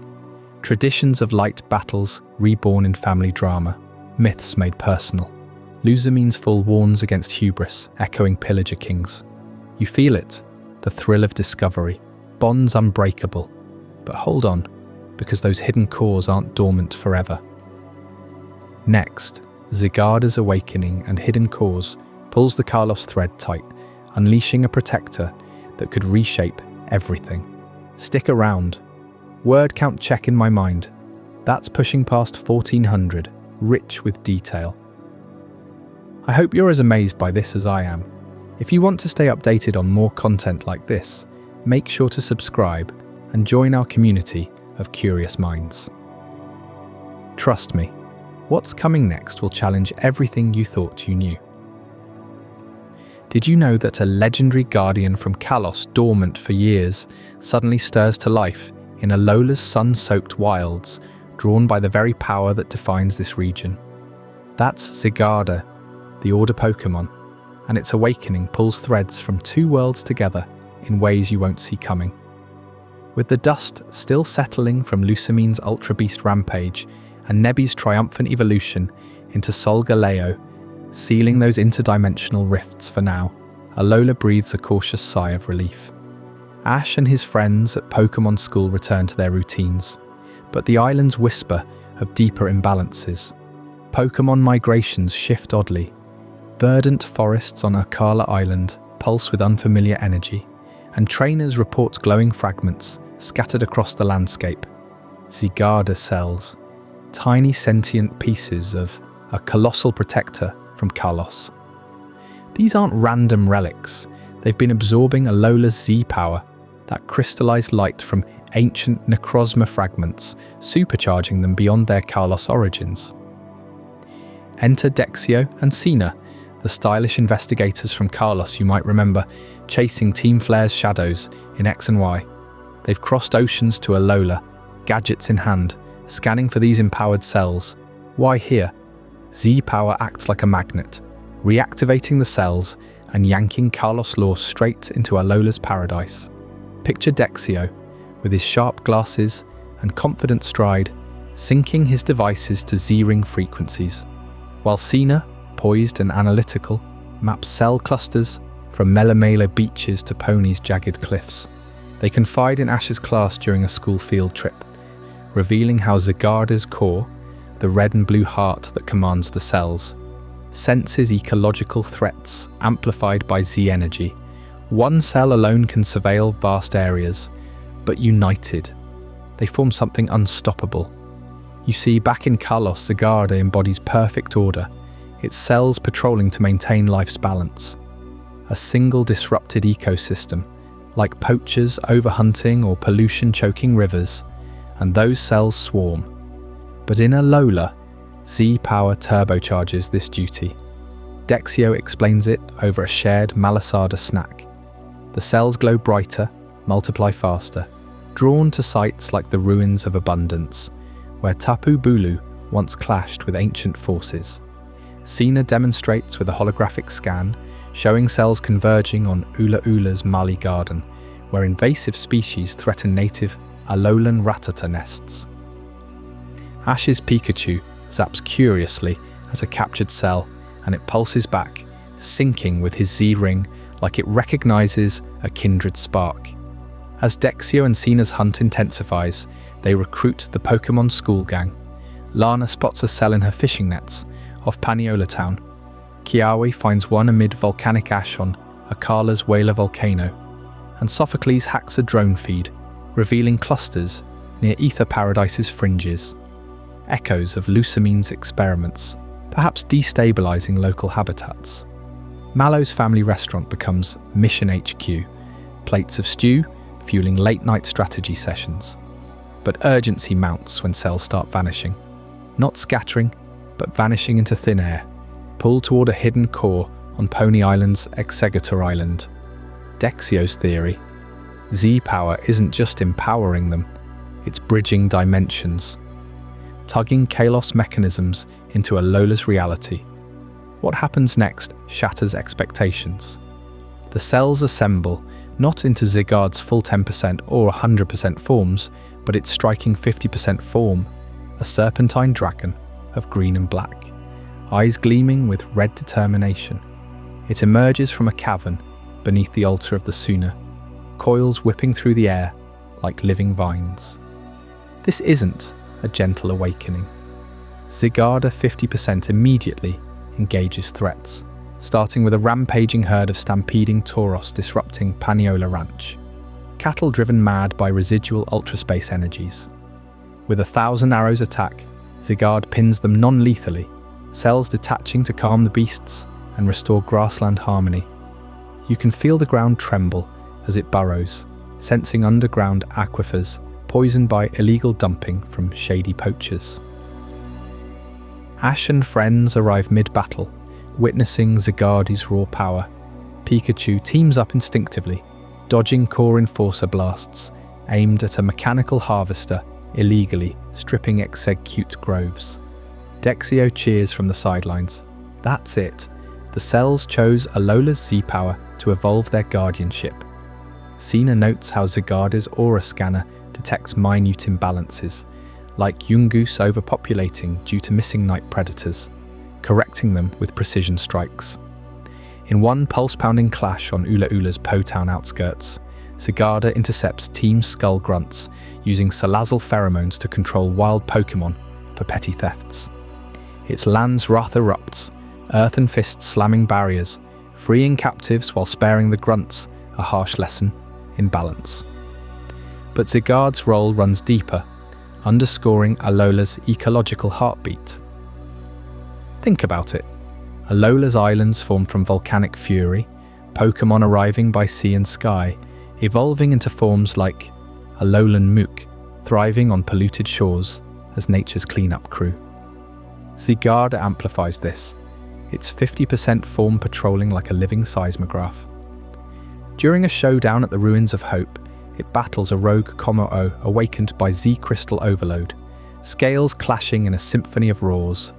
S1: Traditions of light battles reborn in family drama, myths made personal. Lucamine's fall warns against hubris, echoing Pillager Kings. You feel it, the thrill of discovery. bonds unbreakable. But hold on, because those hidden cores aren't dormant forever. Next, Zygarde's awakening and hidden cores pulls the Kalos thread tight, unleashing a protector that could reshape everything. Stick around. Word count check in my mind. That's pushing past 1400, rich with detail. I hope you're as amazed by this as I am. If you want to stay updated on more content like this, make sure to subscribe and join our community of curious minds. Trust me, what's coming next will challenge everything you thought you knew. Did you know that a legendary guardian from Kalos, dormant for years, suddenly stirs to life in Alola's sun-soaked wilds, drawn by the very power that defines this region? That's Zygarde, the Order Pokémon, and its awakening pulls threads from two worlds together in ways you won't see coming. With the dust still settling from Lucamine's Ultra Beast rampage and Nebby's triumphant evolution into Solgaleo, sealing those interdimensional rifts for now, Alola breathes a cautious sigh of relief. Ash and his friends at Pokémon School return to their routines, but the islands whisper of deeper imbalances. Pokémon migrations shift oddly. Verdant forests on Akala Island pulse with unfamiliar energy, and trainers report glowing fragments scattered across the landscape. Zygarde cells, tiny sentient pieces of a colossal protector from Kalos. These aren't random relics. They've been absorbing Alola's Z-power, that crystallized light from ancient Necrozma fragments, supercharging them beyond their Kalos origins. Enter Dexio and Sina, the stylish investigators from Kalos you might remember, chasing Team Flare's shadows in X and Y. They've crossed oceans to Alola, gadgets in hand, scanning for these empowered cells. Why here? Z-power acts like a magnet, reactivating the cells and yanking Kalos lore straight into Alola's paradise. Picture Dexio, with his sharp glasses and confident stride, syncing his devices to Z-ring frequencies, while Sina, poised and analytical, maps cell clusters from Melamela beaches to Pony's jagged cliffs. They confide in Ash's class during a school field trip, revealing how Zygarde's core, the red and blue heart that commands the cells, senses ecological threats amplified by Z-energy. One cell alone can surveil vast areas, but united, they form something unstoppable. You see, back in Kalos, Zygarde embodies perfect order, its cells patrolling to maintain life's balance. A single disrupted ecosystem, like poachers overhunting or pollution-choking rivers, and those cells swarm. But in Alola, Z-power turbocharges this duty. Dexio explains it over a shared Malasada snack. The cells glow brighter, multiply faster, drawn to sites like the ruins of abundance, where Tapu Bulu once clashed with ancient forces. Sina demonstrates with a holographic scan, showing cells converging on Ula Ula's Mali Garden, where invasive species threaten native Alolan Rattata nests. Ash's Pikachu zaps curiously as a captured cell, and it pulses back, syncing with his Z-ring like it recognizes a kindred spark. As Dexio and Sina's hunt intensifies, they recruit the Pokémon school gang. Lana spots a cell in her fishing nets off Paniola Town. Kiawe finds one amid volcanic ash on Akala's Whaler volcano, and Sophocles hacks a drone feed, revealing clusters near Ether Paradise's fringes. Echoes of Lucamine's experiments, perhaps destabilizing local habitats. Mallow's family restaurant becomes Mission HQ, plates of stew fueling late-night strategy sessions. But urgency mounts when cells start vanishing. Not scattering, but vanishing into thin air, pulled toward a hidden core on Pony Island's Executor Island. Dexio's theory: Z-power isn't just empowering them, it's bridging dimensions, tugging Kalos mechanisms into Alola's reality. What happens next shatters expectations. The cells assemble, not into Zygarde's full 10% or 100% forms, but its striking 50% form, a serpentine dragon of green and black, eyes gleaming with red determination. It emerges from a cavern beneath the altar of the Suna, coils whipping through the air like living vines. This isn't a gentle awakening. Zygarde 50% immediately engages threats, starting with a rampaging herd of stampeding Tauros disrupting Paniola Ranch. Cattle driven mad by residual ultraspace energies. With 1,000 arrows attack, Zygarde pins them non-lethally, cells detaching to calm the beasts and restore grassland harmony. You can feel the ground tremble as it burrows, sensing underground aquifers poisoned by illegal dumping from shady poachers. Ash and friends arrive mid-battle, witnessing Zygarde's raw power. Pikachu teams up instinctively, dodging core enforcer blasts aimed at a mechanical harvester illegally stripping execute groves. Dexio cheers from the sidelines. That's it. The cells chose Alola's Z-Power to evolve their guardianship. Sina notes how Zygarde's aura scanner detects minute imbalances, like Yungoos overpopulating due to missing night predators, correcting them with precision strikes. In one pulse-pounding clash on Ula Ula's Po Town outskirts, Zygarde intercepts Team Skull grunts using salazzle pheromones to control wild Pokémon for petty thefts. Its land's wrath erupts, earthen fists slamming barriers, freeing captives while sparing the grunts a harsh lesson in balance. But Zygarde's role runs deeper, underscoring Alola's ecological heartbeat. Think about it. Alola's islands formed from volcanic fury, Pokémon arriving by sea and sky, evolving into forms like Alolan Mook, thriving on polluted shores as nature's cleanup crew. Zygarde amplifies this, its 50% form patrolling like a living seismograph. During a showdown at the Ruins of Hope, it battles a rogue Kommo-o awakened by Z-crystal overload, scales clashing in a symphony of roars.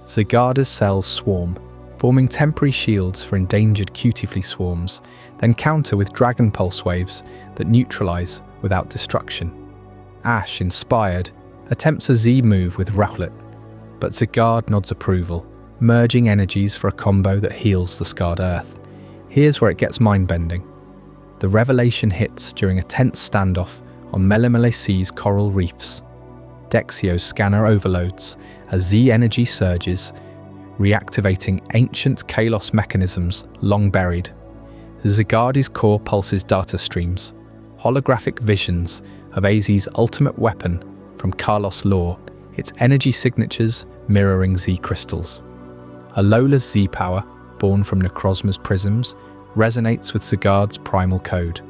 S1: Zygarde's cells swarm, forming temporary shields for endangered Cutiefly swarms, then counter with Dragon Pulse waves that neutralize without destruction. Ash, inspired, attempts a Z move with Rowlet, but Zygarde nods approval, merging energies for a combo that heals the scarred Earth. Here's where it gets mind-bending. The revelation hits during a tense standoff on Melemele Sea's coral reefs. Dexio's scanner overloads as Z energy surges, reactivating ancient Kalos mechanisms long buried. Zygarde's core pulses data streams, holographic visions of AZ's ultimate weapon from Kalos lore, its energy signatures mirroring Z-crystals. Alola's Z-Power, born from Necrozma's prisms, resonates with Zygarde's primal code,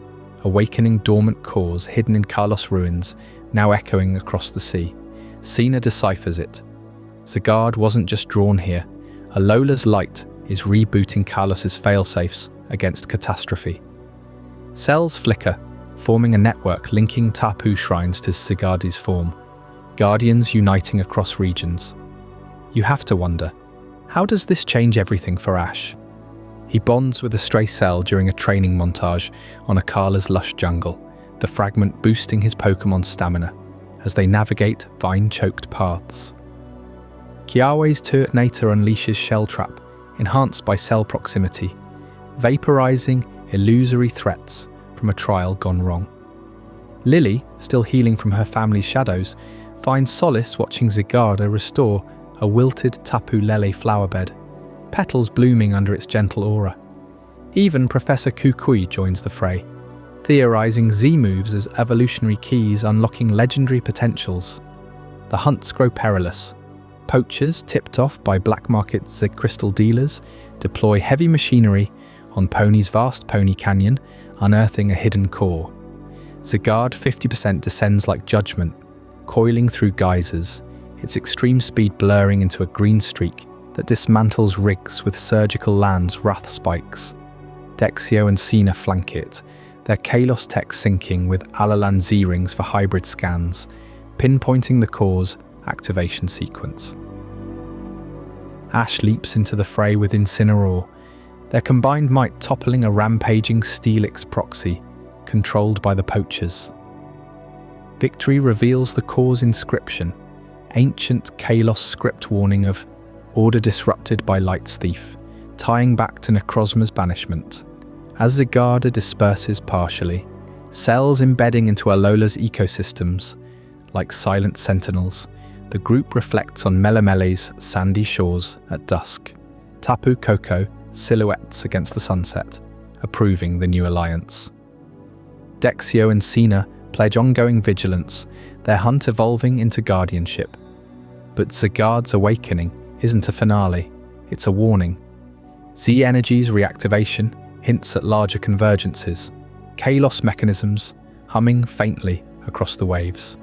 S1: awakening dormant cores hidden in Kalos ruins, now echoing across the sea. Sina deciphers it. Zygarde wasn't just drawn here. Alola's light is rebooting Kalos's failsafes against catastrophe. Cells flicker, forming a network linking Tapu shrines to Zygarde's form, guardians uniting across regions. You have to wonder, how does this change everything for Ash? He bonds with a stray cell during a training montage on Akala's lush jungle, the fragment boosting his Pokémon's stamina as they navigate vine-choked paths. Kiawe's Turtonator unleashes Shell Trap, enhanced by cell proximity, vaporizing illusory threats from a trial gone wrong. Lily, still healing from her family's shadows, finds solace watching Zygarde restore a wilted Tapu Lele flowerbed, petals blooming under its gentle aura. Even Professor Kukui joins the fray, theorizing Z-moves as evolutionary keys unlocking legendary potentials. The hunts grow perilous. Poachers, tipped off by black market Z-crystal dealers, deploy heavy machinery on Pony's vast Pony Canyon, unearthing a hidden core. Zygarde 50% descends like judgment, coiling through geysers, its extreme speed blurring into a green streak that dismantles rigs with surgical land's wrath spikes. Dexio and Sina flank it, their Kalos tech syncing with Alolan Z-rings for hybrid scans, pinpointing the core's activation sequence. Ash leaps into the fray with Incineroar, their combined might toppling a rampaging Steelix proxy, controlled by the poachers. Victory reveals the core's inscription, ancient Kalos script warning of order disrupted by Light's Thief, tying back to Necrozma's banishment. As Zygarde disperses partially, cells embedding into Alola's ecosystems. Like silent sentinels, the group reflects on Melemele's sandy shores at dusk. Tapu Koko silhouettes against the sunset, approving the new alliance. Dexio and Sina pledge ongoing vigilance, their hunt evolving into guardianship. But Zygarde's awakening isn't a finale, it's a warning. Z-Energy's reactivation hints at larger convergences, Kalos mechanisms humming faintly across the waves.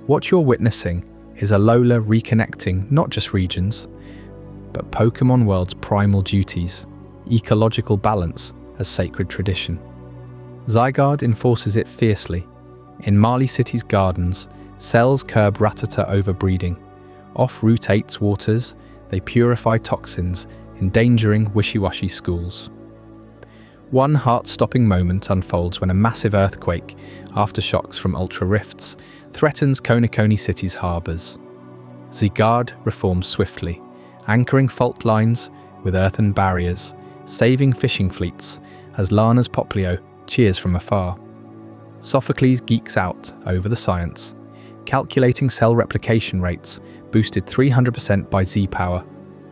S1: What you're witnessing is Alola reconnecting not just regions, but Pokémon World's primal duties, ecological balance as sacred tradition. Zygarde enforces it fiercely. In Mali City's gardens, cells curb Rattata overbreeding. Off Route 8's waters, they purify toxins, endangering wishy-washy schools. One heart-stopping moment unfolds when a massive earthquake, aftershocks from ultra rifts, threatens Konekone City's harbours. Zygarde reforms swiftly, anchoring fault lines with earthen barriers, saving fishing fleets as Lana's Poplio cheers from afar. Sophocles geeks out over the science, calculating cell replication rates boosted 300% by Z-Power,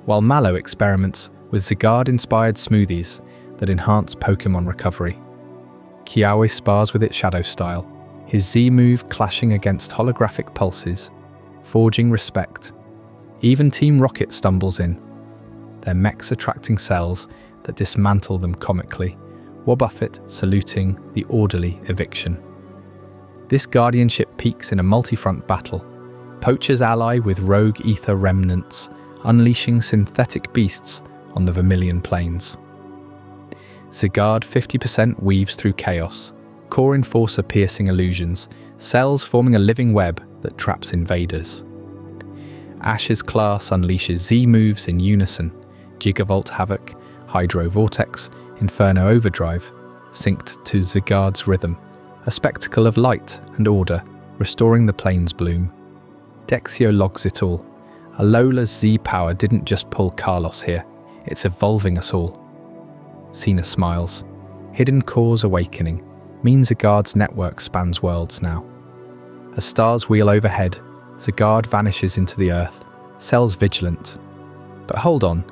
S1: while Mallow experiments with Zygarde-inspired smoothies that enhance Pokémon recovery. Kiawe spars with its shadow style, his Z-move clashing against holographic pulses, forging respect. Even Team Rocket stumbles in, their mechs attracting cells that dismantle them comically, Wobbuffet saluting the orderly eviction. This guardianship peaks in a multi-front battle, poachers ally with rogue ether remnants, unleashing synthetic beasts on the Vermilion Plains. Zygarde 50% weaves through chaos, core enforcer piercing illusions, cells forming a living web that traps invaders. Ash's class unleashes Z-moves in unison, Gigavolt Havoc, Hydro Vortex, Inferno Overdrive, synced to Zygarde's rhythm, a spectacle of light and order, restoring the plains bloom. Dexio logs it all. Alola's Z-power didn't just pull Kalos here, it's evolving us all. Sina smiles. Hidden cores awakening, means Zygarde's network spans worlds now. As stars wheel overhead, Zygarde vanishes into the earth, cells vigilant. But hold on,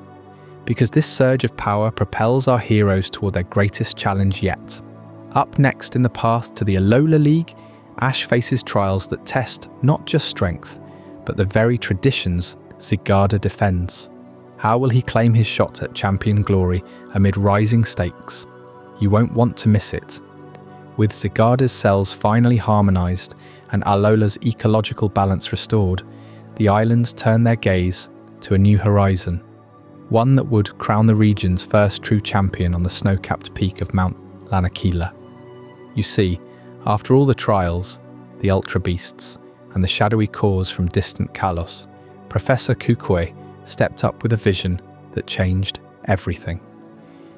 S1: because this surge of power propels our heroes toward their greatest challenge yet. Up next in the path to the Alola League, Ash faces trials that test not just strength, but the very traditions Zygarde defends. How will he claim his shot at champion glory amid rising stakes? You won't want to miss it. With Zygarde's cells finally harmonized and Alola's ecological balance restored, the islands turn their gaze to a new horizon, one that would crown the region's first true champion on the snow-capped peak of Mount Lanakila. You see, after all the trials, the Ultra Beasts, and the shadowy cores from distant Kalos, Professor Kukue stepped up with a vision that changed everything.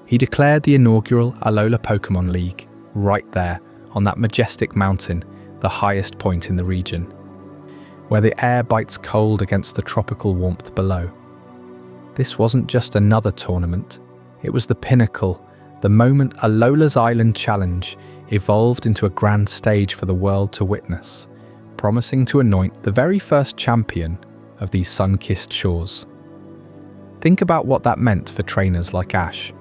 S1: He declared the inaugural Alola Pokémon League right there on that majestic mountain, the highest point in the region, where the air bites cold against the tropical warmth below. This wasn't just another tournament, it was the pinnacle, the moment Alola's Island Challenge evolved into a grand stage for the world to witness, promising to anoint the very first champion of these sun-kissed shores. Think about what that meant for trainers like Ash.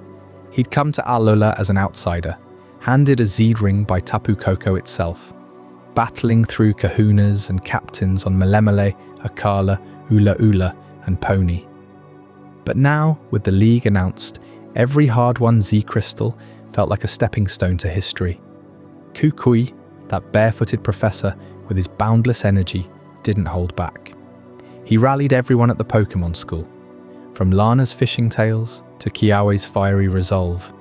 S1: He'd come to Alola as an outsider, handed a Z-ring by Tapu Koko itself, battling through kahunas and captains on Melemele, Akala, Ula Ula, and Pony. But now, with the league announced, every hard-won Z-crystal felt like a stepping stone to history. Kukui, that barefooted professor with his boundless energy, didn't hold back. He rallied everyone at the Pokémon school, from Lana's fishing tales to Kiawe's fiery resolve,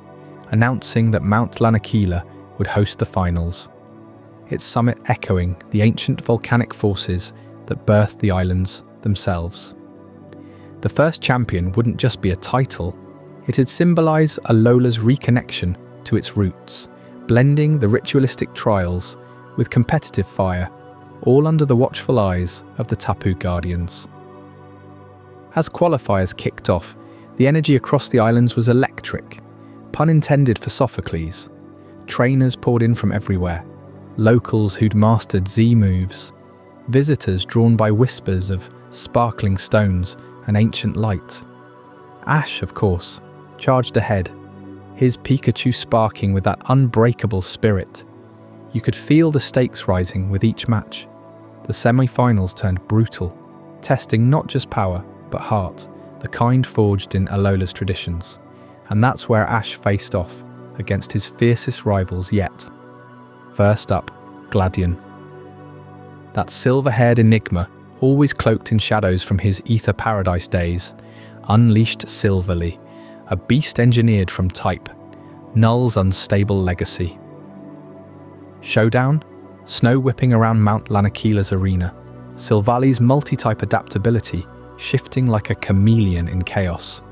S1: announcing that Mount Lanakila would host the finals, its summit echoing the ancient volcanic forces that birthed the islands themselves. The first champion wouldn't just be a title, it'd symbolise Alola's reconnection to its roots, blending the ritualistic trials with competitive fire, all under the watchful eyes of the Tapu Guardians. As qualifiers kicked off, the energy across the islands was electric, pun intended for Sophocles. Trainers poured in from everywhere, locals who'd mastered Z moves, visitors drawn by whispers of sparkling stones and ancient light. Ash, of course, charged ahead, his Pikachu sparking with that unbreakable spirit. You could feel the stakes rising with each match. The semi-finals turned brutal, testing not just power, but heart, the kind forged in Alola's traditions. And that's where Ash faced off against his fiercest rivals yet. First up, Gladion. That silver-haired enigma, always cloaked in shadows from his Ether Paradise days, unleashed Silverly, a beast engineered from type, Null's unstable legacy. Showdown? Snow whipping around Mount Lanakeela's arena, Silvali's multi-type adaptability shifting like a chameleon in chaos.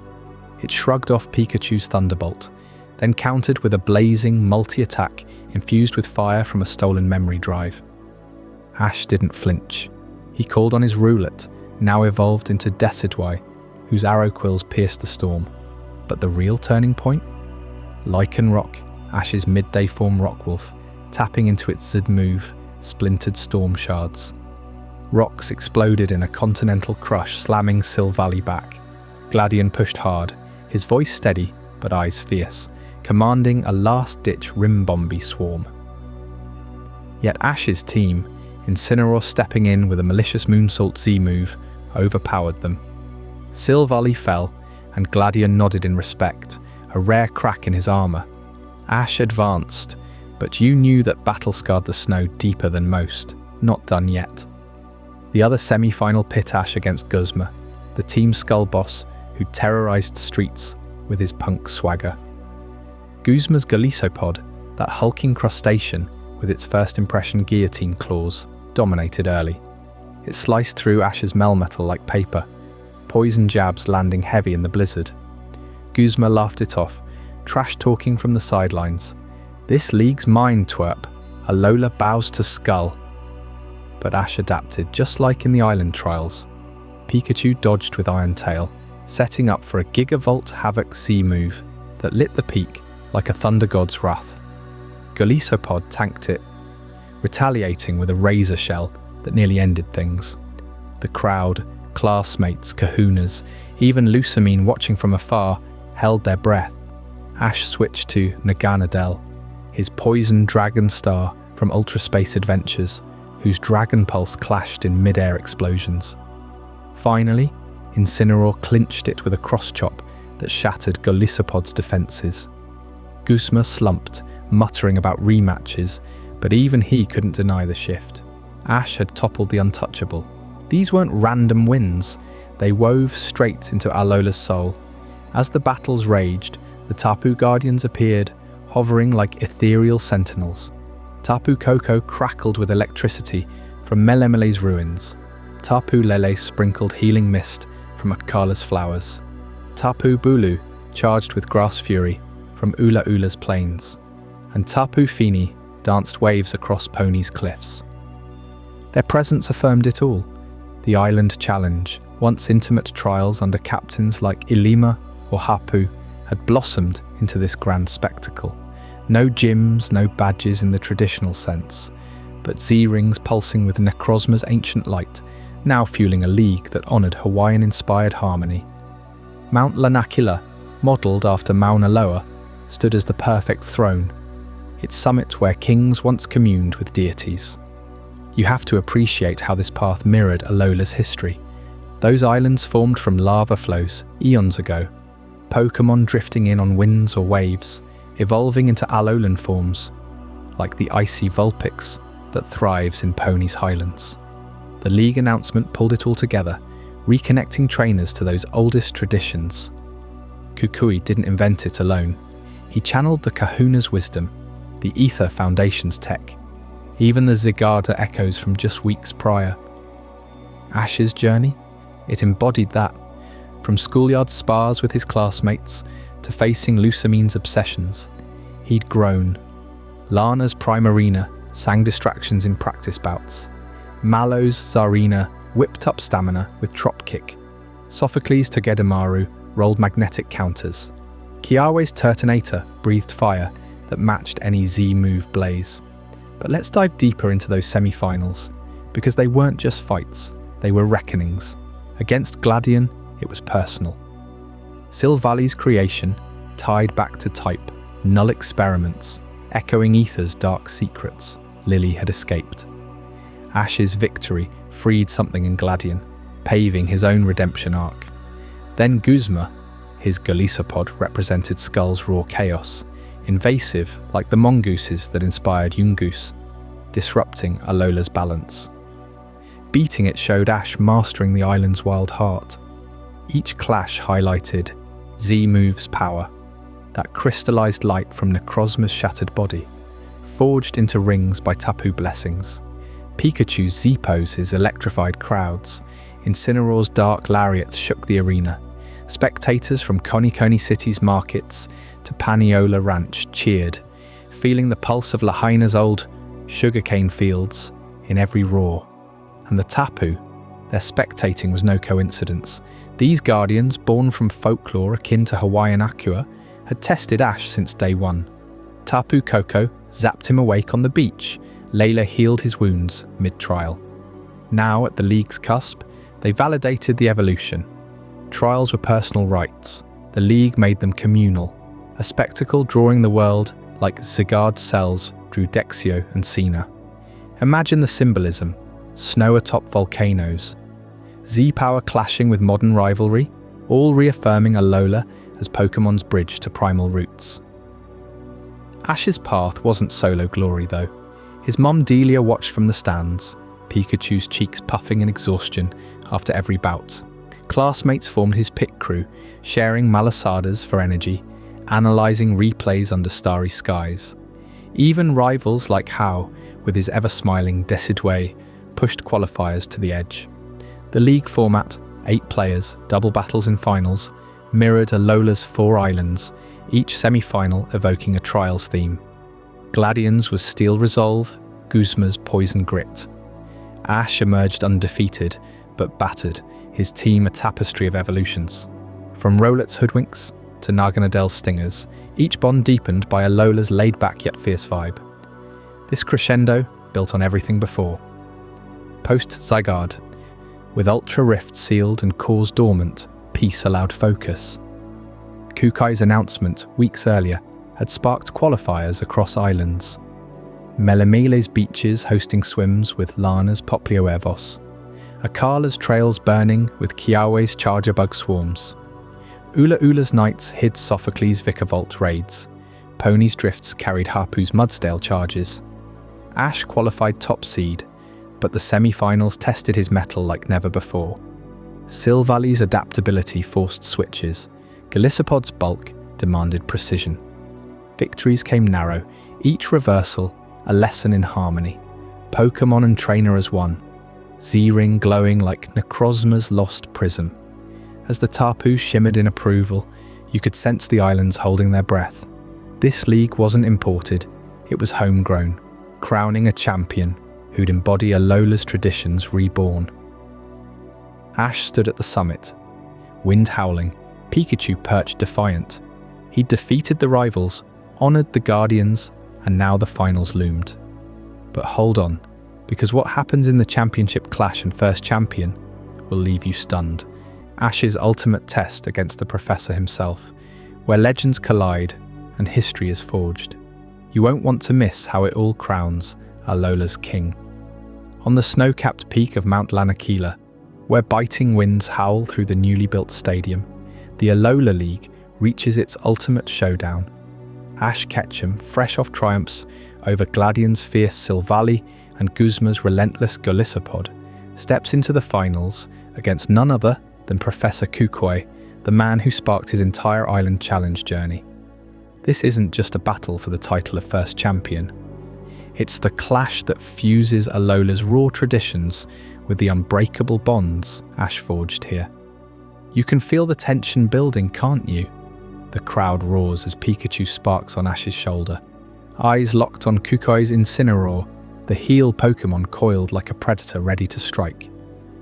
S1: It shrugged off Pikachu's Thunderbolt, then countered with a blazing multi-attack infused with fire from a stolen memory drive. Ash didn't flinch. He called on his Roulette, now evolved into Decidueye, whose arrow quills pierced the storm. But the real turning point? Lycan Rock, Ash's midday form Rockwolf, tapping into its Zed move, splintered storm shards. Rocks exploded in a continental crush, slamming Silvally back. Gladion pushed hard, his voice steady, but eyes fierce, commanding a last-ditch Rimbombi swarm. Yet Ash's team, Incineroar stepping in with a malicious Moonsault Z move, overpowered them. Silvally fell, and Gladion nodded in respect, a rare crack in his armor. Ash advanced, but you knew that battle scarred the snow deeper than most. Not done yet. The other semi-final pit Ash against Guzma, the Team Skull boss who terrorized streets with his punk swagger. Guzma's Golisopod, that hulking crustacean with its first impression guillotine claws, dominated early. It sliced through Ash's Melmetal like paper, poison jabs landing heavy in the blizzard. Guzma laughed it off, trash-talking from the sidelines. "This league's mine, twerp. Alola bows to Skull." But Ash adapted, just like in the Island Trials. Pikachu dodged with Iron Tail, setting up for a Gigavolt Havoc Z move that lit the peak like a Thunder God's wrath. Golisopod tanked it, retaliating with a Razor Shell that nearly ended things. The crowd, classmates, kahunas, even Lusamine watching from afar, held their breath. Ash switched to Naganadel, his poison Dragon Star from Ultra Space Adventures, whose Dragon Pulse clashed in mid-air explosions. Finally, Incineroar clinched it with a cross-chop that shattered Golisopod's defenses. Guzma slumped, muttering about rematches, but even he couldn't deny the shift. Ash had toppled the untouchable. These weren't random wins, they wove straight into Alola's soul. As the battles raged, the Tapu Guardians appeared, hovering like ethereal sentinels. Tapu Koko crackled with electricity from Melemele's ruins. Tapu Lele sprinkled healing mist from Akala's flowers. Tapu Bulu charged with grass fury from Ula Ula's plains. And Tapu Fini danced waves across Pony's cliffs. Their presence affirmed it all. The Island Challenge, once intimate trials under captains like Ilima or Hapu, had blossomed into this grand spectacle. No gyms, no badges in the traditional sense, but Z-rings pulsing with Necrozma's ancient light, now fueling a league that honoured Hawaiian-inspired harmony. Mount Lanakila, modelled after Mauna Loa, stood as the perfect throne, its summit where kings once communed with deities. You have to appreciate how this path mirrored Alola's history. Those islands formed from lava flows eons ago, Pokémon drifting in on winds or waves, evolving into Alolan forms, like the icy Vulpix that thrives in Pony's highlands. The league announcement pulled it all together, reconnecting trainers to those oldest traditions. Kukui didn't invent it alone. He channeled the Kahuna's wisdom, the Ether Foundation's tech, even the Zygarde echoes from just weeks prior. Ash's journey? It embodied that, from schoolyard spars with his classmates to facing Lusamine's obsessions. He'd grown. Lana's Primarina sang distractions in practice bouts. Mallow's Zarina whipped up stamina with Trop Kick. Sophocles' Togedemaru rolled magnetic counters. Kiawe's Turtonator breathed fire, that matched any Z-move blaze. But let's dive deeper into those semi-finals, because they weren't just fights, they were reckonings. Against Gladion, it was personal. Silvali's creation, tied back to type, null experiments, echoing Aether's dark secrets, Lily had escaped. Ash's victory freed something in Gladion, paving his own redemption arc. Then Guzma, his Golisopod represented Skull's raw chaos, invasive like the mongooses that inspired Yungoos, disrupting Alola's balance. Beating it showed Ash mastering the island's wild heart. Each clash highlighted Z-move's power, that crystallized light from Necrozma's shattered body, forged into rings by Tapu blessings. Pikachu's Z-poses electrified crowds. Incineroar's dark lariats shook the arena. Spectators from Konikoni City's markets to Paniola Ranch cheered, feeling the pulse of Lahaina's old sugarcane fields in every roar. And the Tapu, their spectating was no coincidence. These guardians, born from folklore akin to Hawaiian Akua, had tested Ash since day one. Tapu Koko zapped him awake on the beach. Layla healed his wounds mid-trial. Now, at the league's cusp, they validated the evolution. Trials were personal rites. The league made them communal, a spectacle drawing the world like Zygarde's cells drew Dexio and Cena. Imagine the symbolism: snow atop volcanoes, Z-power clashing with modern rivalry, all reaffirming Alola as Pokemon's bridge to primal roots. Ash's path wasn't solo glory though. His mum Delia watched from the stands, Pikachu's cheeks puffing in exhaustion after every bout. Classmates formed his pit crew, sharing malasadas for energy, analysing replays under starry skies. Even rivals like Hao, with his ever-smiling Decidue, pushed qualifiers to the edge. The league format, 8 players, double battles in finals, mirrored Alola's 4 islands, each semi-final evoking a trials theme. Gladion's was Steel Resolve, Guzma's Poison Grit. Ash emerged undefeated, but battered, his team a tapestry of evolutions. From Rowlet's Hoodwinks to Narganadel's Stingers, each bond deepened by Alola's laid-back yet fierce vibe. This crescendo built on everything before. Post-Zygarde, with Ultra Rift sealed and cores dormant, peace allowed focus. Kukai's announcement, weeks earlier, had sparked qualifiers across islands. Melemele's beaches hosting swims with Lana's Poplioervos. Akala's trails burning with Kiawe's charger bug swarms. Ula Ula's nights hid Sophocles' Vicavolt raids. Pony's drifts carried Hapu's Mudsdale charges. Ash qualified top seed, but the semi-finals tested his mettle like never before. Silvali's adaptability forced switches. Golisopod's bulk demanded precision. Victories came narrow, each reversal a lesson in harmony. Pokémon and trainer as one, Z-ring glowing like Necrozma's lost prism. As the Tapu shimmered in approval, you could sense the islands holding their breath. This league wasn't imported, it was homegrown, crowning a champion who'd embody Alola's traditions reborn. Ash stood at the summit, wind howling, Pikachu perched defiant. He'd defeated the rivals, honoured the Guardians, and now the finals loomed. But hold on, because what happens in the championship clash and first champion will leave you stunned. Ash's ultimate test against the Professor himself, where legends collide and history is forged. You won't want to miss how it all crowns Alola's king. On the snow-capped peak of Mount Lanakila, where biting winds howl through the newly built stadium, the Alola League reaches its ultimate showdown. Ash Ketchum, fresh off triumphs over Gladion's fierce Silvally and Guzma's relentless Golisopod, steps into the finals against none other than Professor Kukui, the man who sparked his entire island challenge journey. This isn't just a battle for the title of first champion. It's the clash that fuses Alola's raw traditions with the unbreakable bonds Ash forged here. You can feel the tension building, can't you? The crowd roars as Pikachu sparks on Ash's shoulder. Eyes locked on Kukui's Incineroar, the heel Pokémon coiled like a predator ready to strike.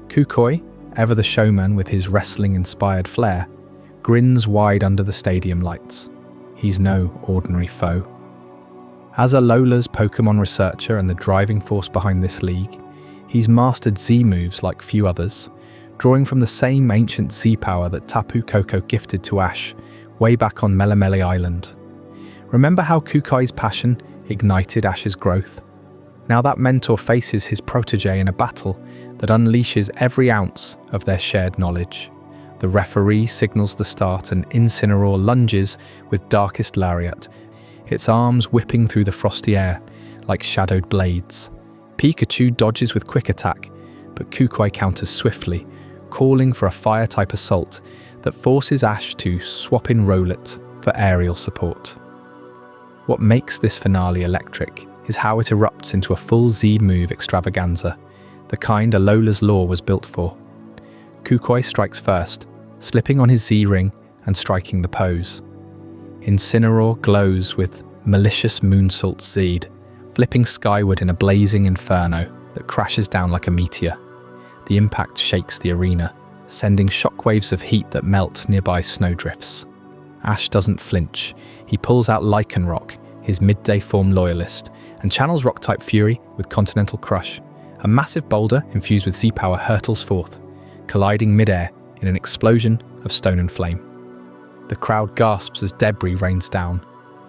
S1: Kukui, ever the showman with his wrestling-inspired flair, grins wide under the stadium lights. He's no ordinary foe. As Alola's Pokémon researcher and the driving force behind this league, he's mastered Z-moves like few others, drawing from the same ancient Z-power that Tapu Koko gifted to Ash way back on Melemele Island. Remember how Kukai's passion ignited Ash's growth? Now that mentor faces his protege in a battle that unleashes every ounce of their shared knowledge. The referee signals the start and Incineroar lunges with Darkest Lariat, its arms whipping through the frosty air like shadowed blades. Pikachu dodges with Quick Attack, but Kukai counters swiftly, calling for a Fire-type assault that forces Ash to swap in Rowlet for aerial support. What makes this finale electric is how it erupts into a full Z-move extravaganza, the kind Alola's lore was built for. Kukui strikes first, slipping on his Z-ring and striking the pose. Incineroar glows with malicious Moonsault Seed, flipping skyward in a blazing inferno that crashes down like a meteor. The impact shakes the arena, sending shockwaves of heat that melt nearby snowdrifts. Ash doesn't flinch. He pulls out Lycanroc, his midday form loyalist, and channels Rock-type Fury with Continental Crush. A massive boulder infused with Z-power hurtles forth, colliding mid-air in an explosion of stone and flame. The crowd gasps as debris rains down,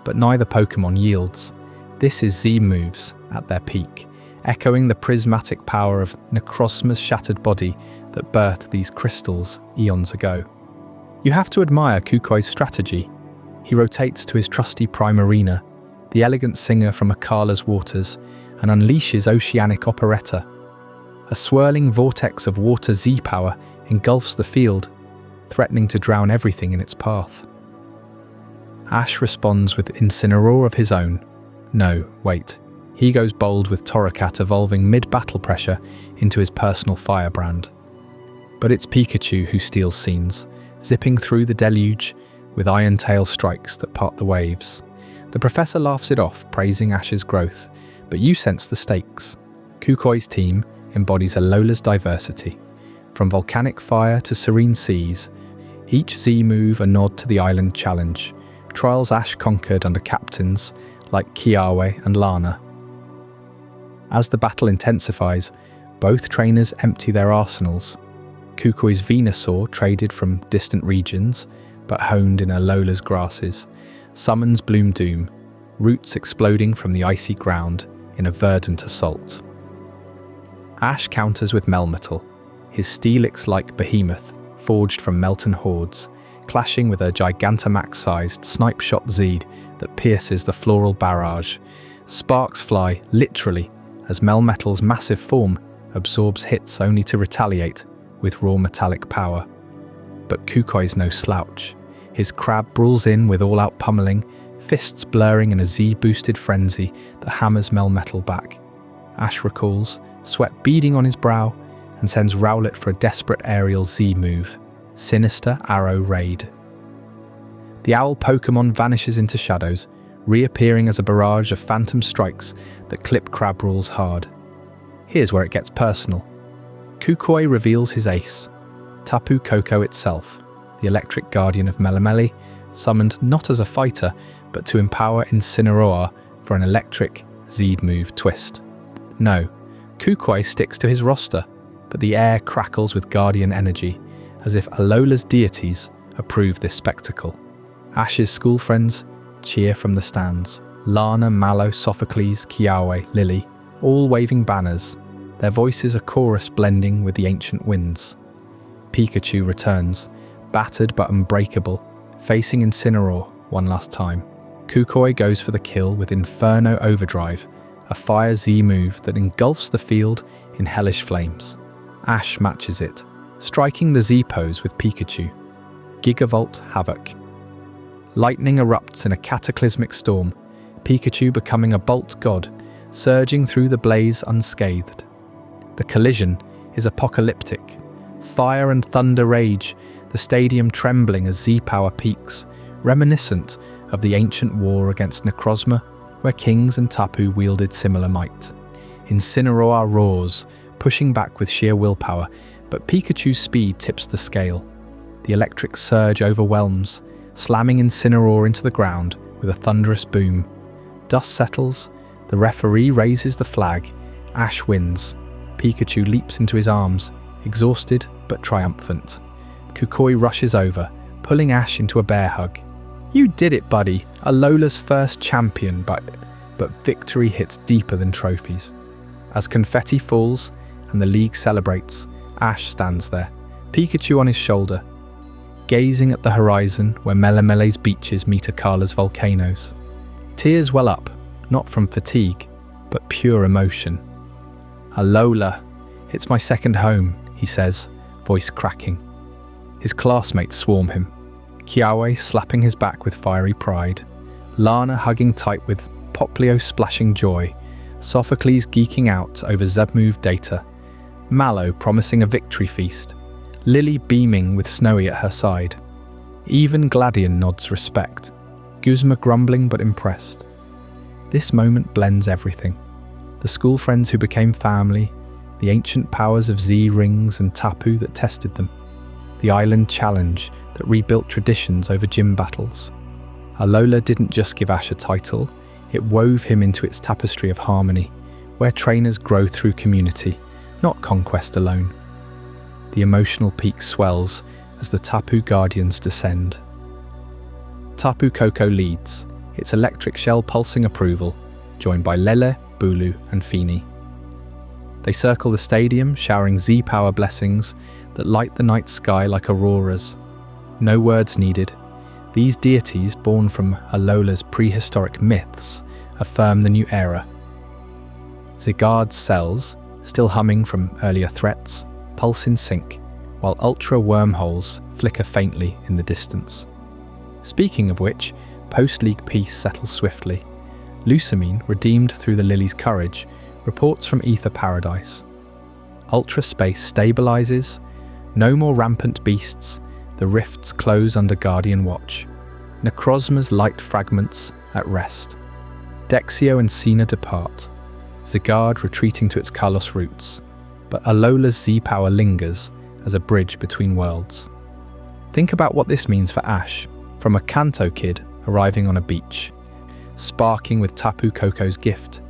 S1: but neither Pokémon yields. This is Z-moves at their peak, echoing the prismatic power of Necrozma's shattered body that birthed these crystals eons ago. You have to admire Kukai's strategy. He rotates to his trusty Primarina, the elegant singer from Akala's waters, and unleashes Oceanic Operetta. A swirling vortex of water Z-power engulfs the field, threatening to drown everything in its path. Ash responds with Incineroar of his own. No, wait. He goes bold with Torracat evolving mid-battle pressure into his personal firebrand. But it's Pikachu who steals scenes, zipping through the deluge with Iron Tail strikes that part the waves. The professor laughs it off, praising Ash's growth, but you sense the stakes. Kukai's team embodies Alola's diversity. From volcanic fire to serene seas, each Z-move a nod to the island challenge, trials Ash conquered under captains like Kiawe and Lana. As the battle intensifies, both trainers empty their arsenals. Kukai's Venusaur, traded from distant regions, but honed in Alola's grasses, summons Bloom Doom, roots exploding from the icy ground in a verdant assault. Ash counters with Melmetal, his Steelix-like behemoth, forged from Melton hordes, clashing with a Gigantamax-sized Snipe Shot Z that pierces the floral barrage. Sparks fly, literally, as Melmetal's massive form absorbs hits only to retaliate with raw metallic power. But Kukai's no slouch. His crab brawls in with all-out pummeling, fists blurring in a Z-boosted frenzy that hammers Melmetal back. Ash recalls, sweat beading on his brow, and sends Rowlet for a desperate aerial Z-move, Sinister Arrow Raid. The owl Pokémon vanishes into shadows, reappearing as a barrage of phantom strikes that clip Crabrawls hard. Here's where it gets personal. Kukui reveals his ace, Tapu Koko itself, the electric guardian of Melemele, summoned not as a fighter, but to empower Incineroar for an electric Z-move twist. No, Kukui sticks to his roster, but the air crackles with guardian energy, as if Alola's deities approve this spectacle. Ash's school friends cheer from the stands. Lana, Mallow, Sophocles, Kiawe, Lily, all waving banners, their voices a chorus blending with the ancient winds. Pikachu returns, battered but unbreakable, facing Incineroar one last time. Kukui goes for the kill with Inferno Overdrive, a fire Z move that engulfs the field in hellish flames. Ash matches it, striking the Z pose with Pikachu. Gigavolt Havoc. Lightning erupts in a cataclysmic storm, Pikachu becoming a bolt god, surging through the blaze unscathed. The collision is apocalyptic. Fire and thunder rage, the stadium trembling as Z-power peaks, reminiscent of the ancient war against Necrozma, where kings and Tapu wielded similar might. Incineroar roars, pushing back with sheer willpower, but Pikachu's speed tips the scale. The electric surge overwhelms, slamming Incineroar into the ground with a thunderous boom. Dust settles, the referee raises the flag, Ash wins. Pikachu leaps into his arms, exhausted but triumphant. Kukui rushes over, pulling Ash into a bear hug. "You did it, buddy, Alola's first champion, but victory hits deeper than trophies." As confetti falls and the league celebrates, Ash stands there, Pikachu on his shoulder, gazing at the horizon where Melemele's beaches meet Akala's volcanoes. Tears well up, not from fatigue, but pure emotion. "Alola, it's my second home," he says, voice cracking. His classmates swarm him, Kiawe slapping his back with fiery pride, Lana hugging tight with Poplio splashing joy, Sophocles geeking out over Zebmove data, Mallow promising a victory feast, Lily beaming with Snowy at her side. Even Gladion nods respect, Guzma grumbling but impressed. This moment blends everything. The school friends who became family, the ancient powers of Z-rings and Tapu that tested them, the island challenge that rebuilt traditions over gym battles. Alola didn't just give Ash a title, it wove him into its tapestry of harmony, where trainers grow through community, not conquest alone. The emotional peak swells as the Tapu Guardians descend. Tapu Koko leads, its electric shell pulsing approval, joined by Lele, Bulu and Fini. They circle the stadium, showering Z-Power blessings that light the night sky like auroras. No words needed. These deities, born from Alola's prehistoric myths, affirm the new era. Zygarde's cells, still humming from earlier threats, pulse in sync, while ultra wormholes flicker faintly in the distance. Speaking of which, post-league peace settles swiftly. Lusamine, redeemed through the Lily's courage, reports from Ether Paradise. Ultra space stabilizes, no more rampant beasts, the rifts close under Guardian watch. Necrozma's light fragments at rest. Dexio and Cena depart, Zygarde retreating to its Kalos roots, but Alola's Z-Power lingers as a bridge between worlds. Think about what this means for Ash, from a Kanto kid arriving on a beach, sparking with Tapu Koko's gift,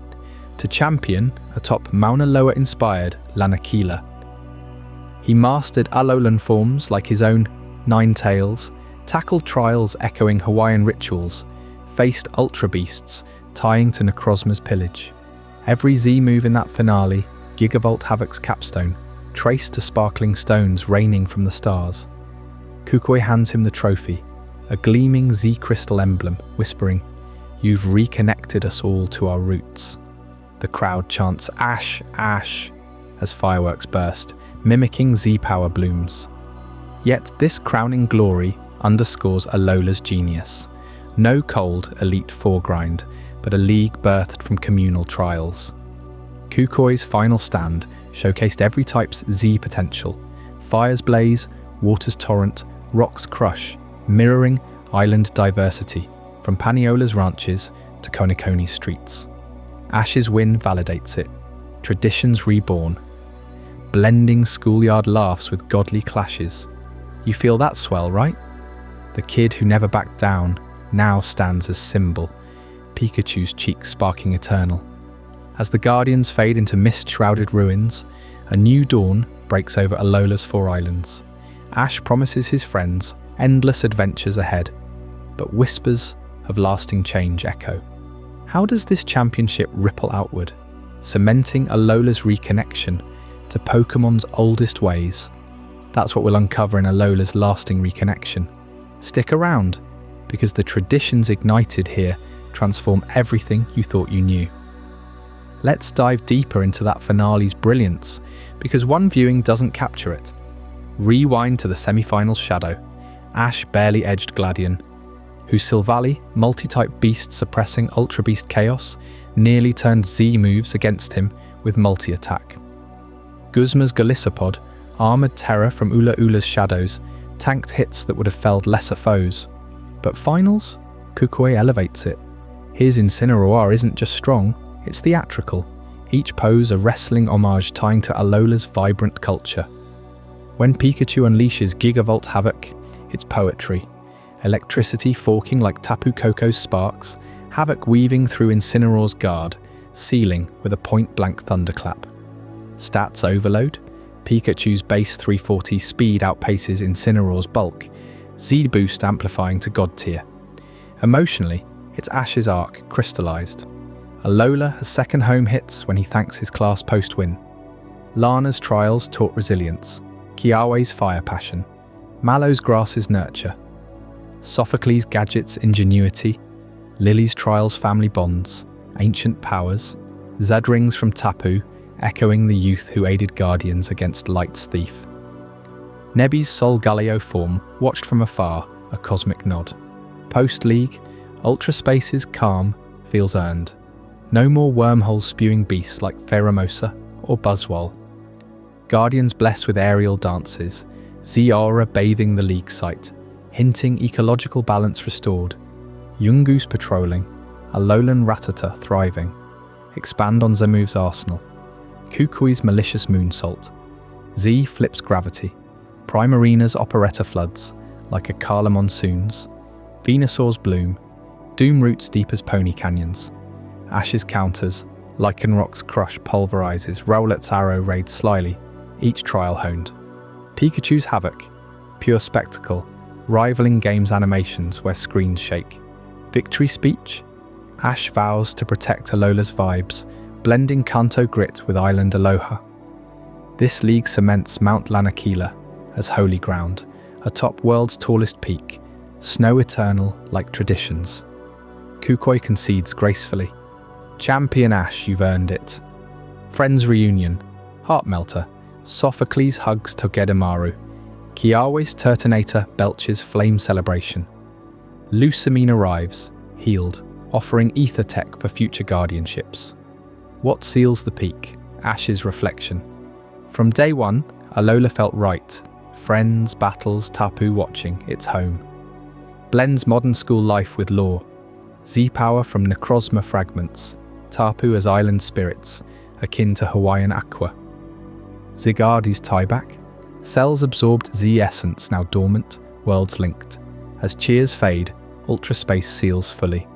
S1: to champion atop Mauna Loa-inspired Lanakila. He mastered Alolan forms like his own Ninetales, tackled trials echoing Hawaiian rituals, faced Ultra Beasts tying to Necrozma's pillage. Every Z move in that finale, Gigavolt Havoc's capstone, traced to sparkling stones raining from the stars. Kukui hands him the trophy, a gleaming Z-crystal emblem, whispering, "You've reconnected us all to our roots." The crowd chants "Ash, Ash" as fireworks burst, mimicking Z-Power blooms. Yet this crowning glory underscores Alola's genius. No cold, elite foregrind, but a league birthed from communal trials. Kukui's final stand showcased every type's Z potential. Fires blaze, waters torrent, rocks crush, mirroring island diversity, from Paniola's ranches to Konikoni's streets. Ash's win validates it. Traditions reborn. Blending schoolyard laughs with godly clashes. You feel that swell, right? The kid who never backed down now stands as symbol, Pikachu's cheeks sparking eternal. As the Guardians fade into mist-shrouded ruins, a new dawn breaks over Alola's four islands. Ash promises his friends endless adventures ahead, but whispers of lasting change echo. How does this championship ripple outward, cementing Alola's reconnection to Pokemon's oldest ways? That's what we'll uncover in Alola's lasting reconnection. Stick around, because the traditions ignited here transform everything you thought you knew. Let's dive deeper into that finale's brilliance, because one viewing doesn't capture it. Rewind to the semi-finals shadow. Ash barely edged Gladion, whose Silvally, multi-type beast suppressing Ultra Beast Chaos, nearly turned Z moves against him with multi-attack. Guzma's Golisopod, armoured terror from Ula Ula's shadows, tanked hits that would have felled lesser foes. But finals? Kukui elevates it. His Incineroar isn't just strong, it's theatrical, each pose a wrestling homage tying to Alola's vibrant culture. When Pikachu unleashes Gigavolt Havoc, it's poetry. Electricity forking like Tapu Koko's sparks, Havoc weaving through Incineroar's guard, sealing with a point-blank thunderclap. Stats overload. Pikachu's base 340 speed outpaces Incineroar's bulk, Z-boost amplifying to God tier. Emotionally, it's Ash's arc crystallized. Alola has second home hits when he thanks his class post-win. Lana's trials taught resilience, Kiawe's fire passion, Mallow's grasses nurture, Sophocles' gadgets ingenuity, Lily's trials family bonds, ancient powers, Zadrings from Tapu echoing the youth who aided Guardians against Light's thief. Nebby's Solgaleo form watched from afar, a cosmic nod. Post-league, Ultra Space's calm feels earned. No more wormhole-spewing beasts like Pheromosa or Buzzwole. Guardians bless with aerial dances, Z-Aura bathing the league site, hinting ecological balance restored. Yungoos patrolling, Alolan Rattata thriving. Expand on Zamove's arsenal. Kukui's malicious moonsault. Z flips gravity. Primarina's operetta floods, like Akala monsoons. Venusaur's bloom. Doom roots deep as pony canyons. Ash's counters, Lycanroc's crush pulverizes, Rowlet's arrow raids slyly, each trial honed. Pikachu's havoc, pure spectacle, rivaling games animations where screens shake. Victory speech? Ash vows to protect Alola's vibes, blending Kanto grit with island aloha. This league cements Mount Lanakila as holy ground, atop world's tallest peak, snow eternal like traditions. Kukui concedes gracefully. Champion Ash, you've earned it. Friends reunion, heart melter, Sophocles hugs Togedemaru. Kiawe's Turtonator belches flame celebration. Lusamine arrives, healed, offering ether tech for future guardianships. What seals the peak? Ash's reflection. From day one, Alola felt right. Friends, battles, Tapu watching, it's home. Blends modern school life with lore. Z-power from Necrozma fragments. Tapu as island spirits, akin to Hawaiian aqua. Zygarde's tieback. Cells absorbed Z-essence now dormant, worlds linked. As cheers fade, Ultra Space seals fully.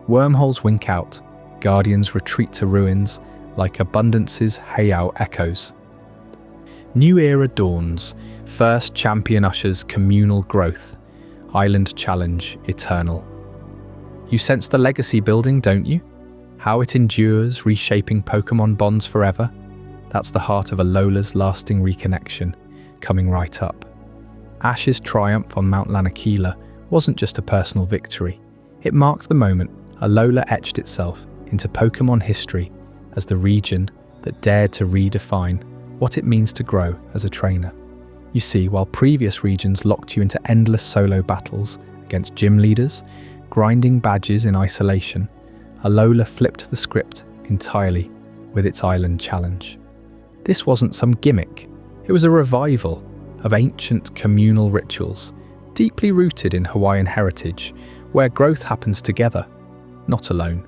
S1: Wormholes wink out, Guardians retreat to ruins, like Abundance's Heiau echoes. New era dawns, first champion ushers communal growth, island challenge eternal. You sense the legacy building, don't you? How it endures, reshaping Pokémon bonds forever? That's the heart of Alola's lasting reconnection, coming right up. Ash's triumph on Mount Lanakila wasn't just a personal victory. It marked the moment Alola etched itself into Pokémon history as the region that dared to redefine what it means to grow as a trainer. You see, while previous regions locked you into endless solo battles against gym leaders, grinding badges in isolation, Alola flipped the script entirely with its island challenge. This wasn't some gimmick, it was a revival of ancient communal rituals, deeply rooted in Hawaiian heritage, where growth happens together, not alone.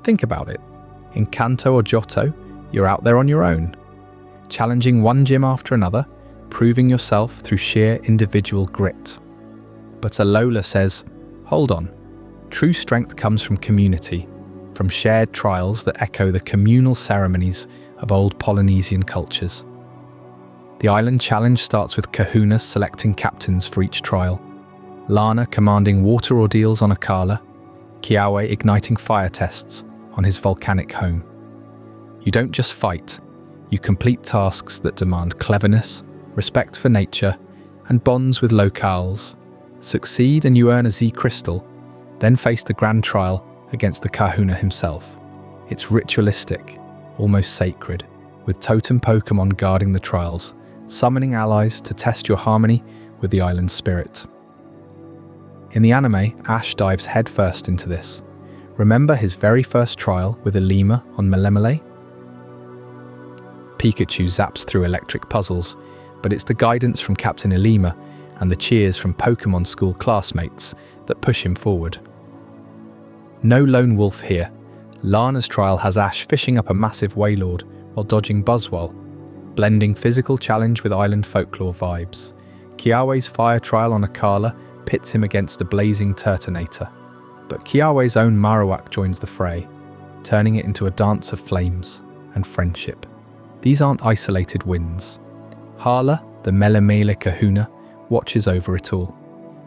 S1: Think about it. In Kanto or Johto, you're out there on your own, challenging one gym after another, proving yourself through sheer individual grit. But Alola says, hold on. True strength comes from community, from shared trials that echo the communal ceremonies of old Polynesian cultures. The island challenge starts with Kahuna selecting captains for each trial, Lana commanding water ordeals on Akala, Kiawe igniting fire tests on his volcanic home. You don't just fight, you complete tasks that demand cleverness, respect for nature, and bonds with locales. Succeed and you earn a Z crystal, then face the grand trial against the Kahuna himself. It's ritualistic, almost sacred, with totem Pokémon guarding the trials, summoning allies to test your harmony with the island's spirit. In the anime, Ash dives headfirst into this. Remember his very first trial with Elima on Melemele? Pikachu zaps through electric puzzles, but it's the guidance from Captain Elima and the cheers from Pokémon school classmates that push him forward. No lone wolf here. Lana's trial has Ash fishing up a massive Wailord while dodging Buzzwole, blending physical challenge with island folklore vibes. Kiawe's fire trial on Akala pits him against a blazing Turtonator. But Kiawe's own Marowak joins the fray, turning it into a dance of flames and friendship. These aren't isolated wins. Hala, the Melemele Kahuna, watches over it all,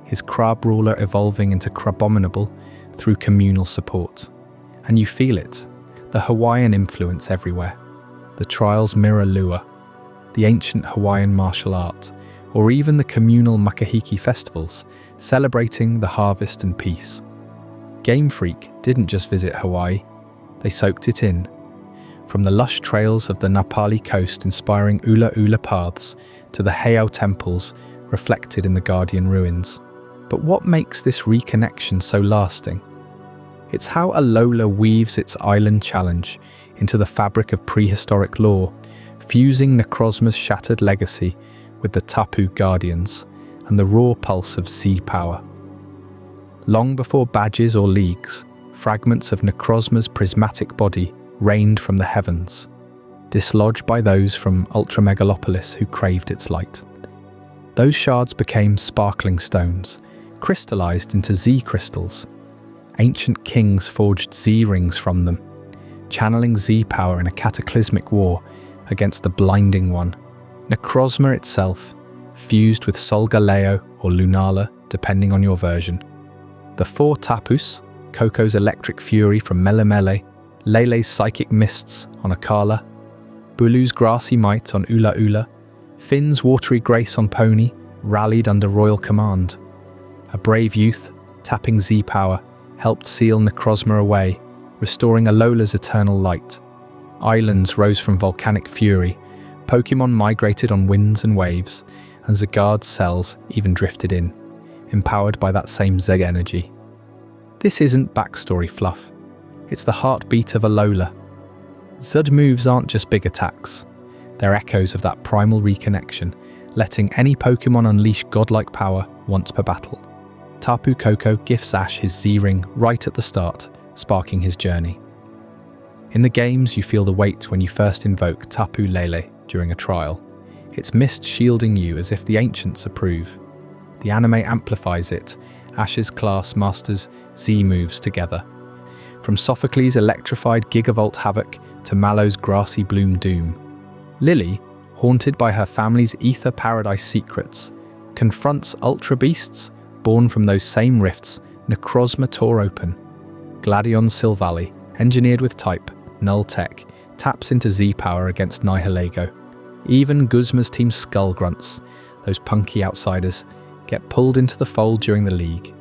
S1: his crab ruler evolving into Crabominable through communal support. And you feel it, the Hawaiian influence everywhere. The trials mirror lua, the ancient Hawaiian martial art, or even the communal Makahiki festivals, celebrating the harvest and peace. Game Freak didn't just visit Hawaii, they soaked it in. From the lush trails of the Napali coast inspiring Ula Ula paths to the Heiau temples reflected in the Guardian ruins. But what makes this reconnection so lasting? It's how Alola weaves its island challenge into the fabric of prehistoric lore, fusing Necrozma's shattered legacy with the Tapu Guardians and the raw pulse of Z power. Long before badges or leagues, fragments of Necrozma's prismatic body rained from the heavens, dislodged by those from Ultramegalopolis who craved its light. Those shards became sparkling stones, crystallized into Z crystals. Ancient kings forged Z rings from them, channeling Z power in a cataclysmic war against the blinding one. Necrozma itself, fused with Solgaleo or Lunala, depending on your version. The four Tapus, Coco's electric fury from Melemele, Lele's psychic mists on Akala, Bulu's grassy might on Ula Ula, Finn's watery grace on Pony, rallied under royal command. A brave youth, tapping Z power, helped seal Necrozma away, restoring Alola's eternal light. Islands rose from volcanic fury, Pokémon migrated on winds and waves, and Zygarde's cells even drifted in, empowered by that same Z energy. This isn't backstory fluff. It's the heartbeat of Alola. Zud moves aren't just big attacks. They're echoes of that primal reconnection, letting any Pokémon unleash godlike power once per battle. Tapu Koko gifts Ash his Z-Ring right at the start, sparking his journey. In the games, you feel the weight when you first invoke Tapu Lele during a trial. Its mist shielding you as if the ancients approve. The anime amplifies it. Ash's class masters Z moves together. From Sophocles' electrified Gigavolt Havoc to Mallow's grassy Bloom Doom. Lily, haunted by her family's Ether Paradise secrets, confronts Ultra Beasts born from those same rifts Necrozma tore open. Gladion's Silvally, engineered with type, Null Tech, taps into Z power against Nihilego. Even Guzma's team Skull Grunts, those punky outsiders, get pulled into the fold during the league,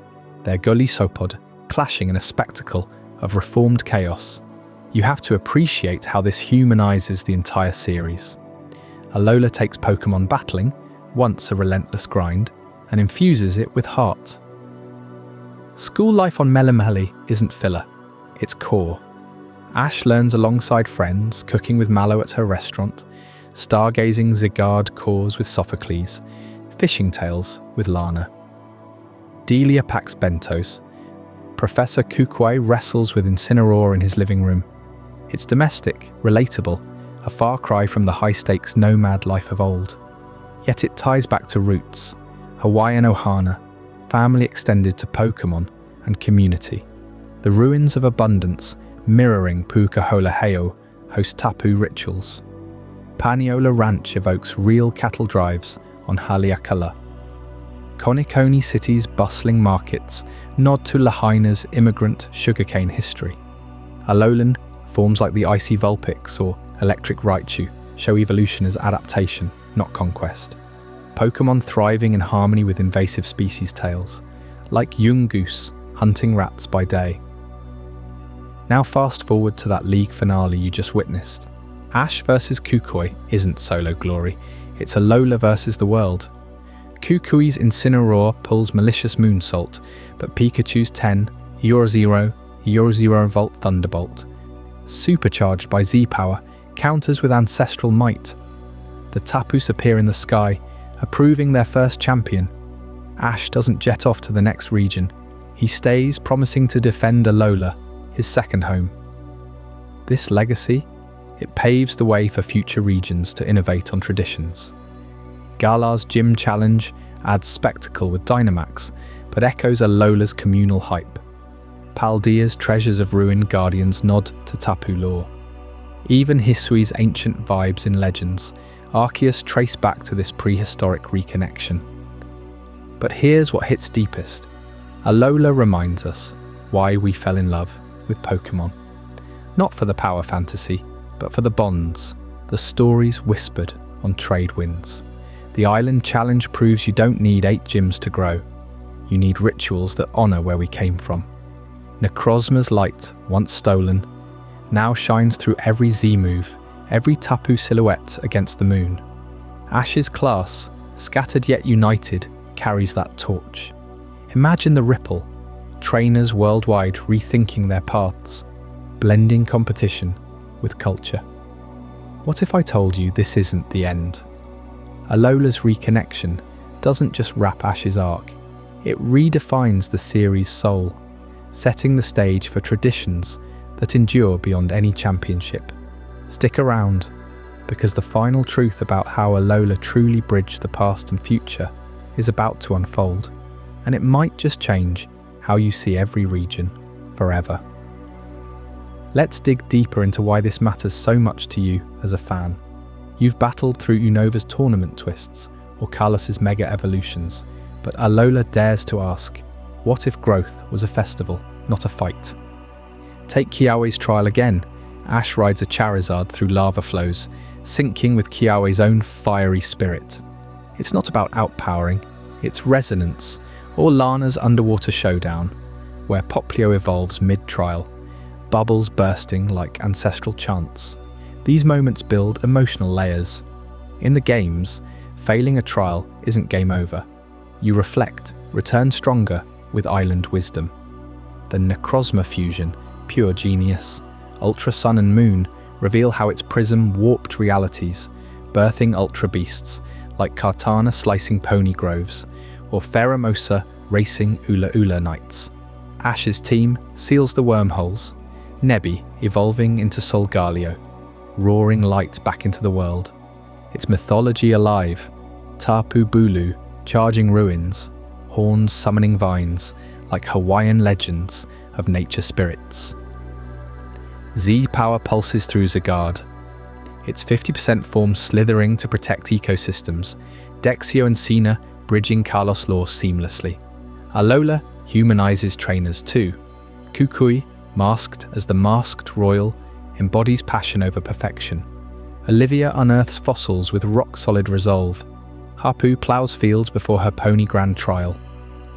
S1: their Gully Sopod clashing in a spectacle of reformed chaos. You have to appreciate how this humanizes the entire series. Alola takes Pokémon battling, once a relentless grind, and infuses it with heart. School life on Melemele isn't filler, it's core. Ash learns alongside friends, cooking with Mallow at her restaurant, stargazing Zygarde cores with Sophocles, fishing tales with Lana. Delia packs bentos. Professor Kukui wrestles with Incineroar in his living room. It's domestic, relatable, a far cry from the high-stakes nomad life of old. Yet it ties back to roots, Hawaiian Ohana, family extended to Pokémon, and community. The ruins of abundance, mirroring Pukahola Heiau, host tapu rituals. Paniola Ranch evokes real cattle drives on Haleakala. Konikoni City's bustling markets nod to Lahaina's immigrant sugarcane history. Alolan forms like the icy Vulpix or electric Raichu show evolution as adaptation, not conquest. Pokémon thriving in harmony with invasive species tales, like Yungoos hunting rats by day. Now fast forward to that league finale you just witnessed. Ash versus Kukui isn't solo glory, it's Alola versus the world. Kukui's Incineroar pulls malicious Moonsault, but Pikachu's 10, Euro Volt Thunderbolt, supercharged by Z-Power, counters with ancestral might. The Tapus appear in the sky, approving their first champion. Ash doesn't jet off to the next region. He stays, promising to defend Alola, his second home. This legacy, it paves the way for future regions to innovate on traditions. Galar's Gym Challenge adds spectacle with Dynamax, but echoes Alola's communal hype. Paldea's treasures of ruin guardians nod to Tapu lore. Even Hisui's ancient vibes in legends, Arceus trace back to this prehistoric reconnection. But here's what hits deepest. Alola reminds us why we fell in love with Pokémon. Not for the power fantasy, but for the bonds, the stories whispered on trade winds. The Island Challenge proves you don't need 8 gyms to grow. You need rituals that honour where we came from. Necrozma's light, once stolen, now shines through every Z move, every Tapu silhouette against the moon. Ash's class, scattered yet united, carries that torch. Imagine the ripple, trainers worldwide rethinking their paths, blending competition with culture. What if I told you this isn't the end? Alola's reconnection doesn't just wrap Ash's arc, it redefines the series' soul, setting the stage for traditions that endure beyond any championship. Stick around, because the final truth about how Alola truly bridged the past and future is about to unfold, and it might just change how you see every region forever. Let's dig deeper into why this matters so much to you as a fan. You've battled through Unova's tournament twists or Kalos's mega evolutions, but Alola dares to ask, what if growth was a festival, not a fight? Take Kiawe's trial again. Ash rides a Charizard through lava flows, syncing with Kiawe's own fiery spirit. It's not about outpowering, it's resonance, or Lana's underwater showdown, where Poplio evolves mid-trial, bubbles bursting like ancestral chants. These moments build emotional layers. In the games, failing a trial isn't game over. You reflect, return stronger with island wisdom. The Necrozma fusion, pure genius. Ultra Sun and Moon reveal how its prism warped realities, birthing ultra beasts like Kartana slicing pony groves, or Pheromosa racing Ula Ula knights. Ash's team seals the wormholes, Nebby evolving into Solgaleo, roaring light back into the world. Its mythology alive, Tapu Bulu charging ruins, horns summoning vines like Hawaiian legends of nature spirits. Z power pulses through Zygarde, its 50% form slithering to protect ecosystems, Dexio and Sina bridging Kalos lore seamlessly. Alola humanizes trainers too. Kukui, masked as the masked royal, embodies passion over perfection. Olivia unearths fossils with rock-solid resolve. Hapu plows fields before her pony grand trial.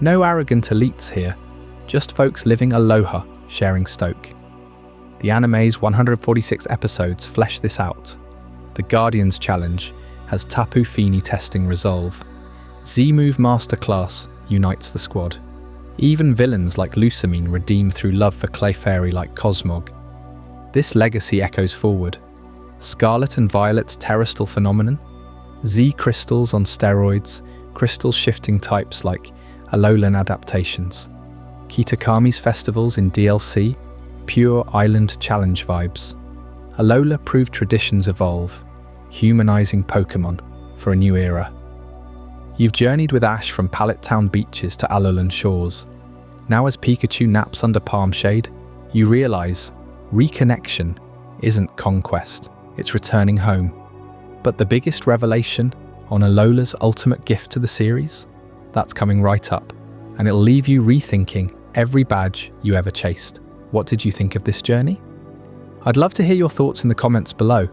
S1: No arrogant elites here, just folks living aloha, sharing stoke. The anime's 146 episodes flesh this out. The Guardians Challenge has Tapu Fini testing resolve. Z-Move Masterclass unites the squad. Even villains like Lusamine redeem through love for Clefairy like Cosmog. This legacy echoes forward. Scarlet and Violet's terrestrial phenomenon, Z crystals on steroids, crystals shifting types like Alolan adaptations. Kitakami's festivals in DLC, pure island challenge vibes. Alola proved traditions evolve, humanizing Pokémon for a new era. You've journeyed with Ash from Pallet Town beaches to Alolan shores. Now as Pikachu naps under palm shade, you realize reconnection isn't conquest, it's returning home. But the biggest revelation on Alola's ultimate gift to the series? That's coming right up, and it'll leave you rethinking every badge you ever chased. What did you think of this journey? I'd love to hear your thoughts in the comments below.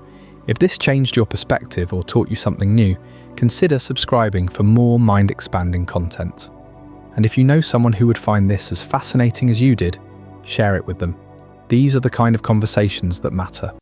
S1: If this changed your perspective or taught you something new, consider subscribing for more mind-expanding content. And if you know someone who would find this as fascinating as you did, share it with them. These are the kind of conversations that matter.